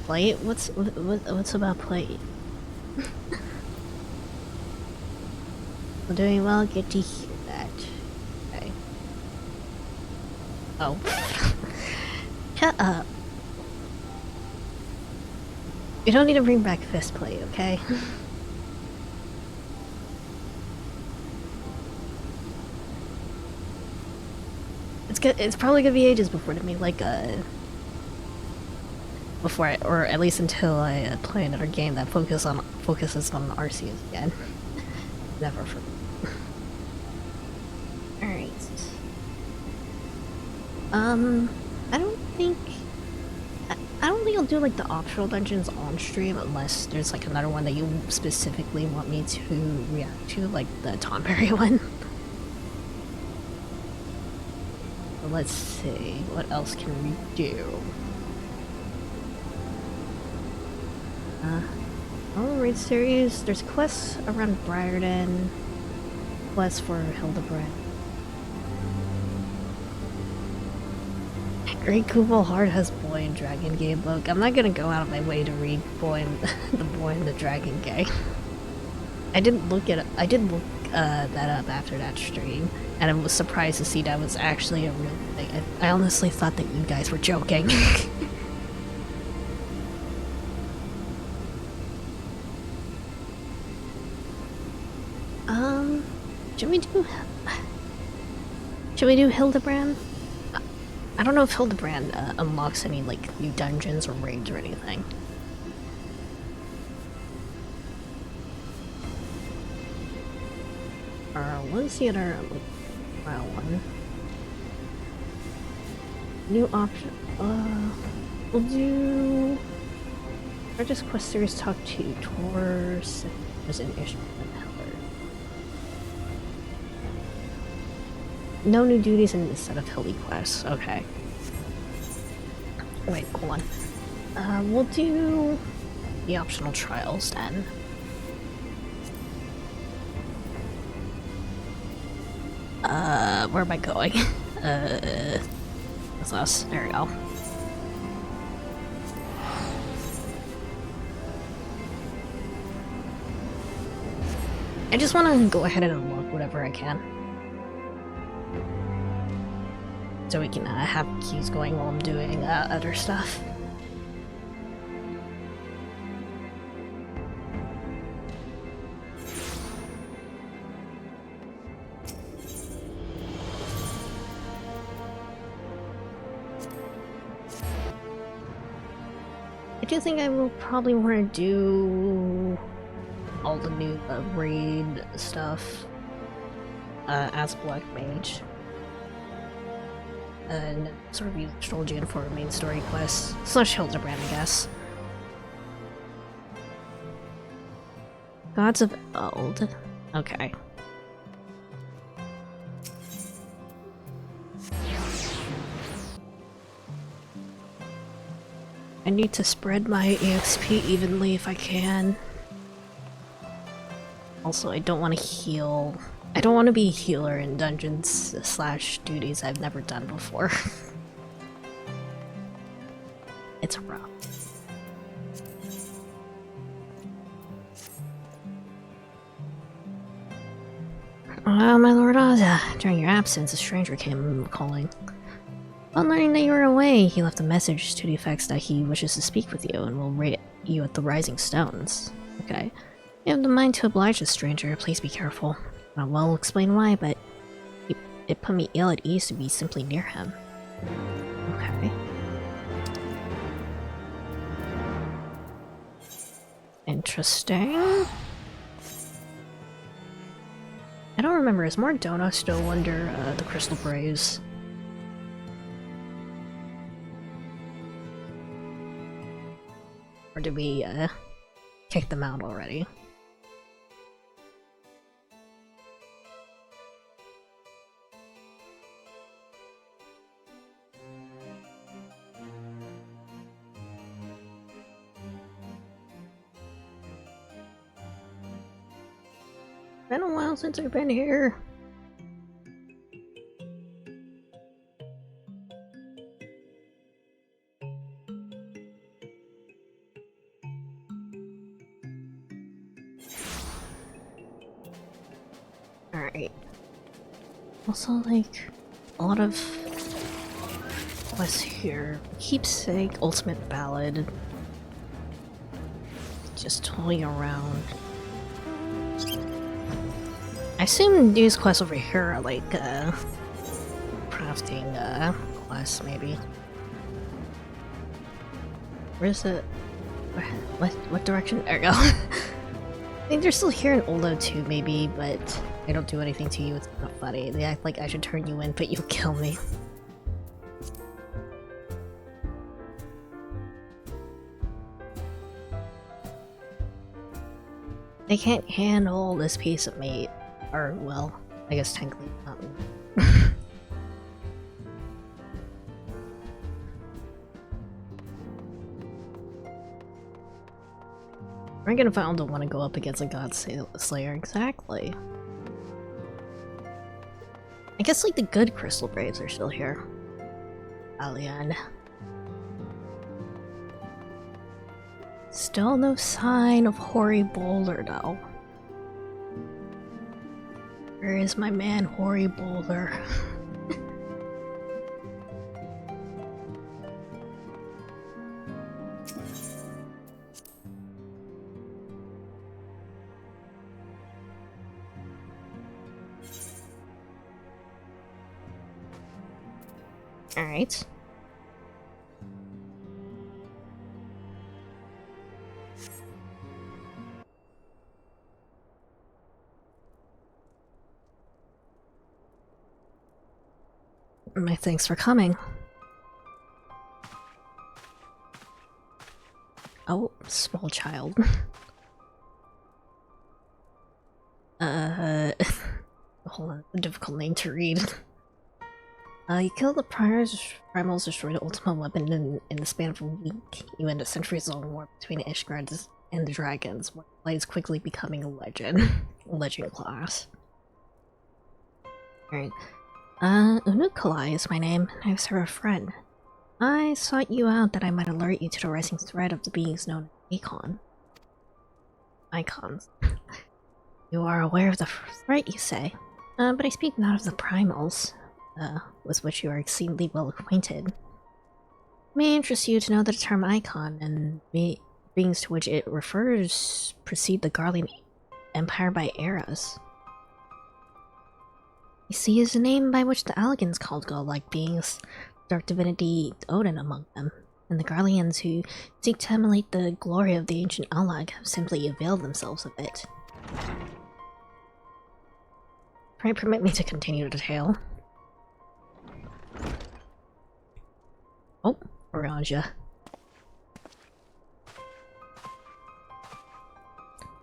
Plate? What's about plate? We're doing well, get to hear that. Okay. Oh. Shut up. You don't need to bring back fist plate, okay? It's probably gonna be ages before they make like a... or at least until I play another game that focuses on Arceus again. Never forget. Alright. I don't think I'll do like the optional dungeons on stream unless there's like another one that you specifically want me to react to, like the Tonberry one. But let's see, what else can we do? I'll read series. There's quests around Briarden, quests for Hildebrand. Great Kubo Heart has Boy and Dragon Gay book. I'm not gonna go out of my way to read Boy and the Boy and the Dragon Gay. I did look that up after that stream, and I was surprised to see that was actually a real thing. I honestly thought that you guys were joking. Should we do Hildebrand? I don't know if Hildebrand unlocks any like new dungeons or raids or anything. What's the other file one? New option. We'll do. Largest quest series talk to Tor, Sinners, and Ishmael and Heller. No new duties in the set of Hilly quests. Okay. Wait, hold on. We'll do the optional trials then. Where am I going? That's us. There we go. I just want to go ahead and unlock whatever I can. So we can have keys going while I'm doing other stuff. I do think I will probably want to do all the new raid stuff as Black Mage. And sort of use Strolgian for main story quests. Slash Hildebrand, I guess. Gods of Eld. Okay. I need to spread my EXP evenly if I can. Also, I don't want to heal. I don't want to be a healer in dungeons slash duties I've never done before. It's rough. My Lord Ozza, during your absence, a stranger came calling. On learning that you were away, he left a message to the effects that he wishes to speak with you and will rate you at the Rising Stones. Okay. You have the mind to oblige a stranger, please be careful. Not well explain why, but it put me ill at ease to be simply near him. Okay. Interesting. I don't remember, is Mordona still under the Crystal Braves? Or did we kick them out already? Been a while since I've been here. Alright. Also, like, a lot of quests here. Keepsake, Ultimate Ballad. Just totally around. I assume these quests over here are like, crafting, quests, maybe. Where's it? What direction? There we go. I think they're still here in Oldo too, maybe, but I don't do anything to you, it's not funny. They act like I should turn you in, but you kill me. They can't handle this piece of meat. Or, well, I guess technically not. Dragon Found don't want to go up against a God Slayer, exactly. I guess like the good Crystal Braves are still here. Alien. Still no sign of Hoary Boulder though. Where is my man Hoary Boulder? Alright. My thanks for coming. Oh, small child. Hold on, a difficult name to read. You killed the primals, destroyed the ultimate weapon in the span of a week. You end a centuries-long war between Ishgard and the dragons, where Light is quickly becoming a legend. Legend class. Alright. Unukalai is my name, and I serve a friend. I sought you out that I might alert you to the rising threat of the beings known as Icons. You are aware of the threat, you say? But I speak not of the primals, with which you are exceedingly well acquainted. It may interest you to know that the term Icon and beings to which it refers precede the Garlean Empire by eras. You see, is a name by which the Alligans called godlike beings, dark divinity Odin among them, and the Garleans who seek to emulate the glory of the ancient Allag have simply availed themselves of it. Pray permit me to continue the tale. Oh, Oranja.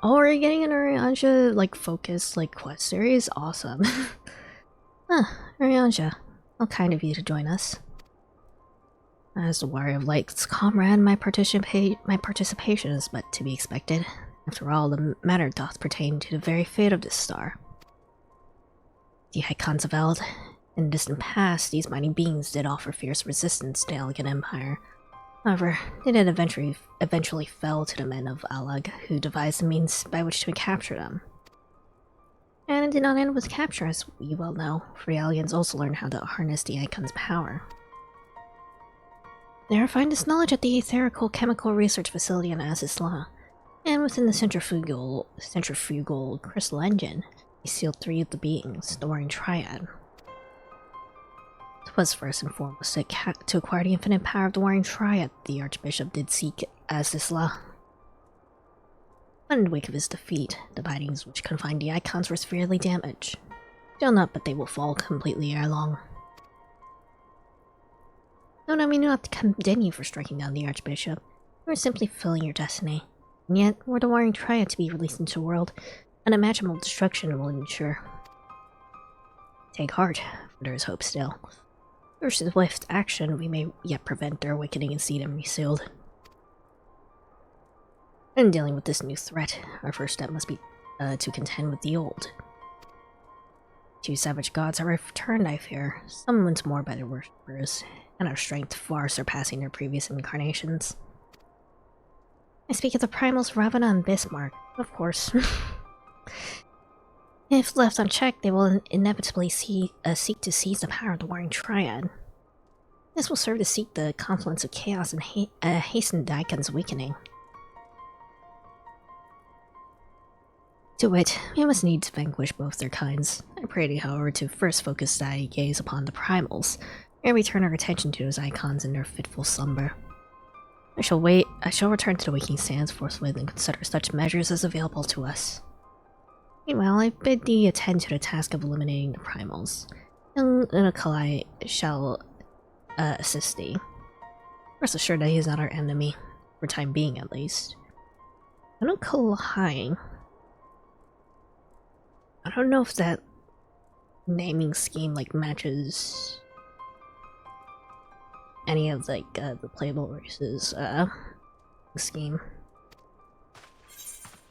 Oh, are you getting an Oranja, like, focused, like, quest series? Awesome. Huh, Oranja. How kind of you to join us. As the Warrior of Light's comrade, my participation is but to be expected. After all, the matter doth pertain to the very fate of this star. The Icons of Eld. In the distant past, these mighty beings did offer fierce resistance to the Alligan Empire. However, they did eventually fell to the men of Allag, who devised the means by which to capture them. And it did not end with capture, as we well know, for the Allians also learned how to harness the Icon's power. They refined this knowledge at the Etherical Chemical Research Facility in Azizla, and within the centrifugal crystal engine, they sealed 3 of the beings, the Warring Triad. It was first and foremost to acquire the infinite power of the Warring Triad the Archbishop did seek Azizla. But in the wake of his defeat, the bindings which confined the Icons were severely damaged. Still not, but they will fall completely ere long. No, I mean not to condemn you for striking down the Archbishop. You are simply fulfilling your destiny. And yet, were the Warring Triad to be released into the world, unimaginable destruction will ensure. Take heart, for there is hope still. Through swift action, we may yet prevent their awakening and see them resealed. In dealing with this new threat, our first step must be to contend with the old. 2 savage gods are returned, I fear, some once more by their worshippers, and our strength far surpassing their previous incarnations. I speak of the primals Ravana and Bismarck, of course. If left unchecked, they will inevitably seek to seize the power of the Warring Triad. This will serve to seek the confluence of chaos and hasten Daikon's awakening. To wit, we must needs vanquish both their kinds. I pray thee, however, to first focus thy gaze upon the primals, ere we turn our attention to those Icons in their fitful slumber. I shall return to the waking sands forthwith and consider such measures as available to us. Meanwhile, I bid thee attend to the task of eliminating the primals, and Unukalai shall assist thee. Rest assured that he is not our enemy, for time being at least. Unukalai. I don't know if that naming scheme like matches any of like the playable races scheme.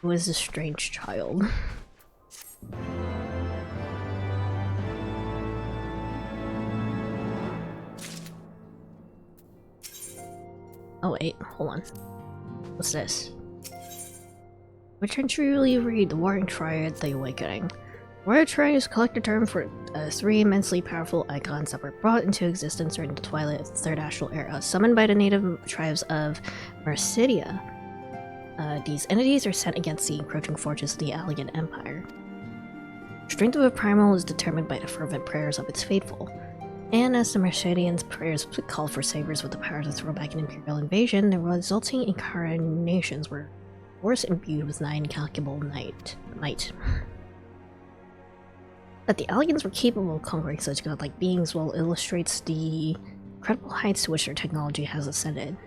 Who is this strange child? Oh wait, hold on. What's this? Which can truly read the Warring Triad, the Awakening. Warring Triad is a collective term for three immensely powerful icons that were brought into existence during the twilight of the Third Astral Era, summoned by the native tribes of Mercidia. These entities are sent against the encroaching forces of the Allian Empire. The strength of a primal is determined by the fervent prayers of its faithful. And as the Mercidians' prayers called for saviors with the power to throw back an imperial invasion, the resulting incarnations were force imbued with incalculable might. That the Allians were capable of conquering such godlike beings well illustrates the incredible heights to which their technology has ascended.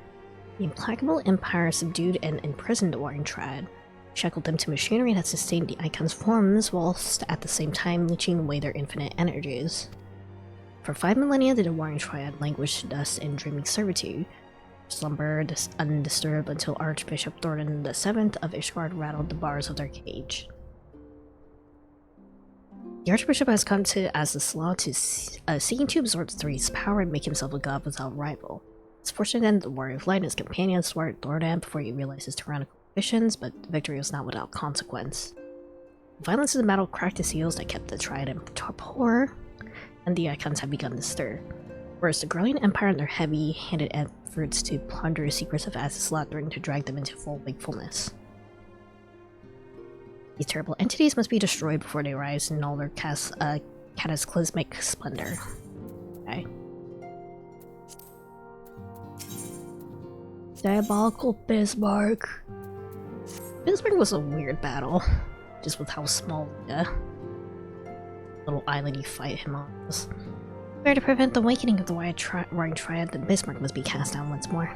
The implacable empire subdued and imprisoned the Warring Triad, shackled them to machinery that sustained the icons' forms, whilst at the same time leeching away their infinite energies. For 5 millennia did the Warring Triad languish thus in dreaming servitude, slumbered undisturbed until Archbishop Thornton VII of Ishgard rattled the bars of their cage. The Archbishop has come to as the slaw to seeking to absorb the three's power and make himself a god without rival. It's fortunate then the Warrior of Light and his companions thwarted Thornton before he realized his tyrannical ambitions, but the victory was not without consequence. The violence of the battle cracked the seals that kept the Triad in torpor, and the icons had begun to stir. Whereas the growing empire and their heavy-handed efforts to plunder the secrets of Azislot threatened to drag them into full wakefulness. These terrible entities must be destroyed before they rise in all their cataclysmic splendor. Okay. Diabolical Bismarck. Bismarck was a weird battle, just with how small the little island you fight him on was. To prevent the awakening of the Warring Triad, the Bismarck must be cast down once more.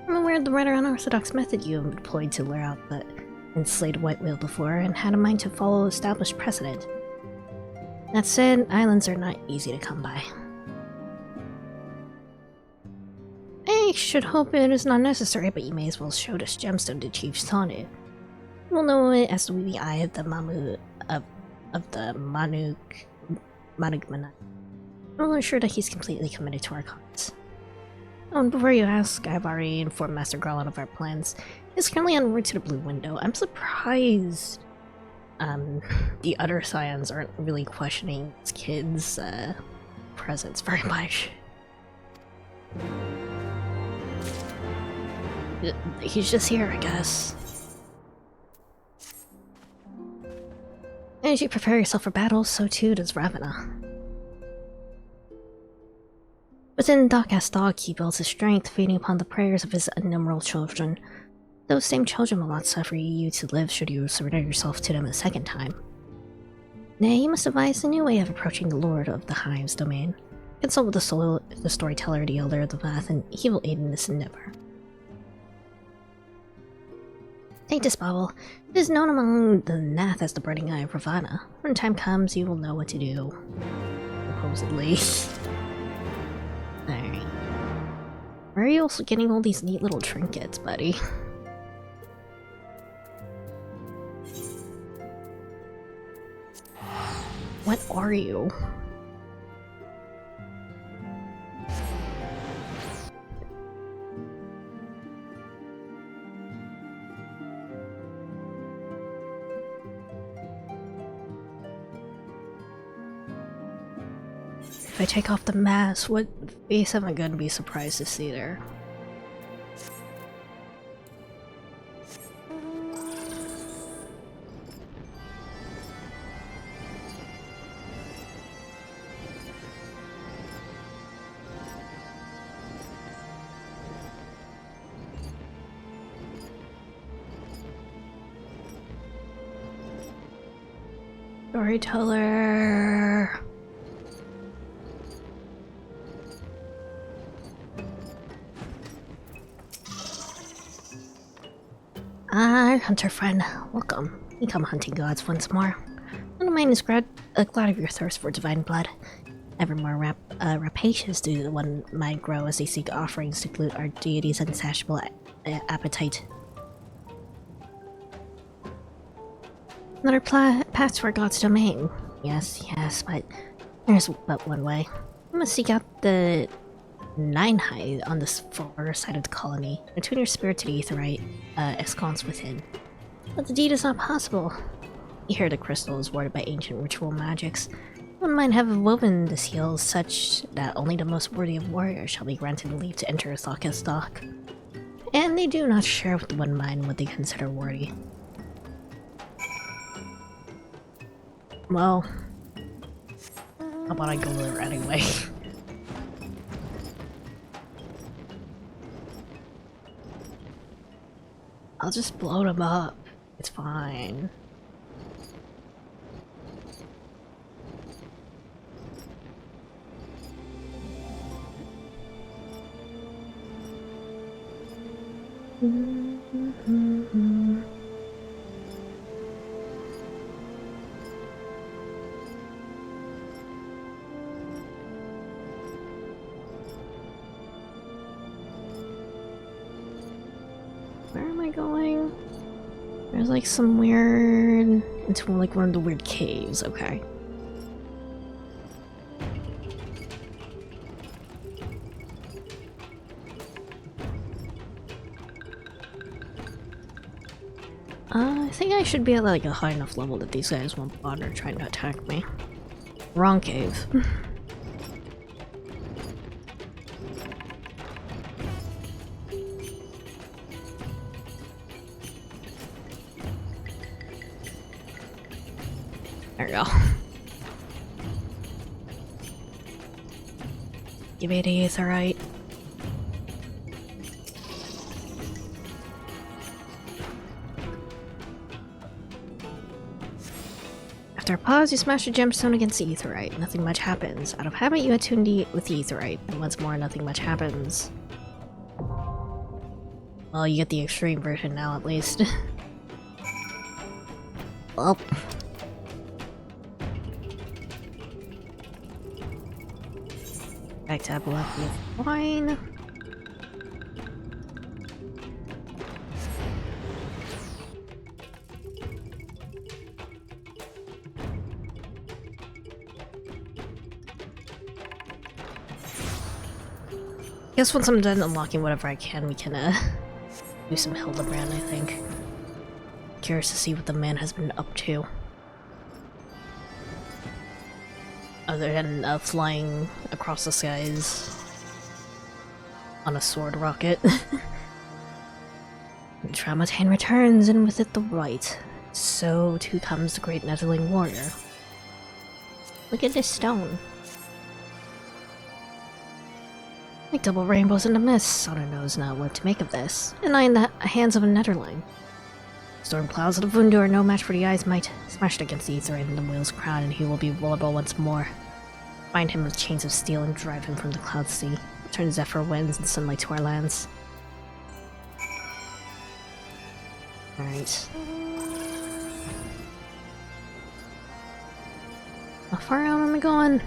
I'm aware of the rather unorthodox method you have employed to lure out the enslaved White Whale before, and had a mind to follow established precedent. That said, islands are not easy to come by. I should hope it is not necessary, but you may as well show this gemstone to Chief Sonu. We'll know it as the weedy eye of the Manuk. I'm ensure that he's completely committed to our cause. Oh, and before you ask, I've already informed Master Garland of our plans. He's currently en route to the Blue Window. I'm surprised the other Scions aren't really questioning his kid's presence very much. He's just here, I guess. As you prepare yourself for battle, so too does Ravana. Within Dog, he builds his strength, feeding upon the prayers of his innumerable children. Those same children will not suffer you to live should you surrender yourself to them a second time. Nay, you must devise a new way of approaching the Lord of the Hive's domain. Consult with the storyteller, the Elder of the Vath, and he will aid in this endeavor. Take this bauble. It is known among the Nath as the Burning Eye of Ravana. When time comes, you will know what to do. Supposedly. Alright. Where are you also getting all these neat little trinkets, buddy? What are you? If I take off the mask, what face am I going to be surprised to see there? Storyteller. Ah, hunter friend, welcome. We come hunting gods once more. One of mine is glad of your thirst for divine blood. Ever more rapacious do the one might grow as they seek offerings to glut our deity's insatiable appetite. Another path to our god's domain. Yes, yes, but there's but one way. We must seek out the Ninehide on this far side of the colony. Attune your spirit to the Aetheryte ensconced within. But the deed is not possible. Here the crystal is warded by ancient ritual magics. One might have woven the seal such that only the most worthy of warriors shall be granted leave to enter Thaka's dock. And they do not share with one mind what they consider worthy. Well, how about I go there anyway? I'll just blow them up. It's fine. Where am I going? There's like some weird... into like one of the weird caves, okay. I think I should be at like a high enough level that these guys won't bother trying to attack me. Wrong cave. There we go. Give me the Aetheryte. After a pause, you smash a gemstone against the Aetheryte. Nothing much happens. Out of habit, you attune with the Aetheryte, and once more, nothing much happens. Well, you get the extreme version now, at least. Well. Back to Abalaki is fine. Guess once I'm done unlocking whatever I can, we can do some Hildebrand, I think. Curious to see what the man has been up to. Other than flying across the skies on a sword rocket. Tramontane returns, and with it the right. So too comes the great Nettling warrior. Look at this stone. Like double rainbows in the mist, Sona knows not what to make of this, and I in the hands of a Netherling. Storm clouds of the Vundu are no match for the Eye's might. Smashed against the Aetheryte in the wheel's crown, and he will be vulnerable once more. Bind him with chains of steel and drive him from the cloud sea. Return Zephyr winds and sunlight to our lands. Alright. How far out am I going?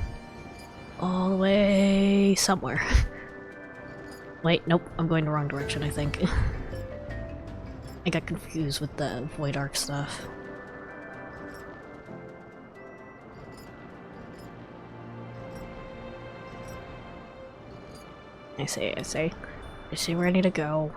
All the way somewhere. Wait, nope, I'm going the wrong direction, I think. I got confused with the Void Arc stuff. I see where I need to go.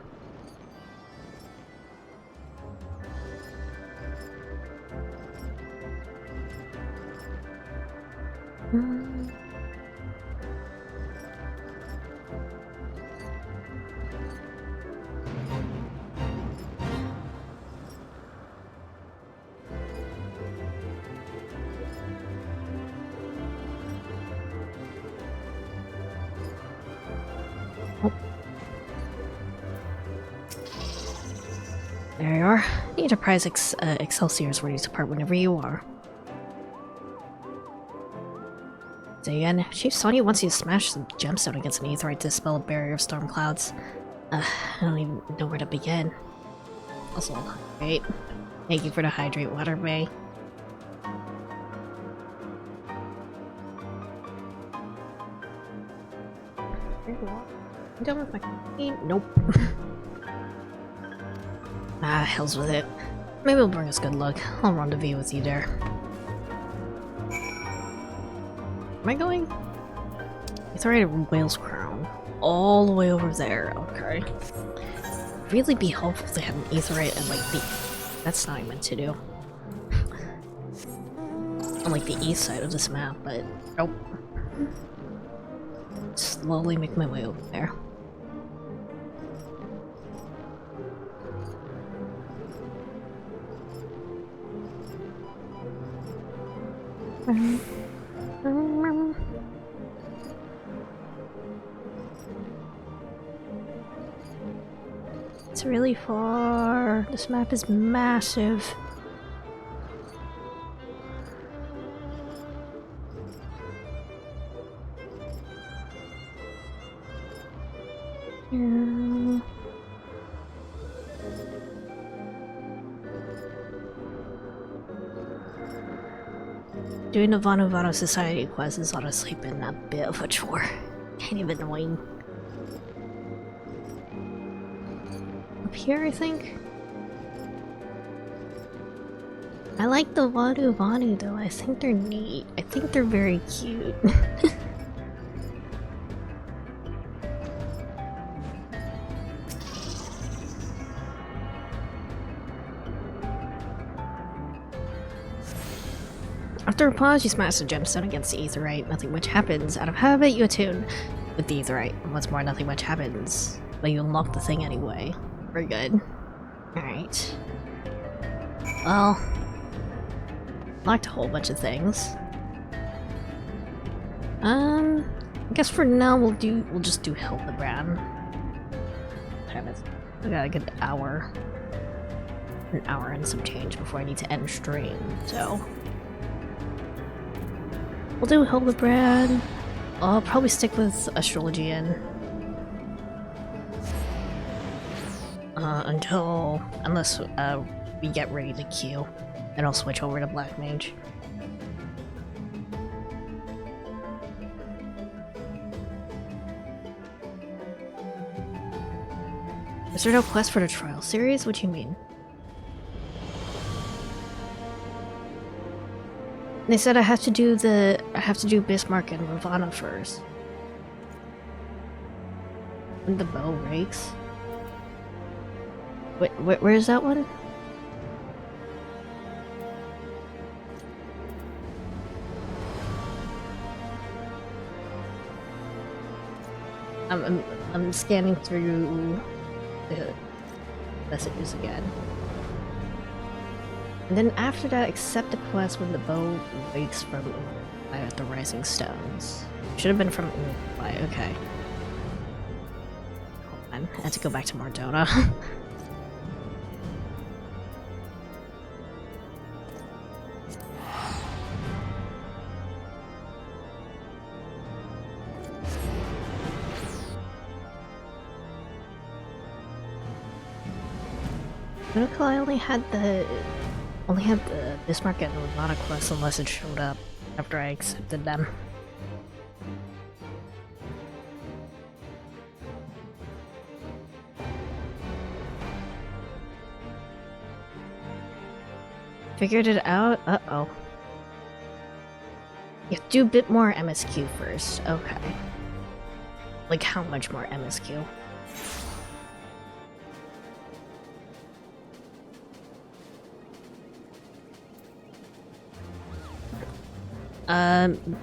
There you are. The Enterprise Excelsior is ready to depart whenever you are. Again, Chief Sonya wants you to smash some gemstone against an Aetheryte to dispel a barrier of storm clouds. I don't even know where to begin. Also, great. Thank you for the hydrate water, May. I'm done with my... Nope. Ah, hell's with it. Maybe it'll bring us good luck. I'll rendezvous with you there. Am I going? It's already Whale's Crown. All the way over there. Okay. Really be helpful to have an aetherite and like the... That's not what I meant to do. On like the east side of this map, but nope. Slowly make my way over there. It's really far. This map is massive. Yeah. Doing the Vanu Society quest has honestly been a bit of a chore. Kind of annoying. Up here, I think? I like the Vanu though. I think they're neat. I think they're very cute. After a pause, you smash the gemstone against the aetherite. Nothing much happens. Out of habit, you attune with the aetherite. And what's more, nothing much happens. But you unlock the thing anyway. We're good. Alright. Well... Locked a whole bunch of things. I guess for now we'll just do Hildebrand. I got a good hour. An hour and some change before I need to end stream, so... We'll do Hildebrand. I'll probably stick with Astrologian. Unless we get ready to queue. Then I'll switch over to Black Mage. Is there no quest for the trial series? What do you mean? They said I have to do Bismarck and Ravana first. And the bow rakes. Wait, where is that one? I'm scanning through the messages again. And then after that, accept the quest when the bow wakes from the Rising Stones. Should have been from okay. Hold on, I had to go back to Mardona. I only had the Bismarck and Ravana quest unless it showed up after I accepted them. Figured it out? Uh-oh. You have to do a bit more MSQ first. Okay. Like how much more MSQ?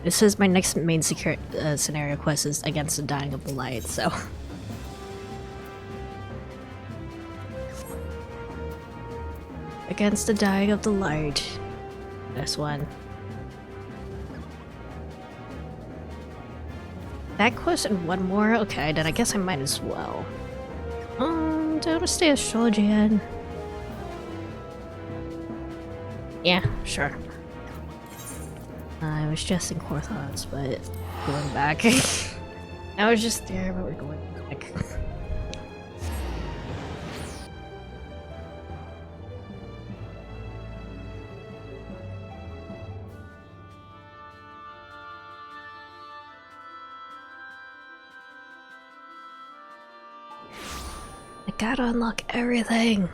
It says my next main secret scenario quest is against the Dying of the Light, so... Against the Dying of the Light. This one. That quest and one more? Okay, then I guess I might as well. Do I want to stay Astrologian? Yeah, sure. I was just in Korthos, but going back. I was just there, but we're going back. I gotta unlock everything.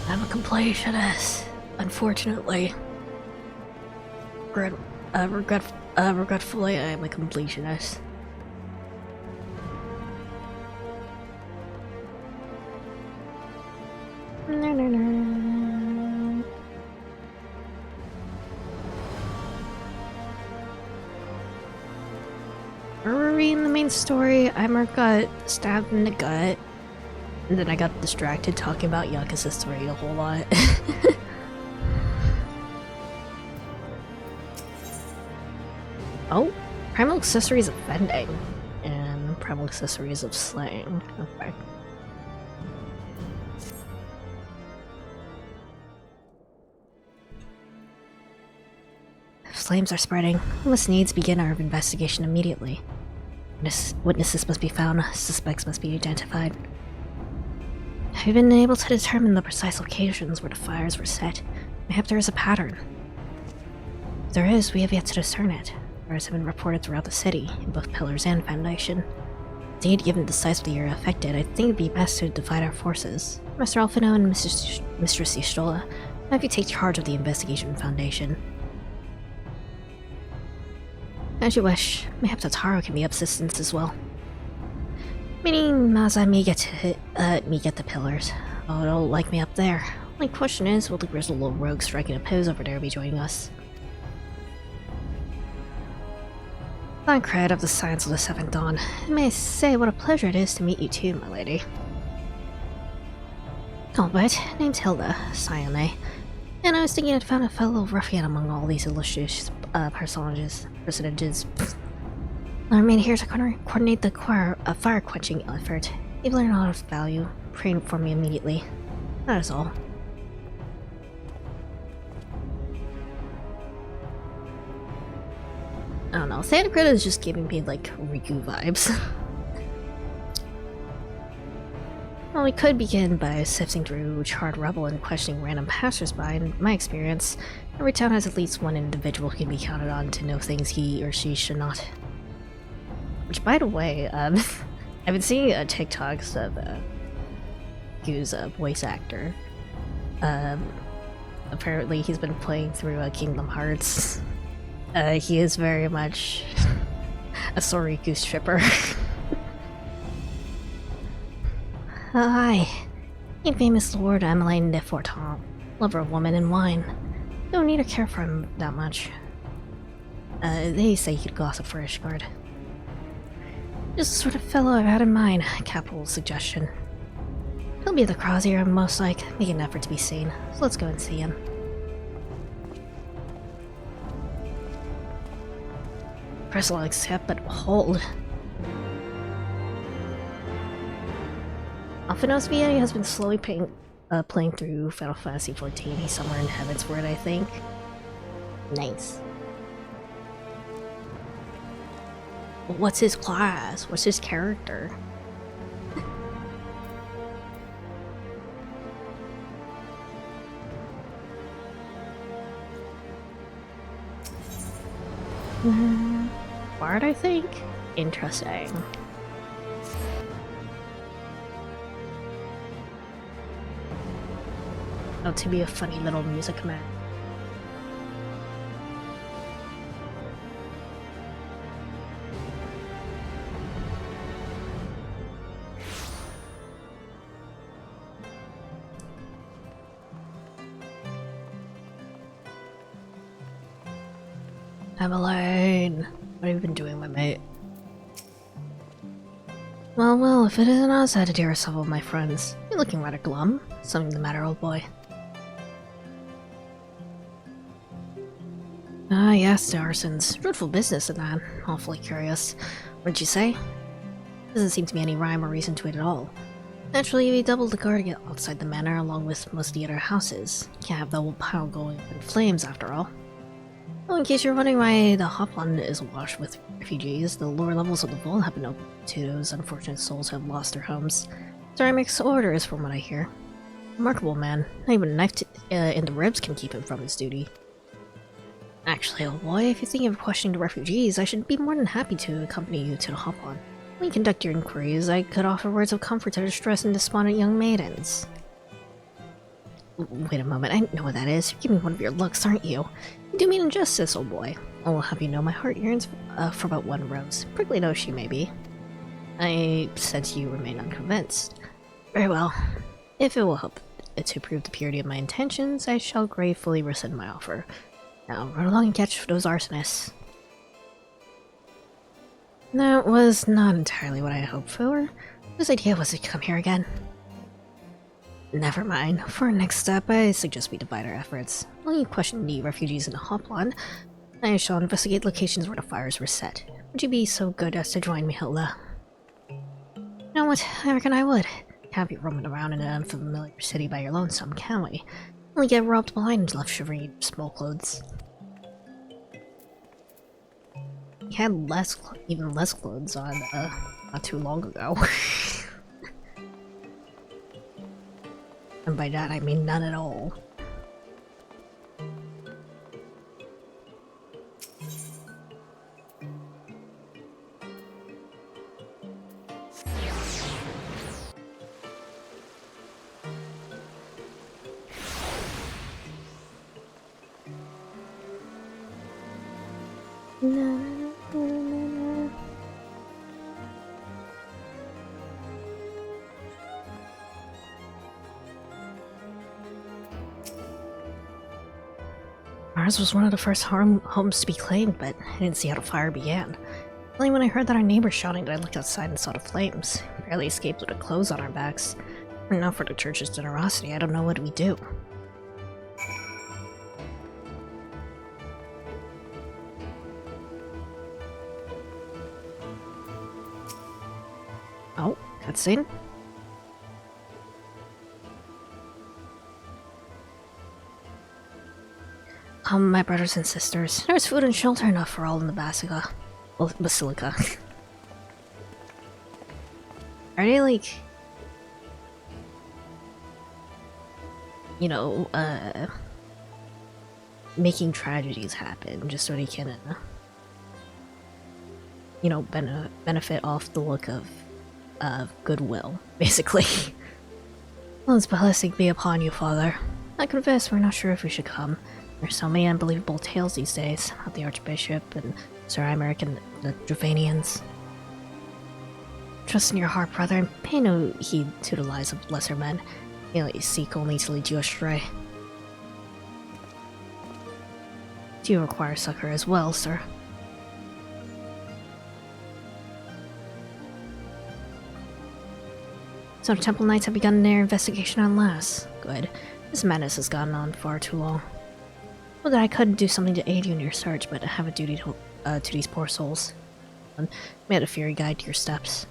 I'm a completionist, unfortunately. Regretfully, I am a completionist. We're reading the main story. Imar got stabbed in the gut, and then I got distracted talking about Yakuza 3 a whole lot. Oh, primal accessories of vending, and primal accessories of slaying. Okay. Flames are spreading. We must needs begin our investigation immediately. Witnesses must be found, suspects must be identified. Have you been able to determine the precise locations where the fires were set? Mayhap there is a pattern. If there is, we have yet to discern it. Fires have been reported throughout the city, in both pillars and foundation. Indeed, given the size of the area affected, I think it'd be best to divide our forces. Mr. Alfino and Mistress Y'shtola, have you take charge of the investigation foundation. As you wish. Mayhap Totaro can be of assistance as well. Meaning Maza may get the pillars. Oh, don't like me up there. My question is, will the grizzled little rogue striking a pose over there be joining us? Thancred of the Science of the Seventh Dawn. I may say what a pleasure it is to meet you too, my lady. Oh, but name's Hilda, Sayane. And I was thinking I'd found a fellow ruffian among all these illustrious personages. I remain here to coordinate the fire-quenching effort. You've learned a lot of value. Pray for me immediately. That is all. I don't know, Thancred is just giving me, like, Riku vibes. Well, we could begin by sifting through charred rubble and questioning random passersby. In my experience, every town has at least one individual who can be counted on to know things he or she should not. Which, by the way, I've been seeing TikToks of Riku's voice actor. Apparently he's been playing through Kingdom Hearts. He is very much a Soriku stripper. Hi. Infamous Lord Emmeline de Forton, lover of woman and wine. Don't need to care for him that much. They say he'd gossip for Ishgard. Just the sort of fellow I've had in mind, capital suggestion. He'll be at the crosshair and most like make an effort to be seen, so let's go and see him. Press will accept, but hold. Alphina's VA has been slowly playing through Final Fantasy XIV. He's somewhere in Heavensward, I think. Nice. But what's his class? What's his character? Bard, I think? Interesting. Oh, to be a funny little music man. Emmeline! What have you been doing, my mate? Well, if it isn't us, I had to dear some of my friends. You're looking rather glum. Something the matter, old boy? Ah, yes, the arsons. Dreadful business, and that. Awfully curious. What'd you say? Doesn't seem to be any rhyme or reason to it at all. Naturally, we doubled the guard outside the manor along with most of the other houses. Can't have the whole pile going up in flames, after all. Oh, in case you're wondering why the Hopland is awash with refugees, the lower levels of the vault have been open to those unfortunate souls who have lost their homes. Sorry, makes orders, from what I hear. Remarkable man. Not even a knife in the ribs can keep him from his duty. Actually, old boy, if you're thinking of questioning the refugees, I should be more than happy to accompany you to the Hopland. When you conduct your inquiries, I could offer words of comfort to distressed and despondent young maidens. Wait a moment, I know what that is. You're giving me one of your looks, aren't you? You do me an injustice, old boy. I'll have you know my heart yearns for about one rose. Prickly nose she may be. I sense you remain unconvinced. Very well. If it will help to prove the purity of my intentions, I shall gratefully rescind my offer. Now, run along and catch those arsonists. That was not entirely what I had hoped for. Whose idea was to come here again? Never mind. For our next step, I suggest we divide our efforts. While you question the refugees in the Hoplon, I shall investigate locations where the fires were set. Would you be so good as to join me, Hilda? You know what? I reckon I would. Have you roaming around in an unfamiliar city by your lonesome, can we? Only get robbed blind and left shivering in small clothes. He had even less clothes on, not too long ago. And by that I mean none at all. Ours was one of the first homes to be claimed, but I didn't see how the fire began. Only when I heard that our neighbors shouting did I look outside and saw the flames. Barely escaped with the clothes on our backs. If not for the church's generosity, I don't know what we do. Oh, cutscene? My brothers and sisters, there's food and shelter enough for all in the Basilica. Well, Basilica. Are they like... you know, making tragedies happen just so they can, you know, benefit off the look of goodwill, basically. God's blessing be upon you, Father. I confess we're not sure if we should come. There's so many unbelievable tales these days about the Archbishop and Sir Imeric and the Dravanians. Trust in your heart, brother, and pay no heed to the lies of lesser men. They seek only to lead you astray. Do you require succor as well, sir? So the Temple Knights have begun their investigation at last. Good. This madness has gone on far too long. Well, that I could do something to aid you in your search, but I have a duty to these poor souls. May the Fury guide your steps.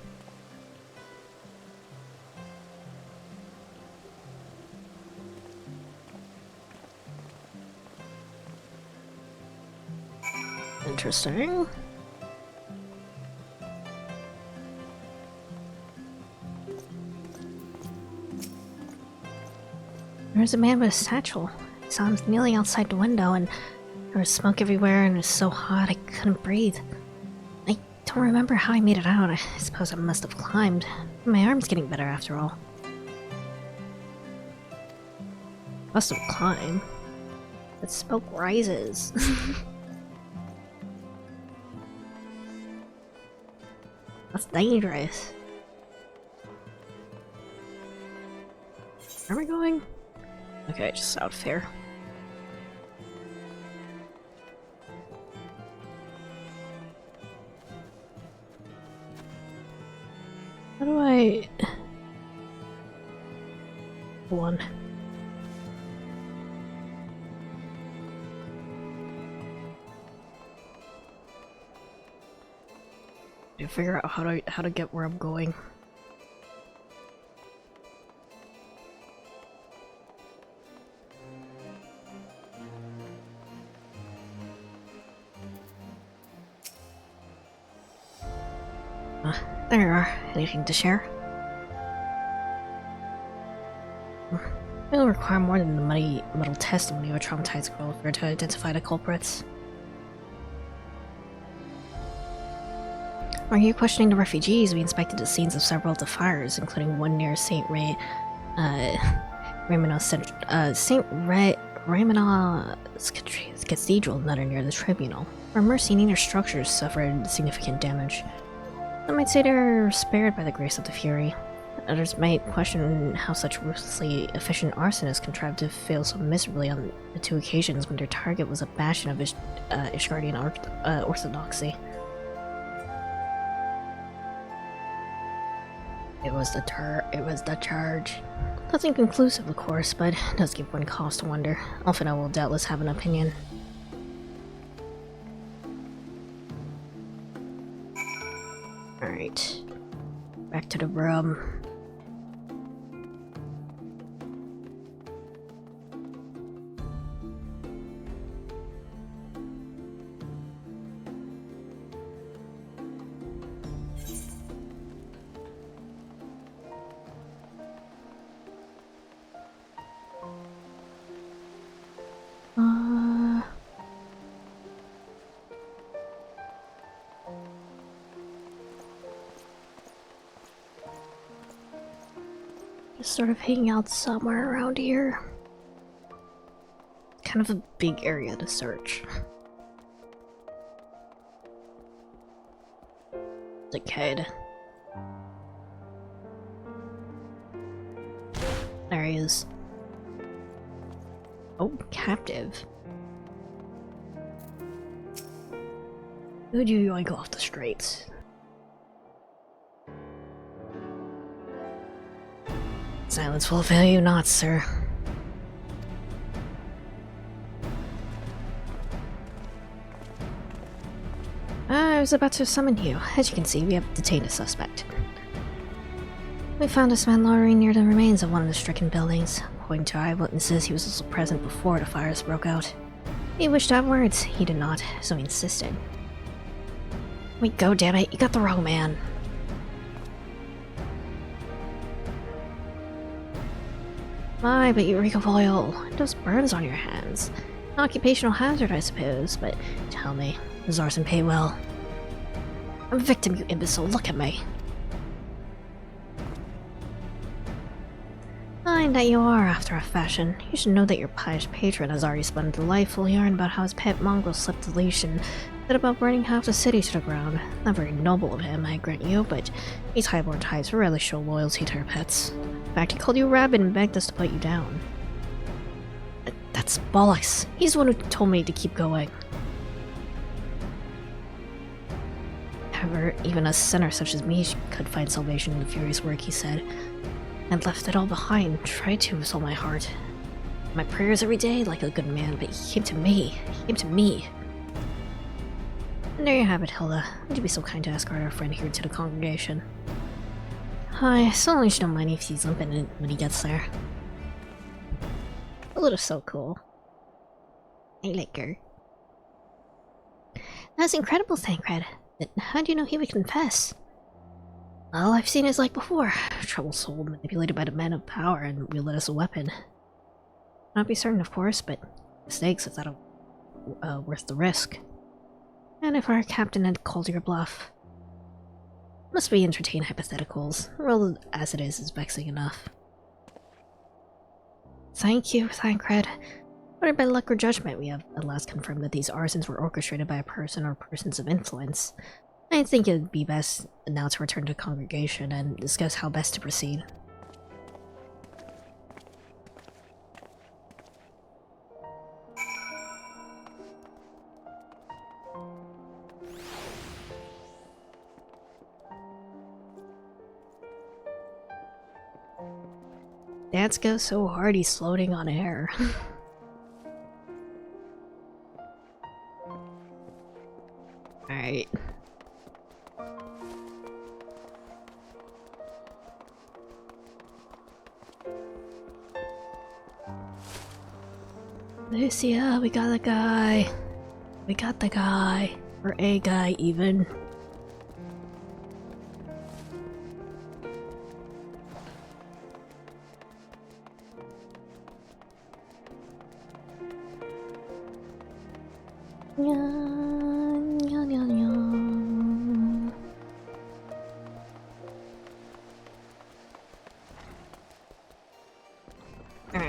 Interesting. There's a man with a satchel. I saw him kneeling outside the window, and there was smoke everywhere, and it was so hot I couldn't breathe. I don't remember how I made it out. I suppose I must have climbed. My arm's getting better after all. Must have climbed. The smoke rises. That's dangerous. Where are we going? Okay, just out here. How do I... One. To figure out how to get where I'm going. There you are. Anything to share? It'll require more than the muddled testimony of a traumatized girl if we're to identify the culprits. Are you questioning the refugees? We inspected the scenes of several of the fires, including one near St. Ray. Ramanah's cathedral that are near the tribunal. For mercy, neither structures suffered significant damage. Some might say they're spared by the grace of the Fury. Others might question how such ruthlessly efficient arsonists contrived to fail so miserably on the 2 occasions when their target was a bastion of Ishgardian orthodoxy. It was the charge. Nothing conclusive, of course, but it does give one cause to wonder. Alphina will doubtless have an opinion. Alright. Back to the room. Just sort of hanging out somewhere around here. Kind of a big area to search. The kid. There he is. Oh, captive. Could you yoink off the streets? Silence will avail you not, sir. I was about to summon you. As you can see, we have detained a suspect. We found this man loitering near the remains of one of the stricken buildings. According to eyewitnesses, he was also present before the fires broke out. He wished to have words. He did not, so he insisted. Wait, go, damn it! You got the wrong man. My, but you reek of oil. Those burns on your hands. An occupational hazard, I suppose, but tell me, does arson pay well? I'm a victim, you imbecile. Look at me. Fine that you are, after a fashion. You should know that your pious patron has already spun a delightful yarn about how his pet mongrel slipped the leash and set about burning half the city to the ground. Not very noble of him, I grant you, but these highborn types rarely show loyalty to their pets. In fact, he called you a rabbit and begged us to put you down. That's bollocks. He's the one who told me to keep going. However, even a sinner such as me could find salvation in the Fury's work, he said. I'd left it all behind, tried to with all my heart. My prayers every day like a good man, but he came to me. He came to me. And there you have it, Hilda. Would you be so kind to escort our friend here to the congregation? Hi, so long as you don't mind if he's limping it when he gets there. A little so cool. I like her. That's incredible, Thancred. How do you know he would confess? Well, I've seen his like before. Troubled soul manipulated by the men of power and wielded as a weapon. Not be certain, of course, but mistakes if that'll worth the risk. And if our captain had called your bluff. Must be entertain hypotheticals. The world as it is vexing enough. Thank you, Thancred. Whether by luck or judgment, we have at last confirmed that these arsons were orchestrated by a person or persons of influence. I think it'd be best now to return to the congregation and discuss how best to proceed. Dance goes so hard he's floating on air. Alright. Lucia, we got the guy. We got the guy. Or a guy, even. Alright,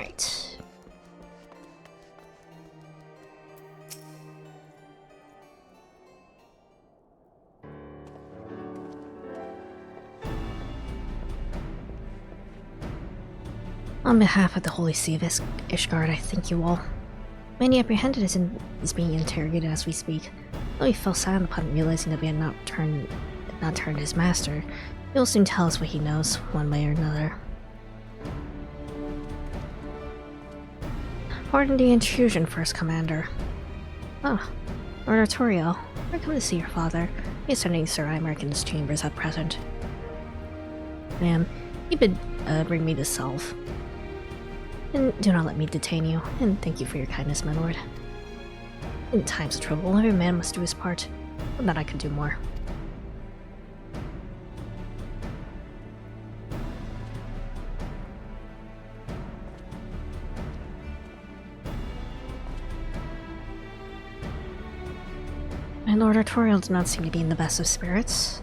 On behalf of the Holy See of Ishgard, I thank you all. Many apprehended is being interrogated as we speak. Though he fell silent upon realizing that we had not turned his master, he will soon tell us what he knows, one way or another. Pardon the intrusion, First Commander. Ah, Lord Artoriel, I come to see your father. He is sending Sir Imeric in his chambers at present. Ma'am, he bid bring me to Self. And do not let me detain you, and thank you for your kindness, my lord. In times of trouble, every man must do his part, but that I could do more. My Lord Artoriel does not seem to be in the best of spirits.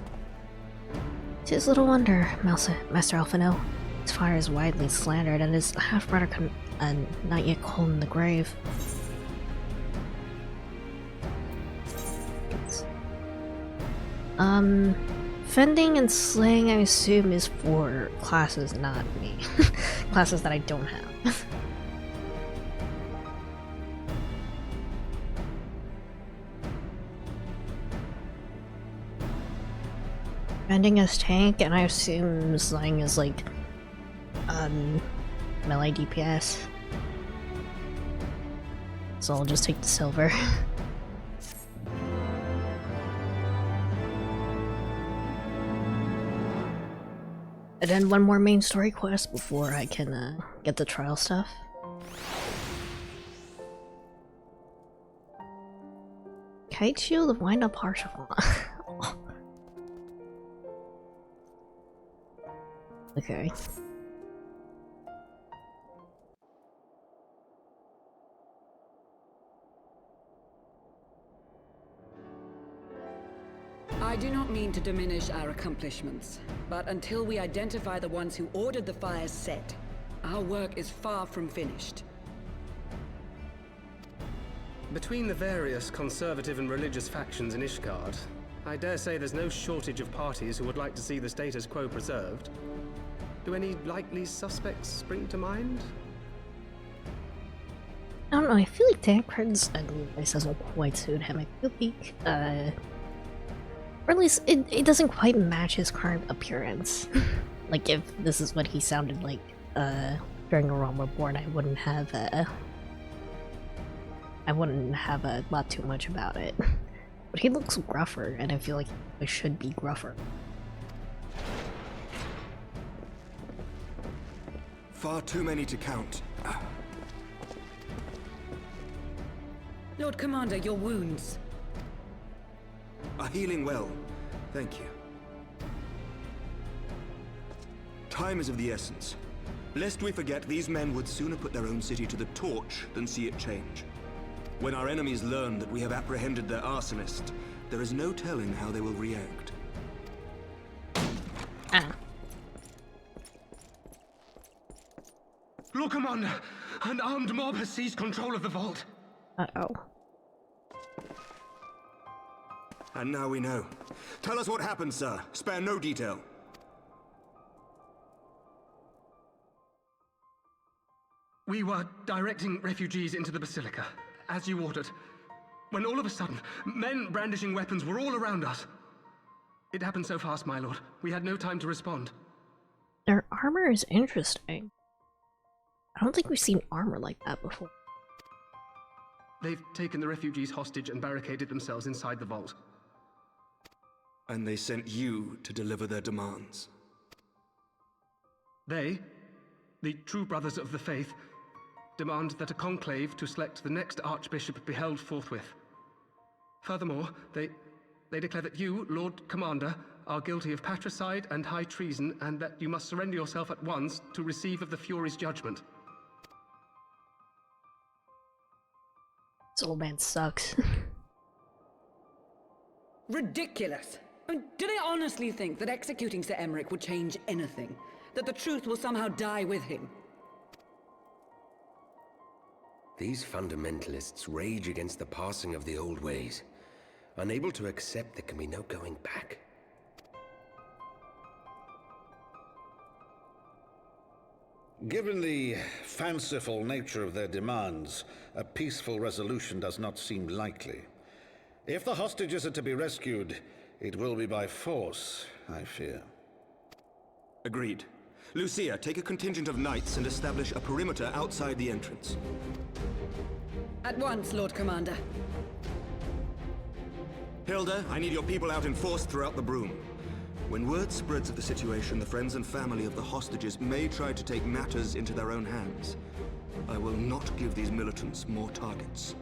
'Tis little wonder, Master Alphino. His fire is widely slandered, and his half-brother not yet cold in the grave. Fending and slaying, I assume, is for classes not me. Classes that I don't have. Fending is tank, and I assume slaying is like melee DPS. So I'll just take the silver. And then one more main story quest before I can get the trial stuff. Kite Shield of Wind Up Parsifal. Okay. I do not mean to diminish our accomplishments, but until we identify the ones who ordered the fires set, our work is far from finished. Between the various conservative and religious factions in Ishgard, I dare say there's no shortage of parties who would like to see the status quo preserved. Do any likely suspects spring to mind? I don't know, I feel like Tancred's, and this doesn't quite suit him, I feel like, or at least it doesn't quite match his current appearance. Like, if this is what he sounded like, during A Realm Reborn, I wouldn't have a lot too much about it. But he looks gruffer, and I feel like it should be gruffer. Far too many to count. Lord Commander, your wounds. Are healing well. Thank you. Time is of the essence. Lest we forget, these men would sooner put their own city to the torch than see it change. When our enemies learn that we have apprehended their arsonist, there is no telling how they will react. Lord Commander, an armed mob has seized control of the vault. Uh-oh. And now we know. Tell us what happened, sir. Spare no detail. We were directing refugees into the Basilica, as you ordered, when all of a sudden, men brandishing weapons were all around us. It happened so fast, my lord. We had no time to respond. Their armor is interesting. I don't think we've seen armor like that before. They've taken the refugees hostage and barricaded themselves inside the vault. And they sent you to deliver their demands. They, the true brothers of the faith, demand that a conclave to select the next archbishop be held forthwith. Furthermore, they declare that you, Lord Commander, are guilty of patricide and high treason, and that you must surrender yourself at once to receive of the Fury's judgment. This old man sucks. Ridiculous! I mean, do they honestly think that executing Sir Emeric would change anything? That the truth will somehow die with him? These fundamentalists rage against the passing of the old ways, unable to accept there can be no going back. Given the fanciful nature of their demands, a peaceful resolution does not seem likely. If the hostages are to be rescued, it will be by force, I fear. Agreed. Lucia, take a contingent of knights and establish a perimeter outside the entrance. At once, Lord Commander. Hilda, I need your people out in force throughout the Broom. When word spreads of the situation, the friends and family of the hostages may try to take matters into their own hands. I will not give these militants more targets.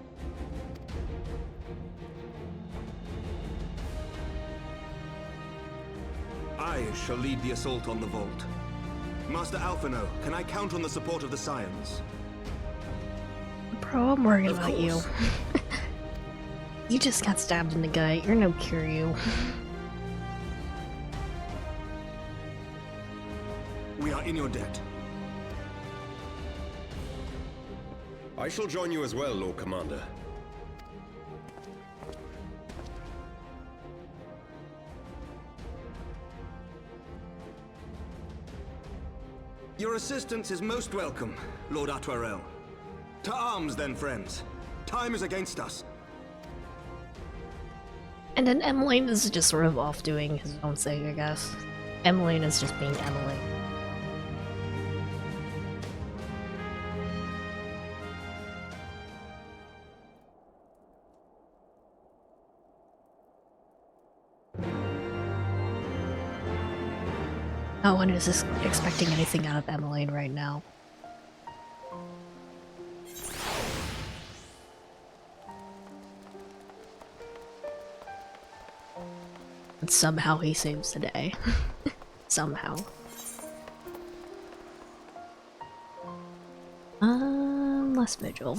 I shall lead the assault on the vault. Master Alphino, can I count on the support of the Scions? Bro, I'm worried Of about you. course. You just got stabbed in the gut. You're no Kiryu. We are in your debt. I shall join you as well, Lord Commander. Your assistance is most welcome, Lord Atwarel. To arms then, friends. Time is against us. And then Emmeline is just sort of off doing his own thing, I guess. Emmeline is just being Emmeline. No one is expecting anything out of Emmeline right now. But somehow he saves the day. Somehow. Less vigil.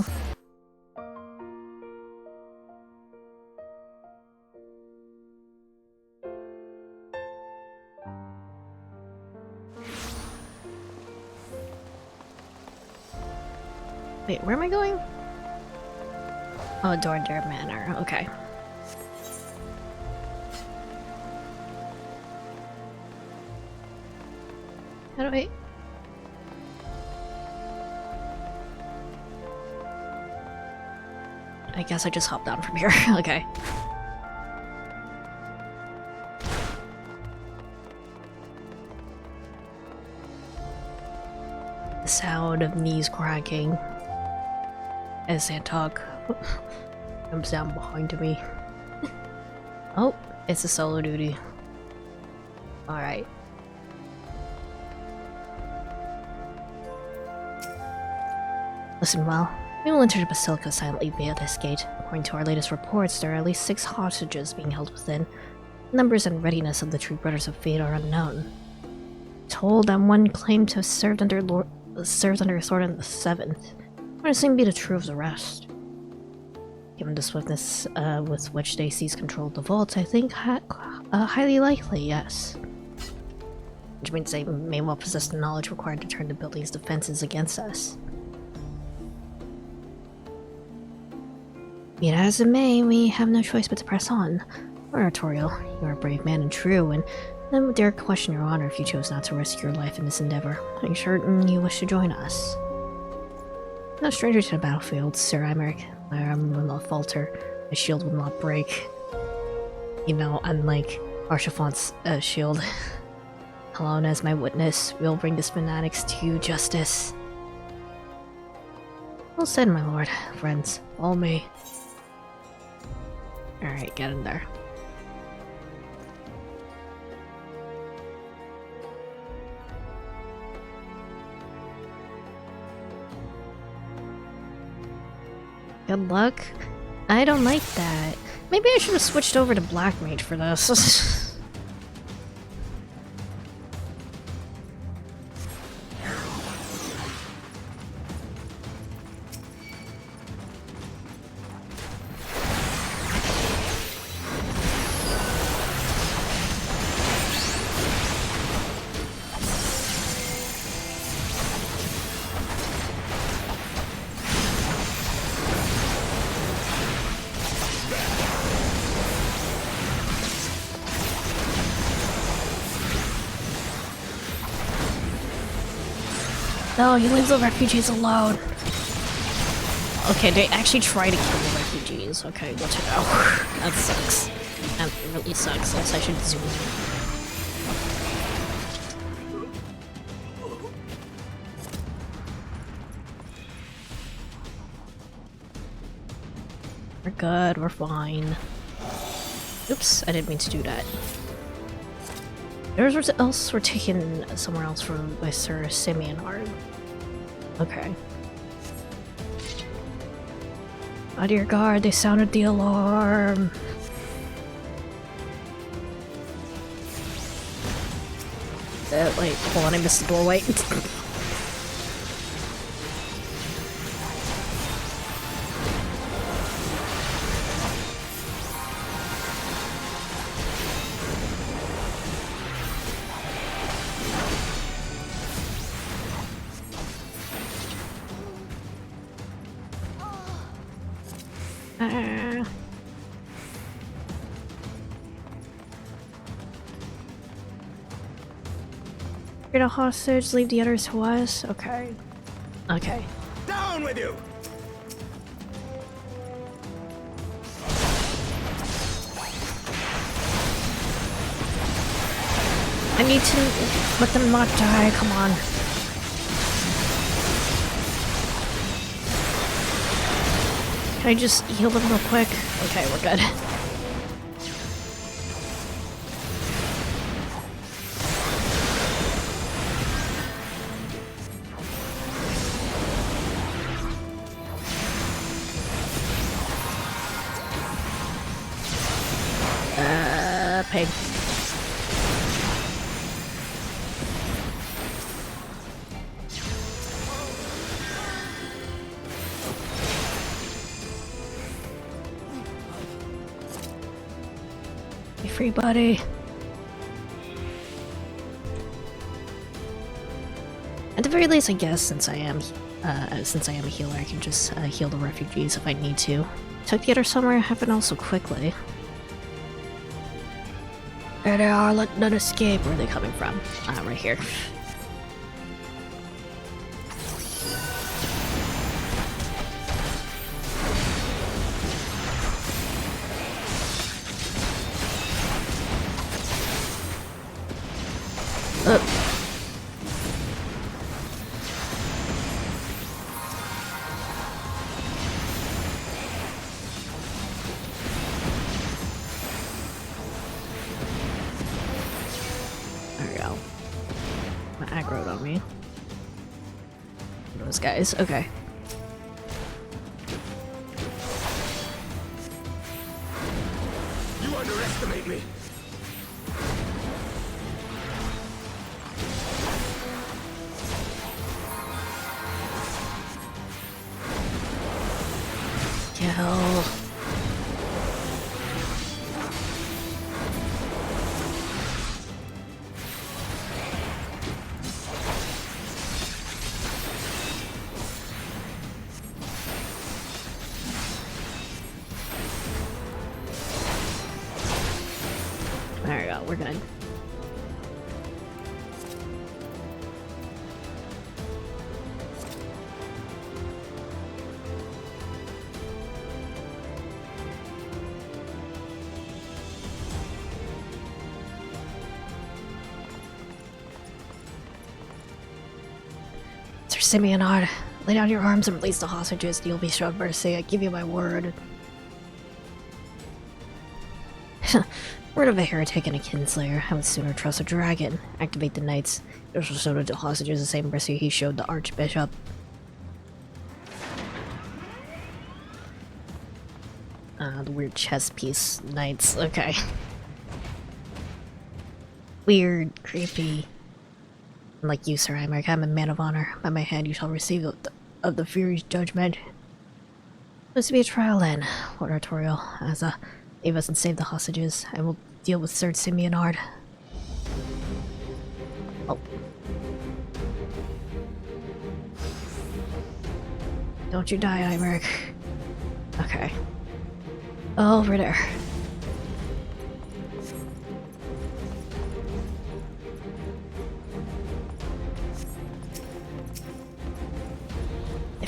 Wait, where am I going? Oh, Dorndare Manor. Okay. How do I... I guess I just hopped down from here. Okay. The sound of knees cracking as Santok comes down behind me. Oh, it's a solo duty. Alright. Listen well. We will enter the Basilica silently via this gate. According to our latest reports, there are at least 6 hostages being held within. The numbers and readiness of the true Brothers of Fate are unknown. Told that one claimed to have served under Thorin the Seventh. Might the same be the true of the rest. Given the swiftness with which they seize control of the vault, I think highly likely, yes. Which means they may well possess the knowledge required to turn the building's defenses against us. Be it as it may, we have no choice but to press on. Oratorial, you are a brave man and true, and I would dare question your honor if you chose not to risk your life in this endeavor. Are you certain you wish to join us? No stranger to the battlefield, Sir Imeric. My arm will not falter, my shield will not break. You know, unlike Arshafont's shield. Alone as my witness, we'll bring these fanatics to justice. Well said, my lord. Friends, follow me. Alright, get in there. Good luck. I don't like that. Maybe I should have switched over to Black Mage for this. No, he leaves the refugees alone. Okay, they actually try to kill the refugees. Okay, good to know. That sucks. That really sucks. Yes, I should zoom in. We're good, we're fine. Oops, I didn't mean to do that. There's else we're taken somewhere else from by Sir Simeon Hard. Okay. Oh dear God, they sounded the alarm. Wait, hold on, I missed the doorway. You're the hostage, leave the others to us? Okay. Okay. Down with you! I need to let them not die, come on. Can I just heal them real quick? Okay, we're good. Pain. Be free, buddy. At the very least, I guess, since I am a healer, I can just heal the refugees if I need to. Took the other somewhere happened all so quickly. There they are, let none escape. Where are they coming from? Right here. There we go. Aggroed on me. Those guys, okay. You underestimate me! Kill. There we go, we're good. Sir Simeon Hard, lay down your arms and release the hostages. You'll be shown mercy. I give you my word. Word of a heretic and a kinslayer. I would sooner trust a dragon. Activate the knights. This will show the hostages the same mercy he showed the archbishop. The weird chess piece knights. Okay. Weird, creepy. Like you, Sir Heinrich, I'm a man of honor. By my hand you shall receive of the Fury's judgment. Supposed to be a trial then, oratorial. As save us and save the hostages. I will deal with Sir Simeon Hard. Oh. Don't you die, Heinrich. Okay. Over there.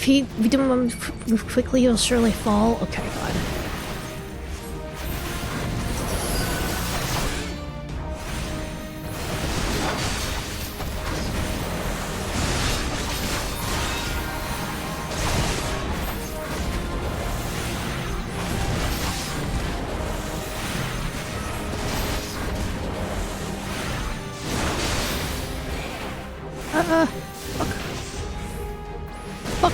if we do move quickly, he'll surely fall. Okay, God. Fuck. Fuck.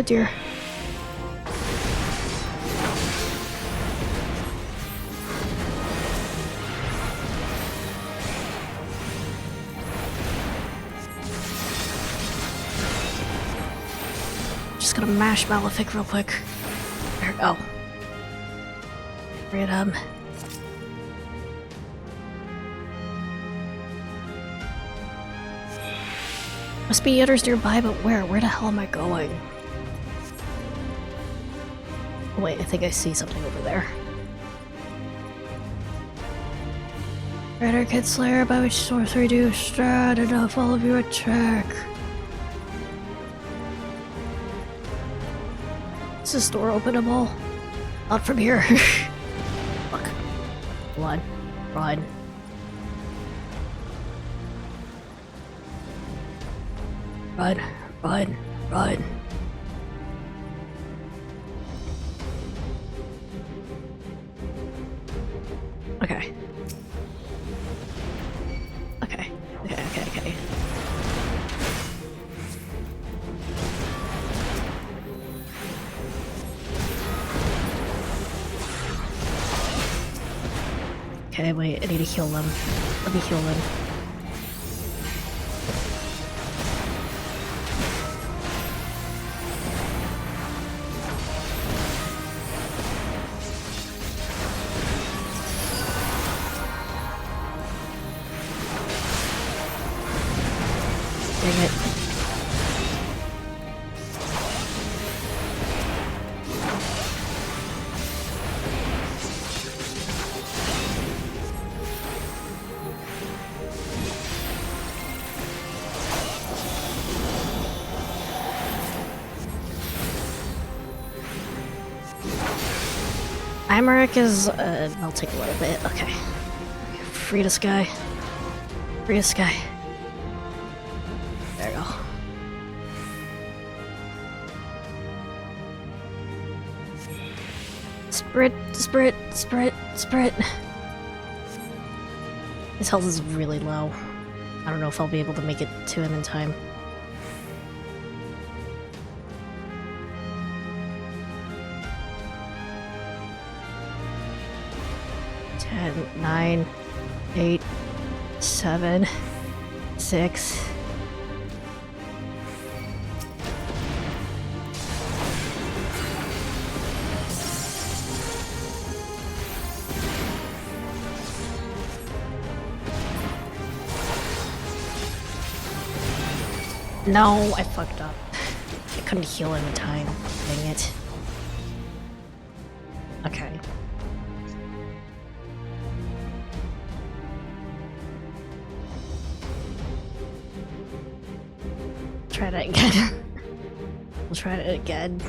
Dear. Just gonna mash Malefic real quick. There we go. Right, must be others nearby, but where? Where the hell am I going? Oh, wait, I think I see something over there. Rider Kid Slayer, by which sorcery do Strad enough all of you attack. Is this door openable? Not from here. Fuck. Run. Run. Run. Run. Run. Okay. Okay. Okay. Okay, wait, I need to heal them. Let me heal them. Dang it. Imeric is melting a little bit. Okay. Free this guy. Free this guy. There you go. Sprint. His health is really low. I don't know if I'll be able to make it to him in time. Ten, 9, 8, 7, 6. No, I fucked up. I couldn't heal him in time. Dang it. Okay. Try that again. We'll try it again.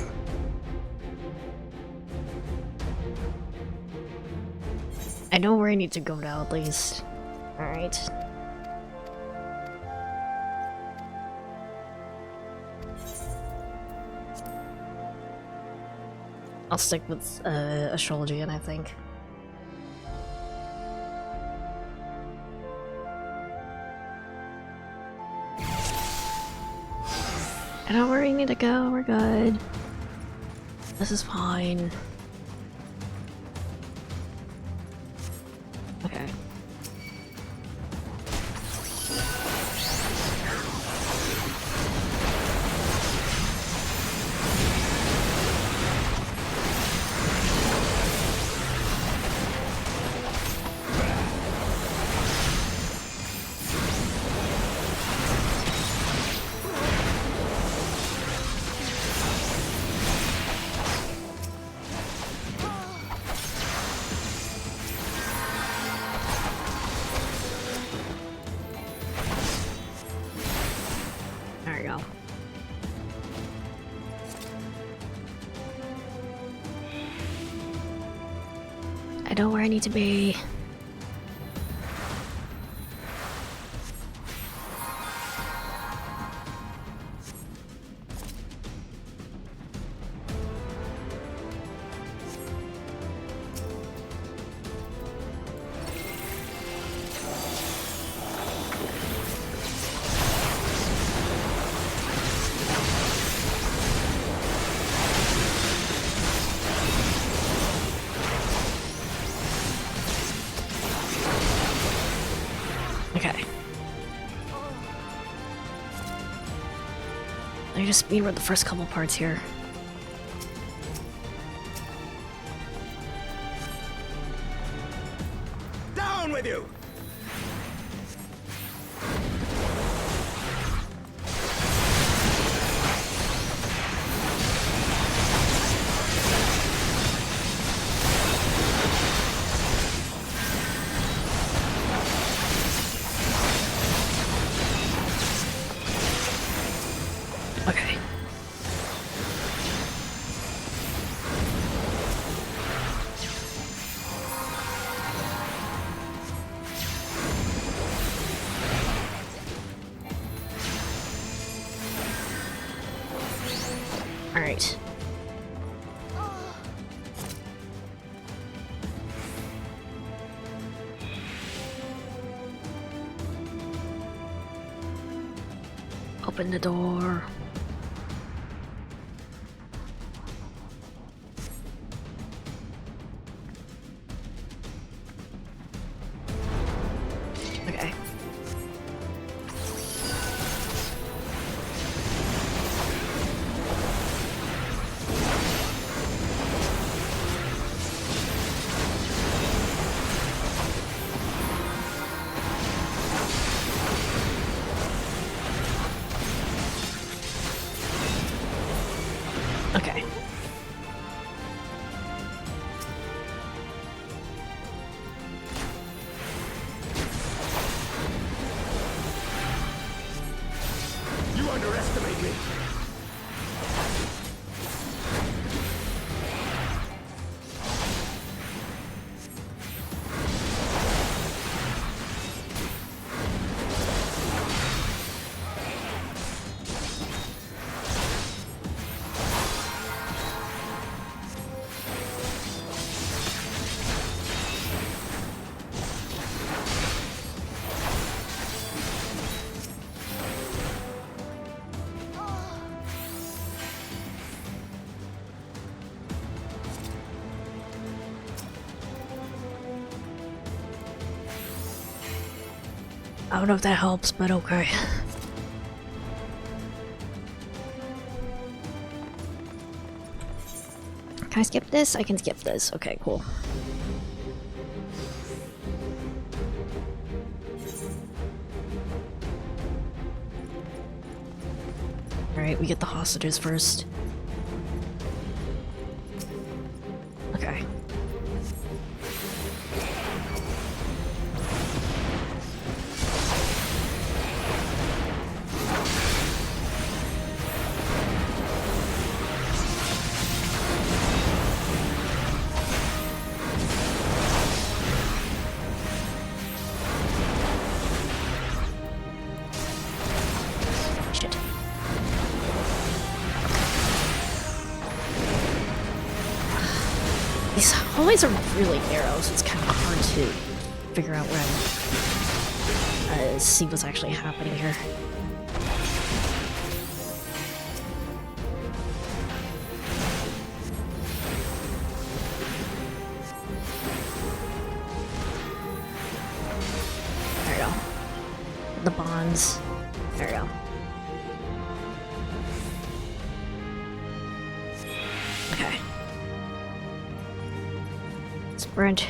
I know where I need to go now, at least. Alright. I'll stick with astrology, and I think. I know where we need to go, we're good. This is fine. Okay. I know where I need to be. Okay. I just speedrun the first couple parts here. Down with you! Okay. All right. Open the door. Okay. Okay. You underestimate me! I don't know if that helps, but okay. Can I skip this? I can skip this. Okay, cool. Alright, we get the hostages first. Okay. Shit. These hallways are really narrow, so it's kind of hard to figure out where I'm... see what's actually happening here. There we go. The bonds. There we go. Okay. Sprint.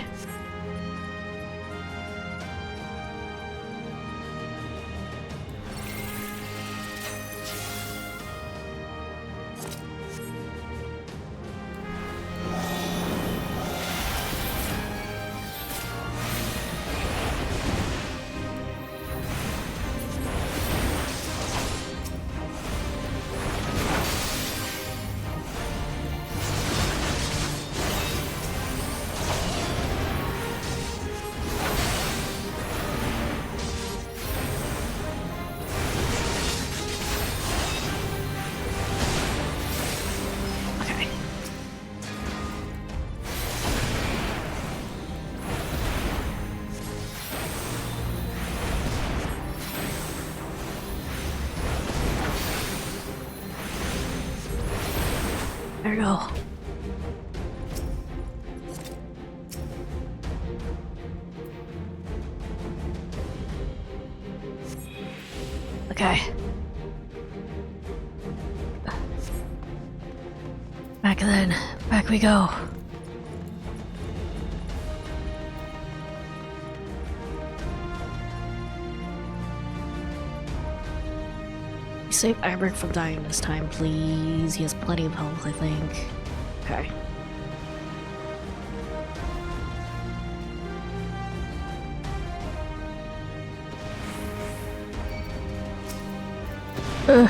There we go. Okay. Back then. Back we go. Save Iberic from dying this time, please. He has plenty of health, I think. Okay. Ugh.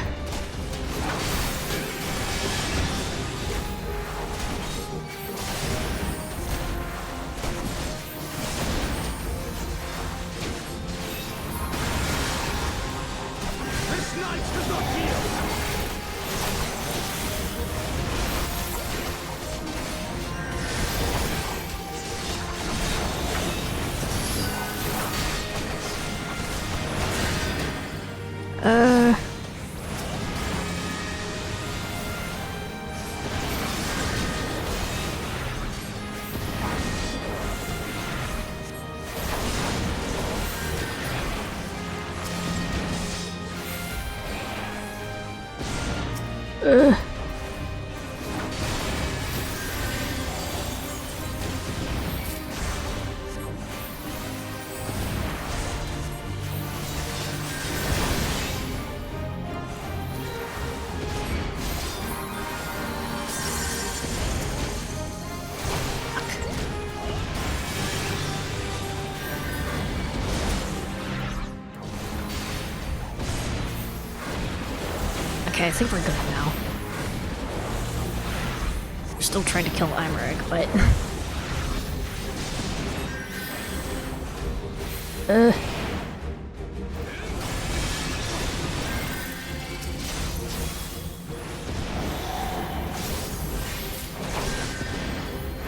This knight does not yield! Okay, I think we're good now. We're still trying to kill Imeric, but...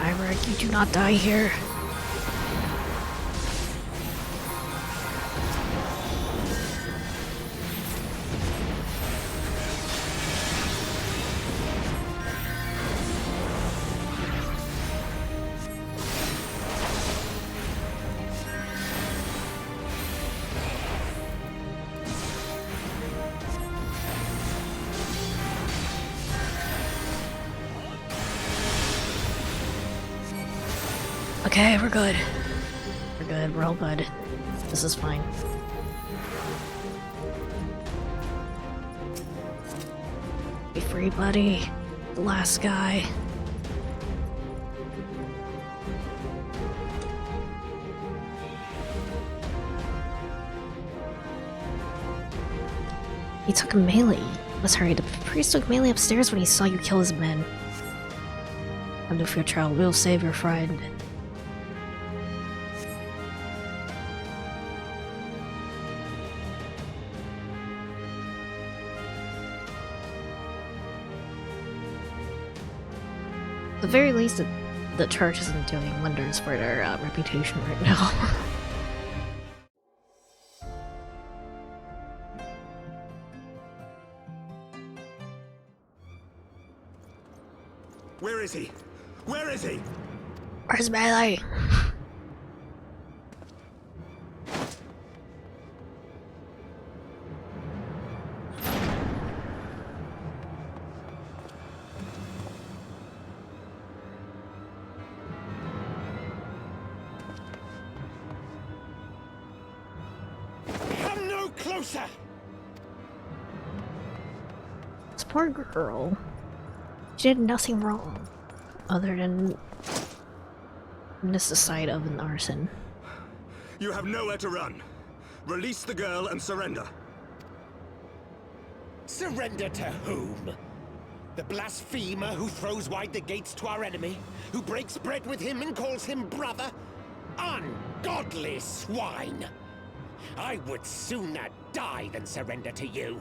Imeric, you do not die here. Okay, we're good. We're good, we're all good. This is fine. Be free, buddy. The last guy. He took a melee. Let's hurry. The priest took melee upstairs when he saw you kill his men. Under your trial, we'll save your friend. At the very least, the church isn't doing wonders for their reputation right now. Where is he? Where is he? Where's Melee? Come no closer! This poor girl. She did nothing wrong, other than miss the sight of an arson. You have nowhere to run. Release the girl and surrender. Surrender to whom? The blasphemer who throws wide the gates to our enemy? Who breaks bread with him and calls him brother? Ungodly swine! I would sooner die than surrender to you.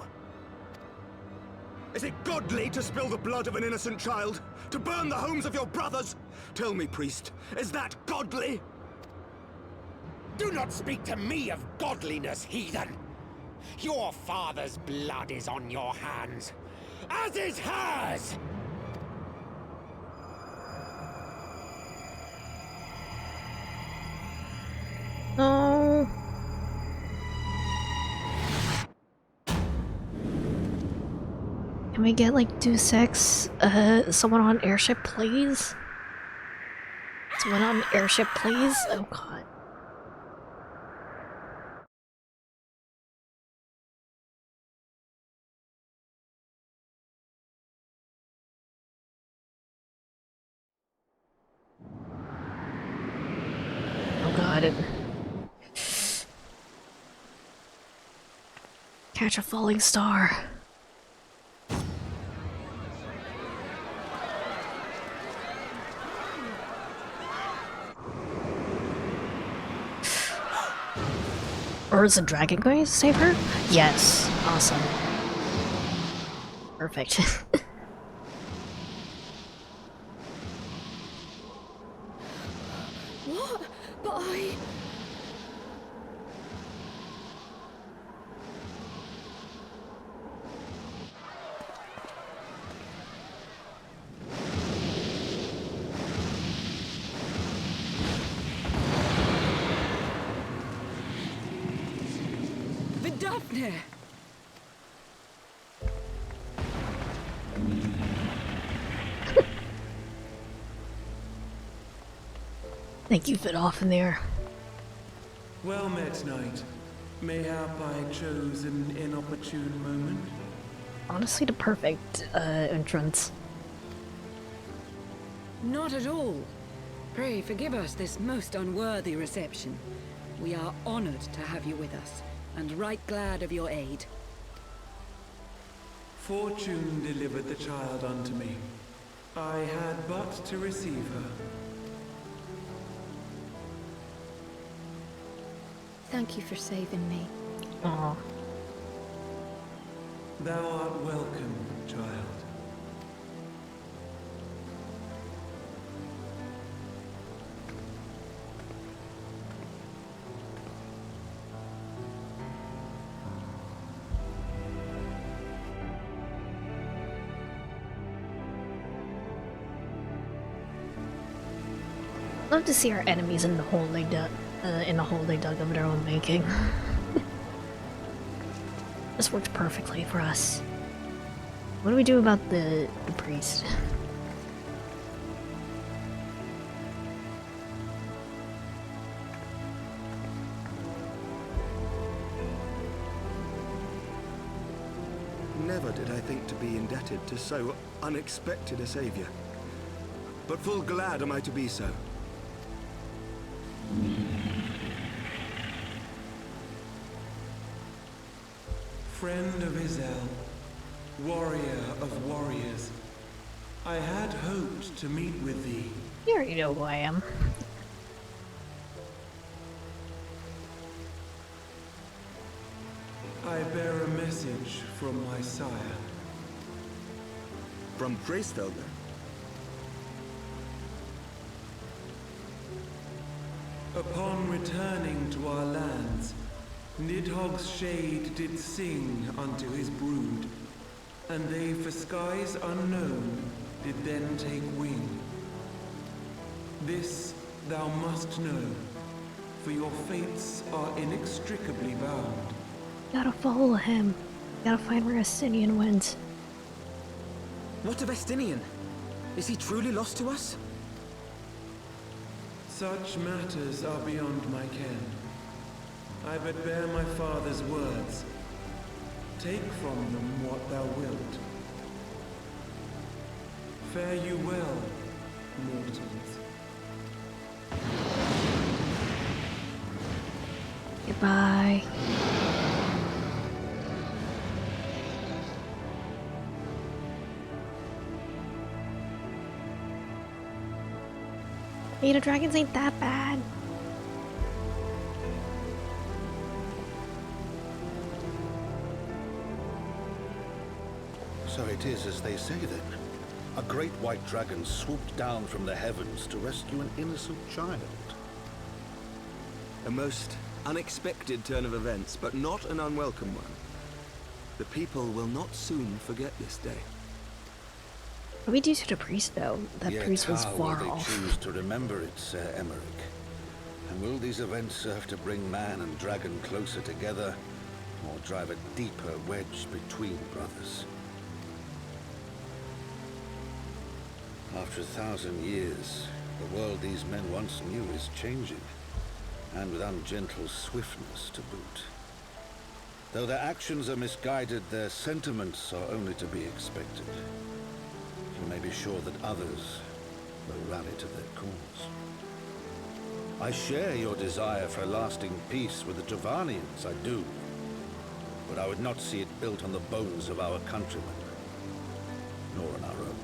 Is it godly to spill the blood of an innocent child? To burn the homes of your brothers? Tell me, priest, is that godly? Do not speak to me of godliness, heathen! Your father's blood is on your hands, as is hers! Can we get like Deus Ex, someone on airship, please? Someone on airship, please? Oh god. Oh god. Catch a falling star. Or is the dragon going to save her? Yes. Awesome. Perfect. What? But I... Vidafne! Thank you, fit off in there. Well met, knight. Mayhap I chose an inopportune moment. Honestly, the perfect entrance. Not at all. Pray forgive us this most unworthy reception. We are honored to have you with us, and right glad of your aid. Fortune delivered the child unto me. I had but to receive her. Thank you for saving me. Aw. Thou art welcome, child. Love to see our enemies in the hole they dug, of their own making. This works perfectly for us. What do we do about the priest? Never did I think to be indebted to so unexpected a savior. But full glad am I to be so. Friend of Izel, warrior of warriors, I had hoped to meet with thee. You already know who I am. I bear a message from my sire. From Gracefelder. Upon returning to our lands, Nidhogg's shade did sing unto his brood, and they for skies unknown did then take wing. This thou must know, for your fates are inextricably bound. Gotta follow him. Gotta find where Estinian went. What of Estinian? Is he truly lost to us? Such matters are beyond my ken. I but bear my father's words. Take from them what thou wilt. Fare you well, mortals. Goodbye. Beta dragons ain't that bad. So it is as they say then. A great white dragon swooped down from the heavens to rescue an innocent child. A most unexpected turn of events, but not an unwelcome one. The people will not soon forget this day. What do we do to the priest, though? That Yet priest was how far will they off. choose to remember it, Sir Emmerich? And will these events serve to bring man and dragon closer together, or drive a deeper wedge between brothers? After 1,000 years, the world these men once knew is changing, and with ungentle swiftness to boot. Though their actions are misguided, their sentiments are only to be expected. You may be sure that others will rally to their cause. I share your desire for a lasting peace with the Javanians, I do. But I would not see it built on the bones of our countrymen, nor on our own.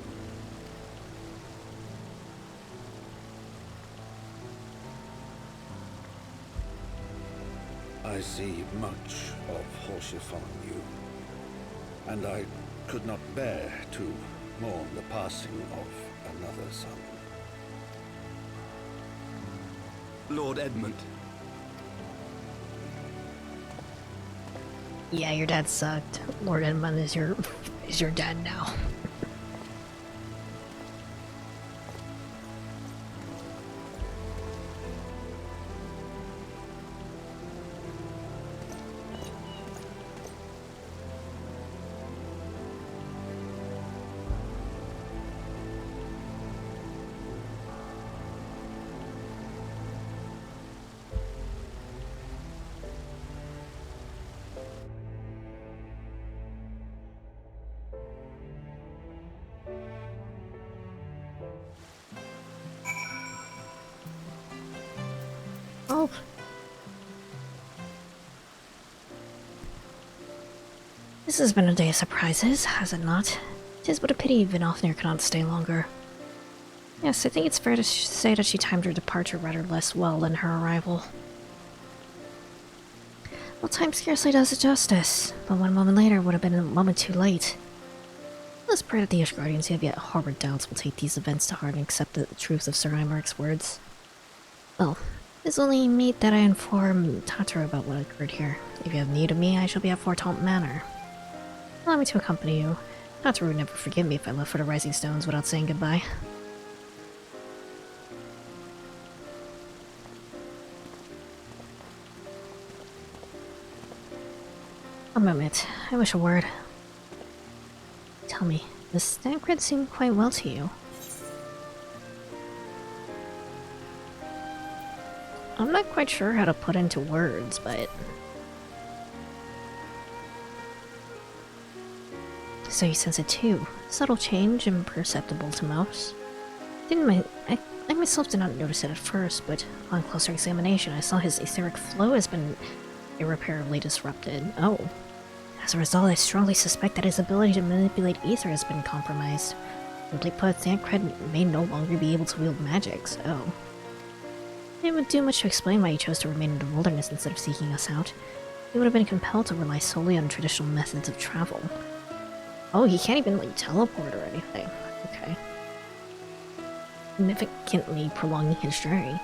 I see much of Horschiff on you, and I could not bear to mourn the passing of another son. Lord Edmund. Yeah, your dad sucked. Lord Edmund is your dad now. Oh. This has been a day of surprises, has it not? 'Tis but a pity Vinofnir cannot stay longer. Yes, I think it's fair to say that she timed her departure rather less well than her arrival. Well, time scarcely does it justice, but 1 moment later would have been a moment too late. Let's pray that the Ishgardians who have yet harbored doubts will take these events to heart and accept the truth of Sir Imaric's words. Well, it's only meet that I inform Tataru about what occurred here. If you have need of me, I shall be at Fort Taunt Manor. Allow me to accompany you. Tataru would never forgive me if I left for the Rising Stones without saying goodbye. A moment. I wish a word. Tell me, does Tancred seem quite well to you? I'm not quite sure how to put into words, but... So you sense it too. Subtle change, imperceptible to most. I myself did not notice it at first, but on closer examination I saw his etheric flow has been irreparably disrupted. Oh. As a result, I strongly suspect that his ability to manipulate ether has been compromised. Simply put, Tancred may no longer be able to wield magic, so... It would do much to explain why he chose to remain in the wilderness instead of seeking us out. He would have been compelled to rely solely on traditional methods of travel. Oh, he can't even, like, teleport or anything. Okay. Significantly prolonging his journey.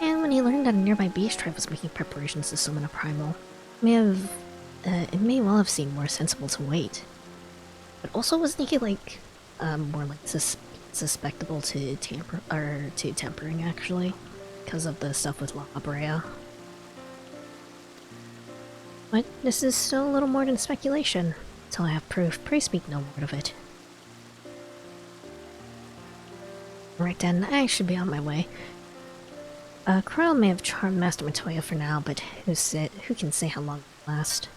And when he learned that a nearby beast tribe was making preparations to summon a primal, it may well have seemed more sensible to wait. But also, wasn't he, like, more, like, suspectable to tempering, actually? Because of the stuff with La Brea. But this is still a little more than speculation. Until I have proof, pray speak no word of it. Right then, I should be on my way. Krile may have charmed Master Matoya for now, but who can say how long it will last?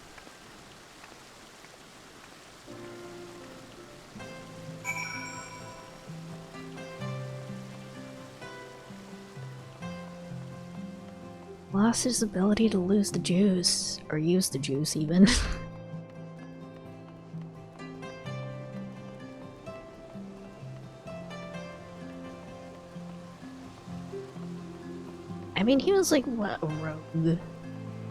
Lost his ability to lose the juice, or use the juice even. I mean, he was like, what, a rogue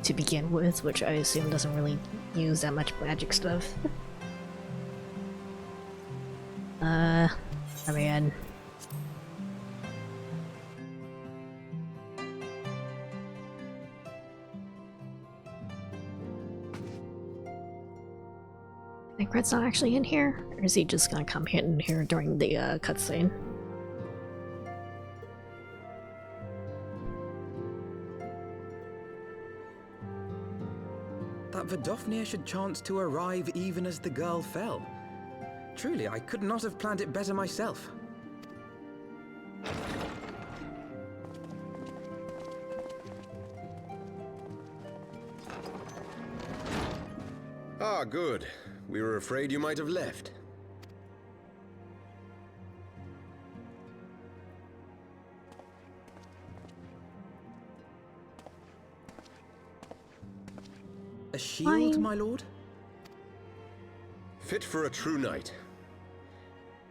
to begin with, which I assume doesn't really use that much magic stuff. I mean... Tancred's not actually in here? Or is he just gonna come in here during the cutscene? That Vidofnir should chance to arrive even as the girl fell. Truly, I could not have planned it better myself. Ah, good. We were afraid you might have left. A shield, Fine. my lord? Fit for a true knight.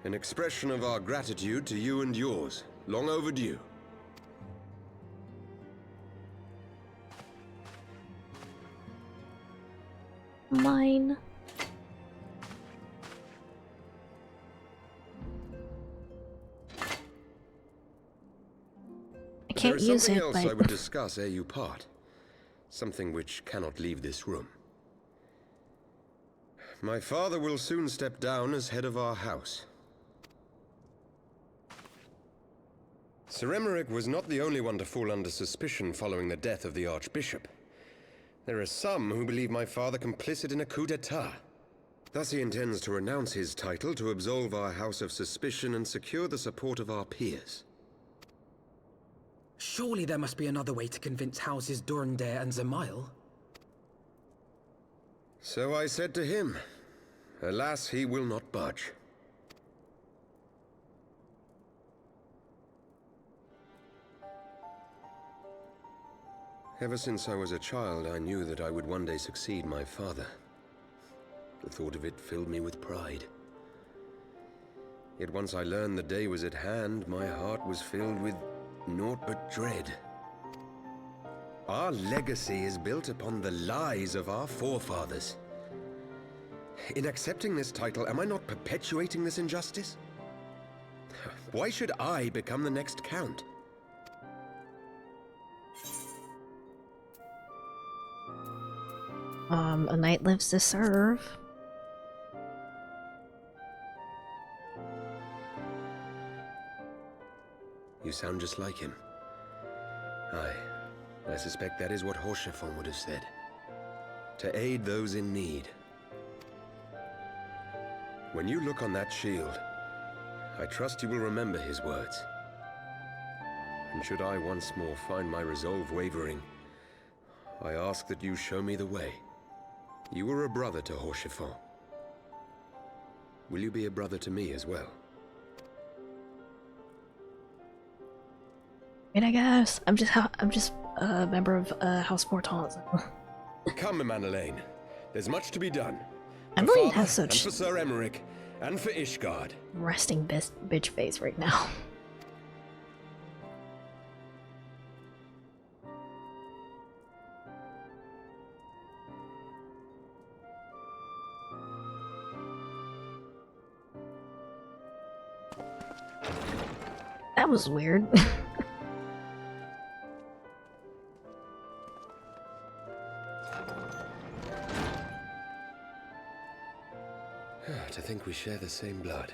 An expression of our gratitude to you and yours. Long overdue. Mine. I can't There is use something it, else but I would discuss ere you part. Something which cannot leave this room. My father will soon step down as head of our house. Sir Emmerich was not the only one to fall under suspicion following the death of the Archbishop. There are some who believe my father complicit in a coup d'etat. Thus he intends to renounce his title to absolve our house of suspicion and secure the support of our peers. Surely there must be another way to convince Houses Durandare and Zemail. So I said to him. Alas, he will not budge. Ever since I was a child, I knew that I would one day succeed my father. The thought of it filled me with pride. Yet once I learned the day was at hand, my heart was filled with naught but dread. Our legacy is built upon the lies of our forefathers. In accepting this title, am I not perpetuating this injustice? Why should I become the next count? a knight lives to serve. You sound just like him. I suspect that is what Horschiffon would have said. To aid those in need. When you look on that shield, I trust you will remember his words. And should I once more find my resolve wavering, I ask that you show me the way. You were a brother to Horschiffon. Will you be a brother to me as well? I guess I'm just a member of House Mortons. Come, Emanuelaine. There's much to be done. Emmeline For has Father, such and for Sir Emmerich, and for Ishgard. resting bitch face right now. That was weird. To think we share the same blood.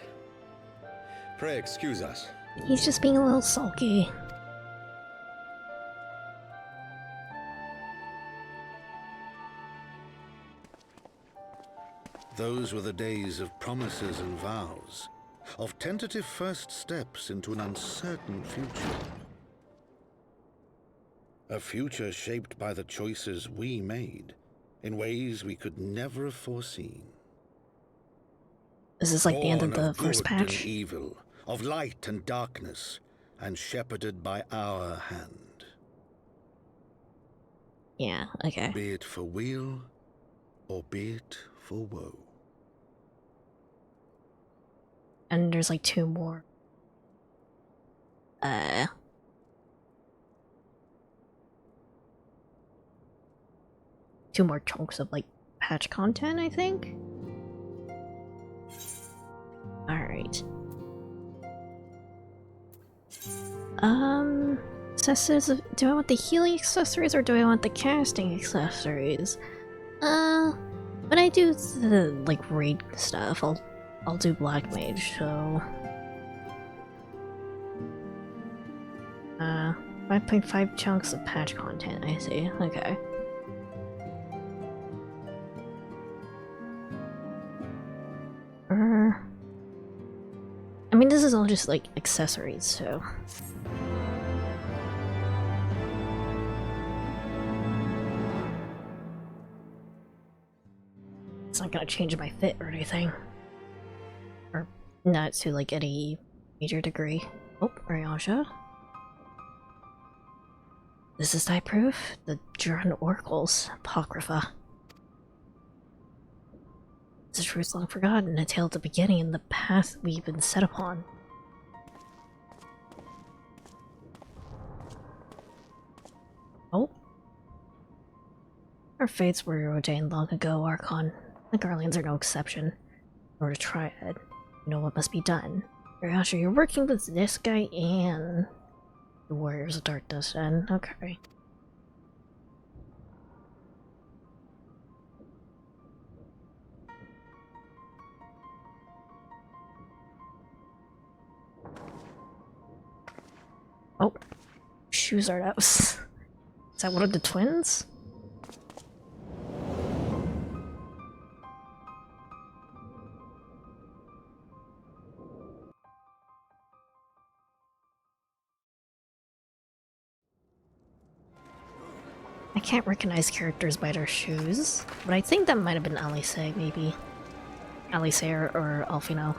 Pray excuse us. He's just being a little sulky. Those were the days of promises and vows, of tentative first steps into an uncertain future. A future shaped by the choices we made, in ways we could never have foreseen. This is like the end of Born the first good patch. and evil, of light and darkness, and shepherded by our hand. Yeah, okay. Be it for weal, or be it for woe. And there's like two more. Two more chunks of like patch content, I think. Alright. Accessories. Do I want the healing accessories or do I want the casting accessories? When I do the like raid stuff, I'll do Black Mage, so 5.5 chunks of patch content, I see. Okay. I mean, this is all just like accessories, so. It's not gonna change my fit or anything. Or not to like any major degree. Oh, Ariaja. This is thy proof? The Duran Oracles, Apocrypha. It's a truth long forgotten, a tale at the beginning and the path we've been set upon. Oh. Our fates were ordained long ago, Archon. The Guardians are no exception. Nor a triad. You know what must be done. Ariaja, you're working with this guy and the Warriors of Darkness, and okay. Oh, shoes are out. Is that one of the twins? I can't recognize characters by their shoes, but I think that might have been Alice, maybe. Alice or Alfino.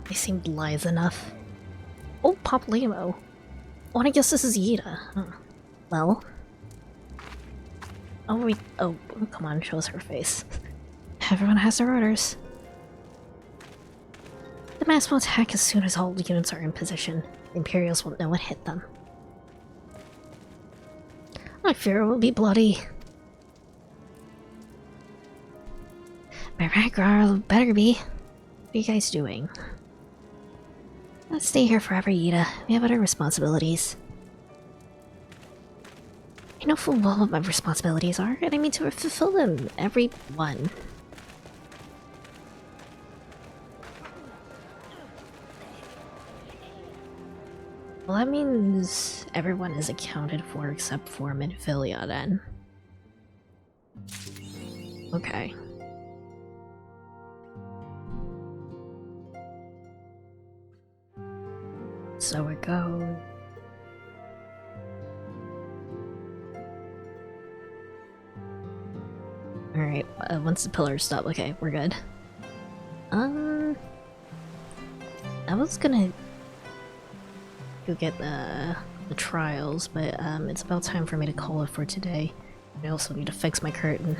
They seemed lithe enough. Oh, Pop Limo. Oh, and I guess this is Yida. Huh. Well. Oh, wait. Oh, come on, shows her face. Everyone has their orders. The mass will attack as soon as all the units are in position. The Imperials won't know what hit them. I fear it will be bloody. My right, better be. What are you guys doing? Let's stay here forever, Yida. We have other responsibilities. I know full well what my responsibilities are, and I mean to fulfill them, every one. Well, that means everyone is accounted for except for Minfilia, then. Okay. So it goes. Alright, once the pillars stop, okay, we're good. I was gonna go get the trials, but it's about time for me to call it for today. I also need to fix my curtain.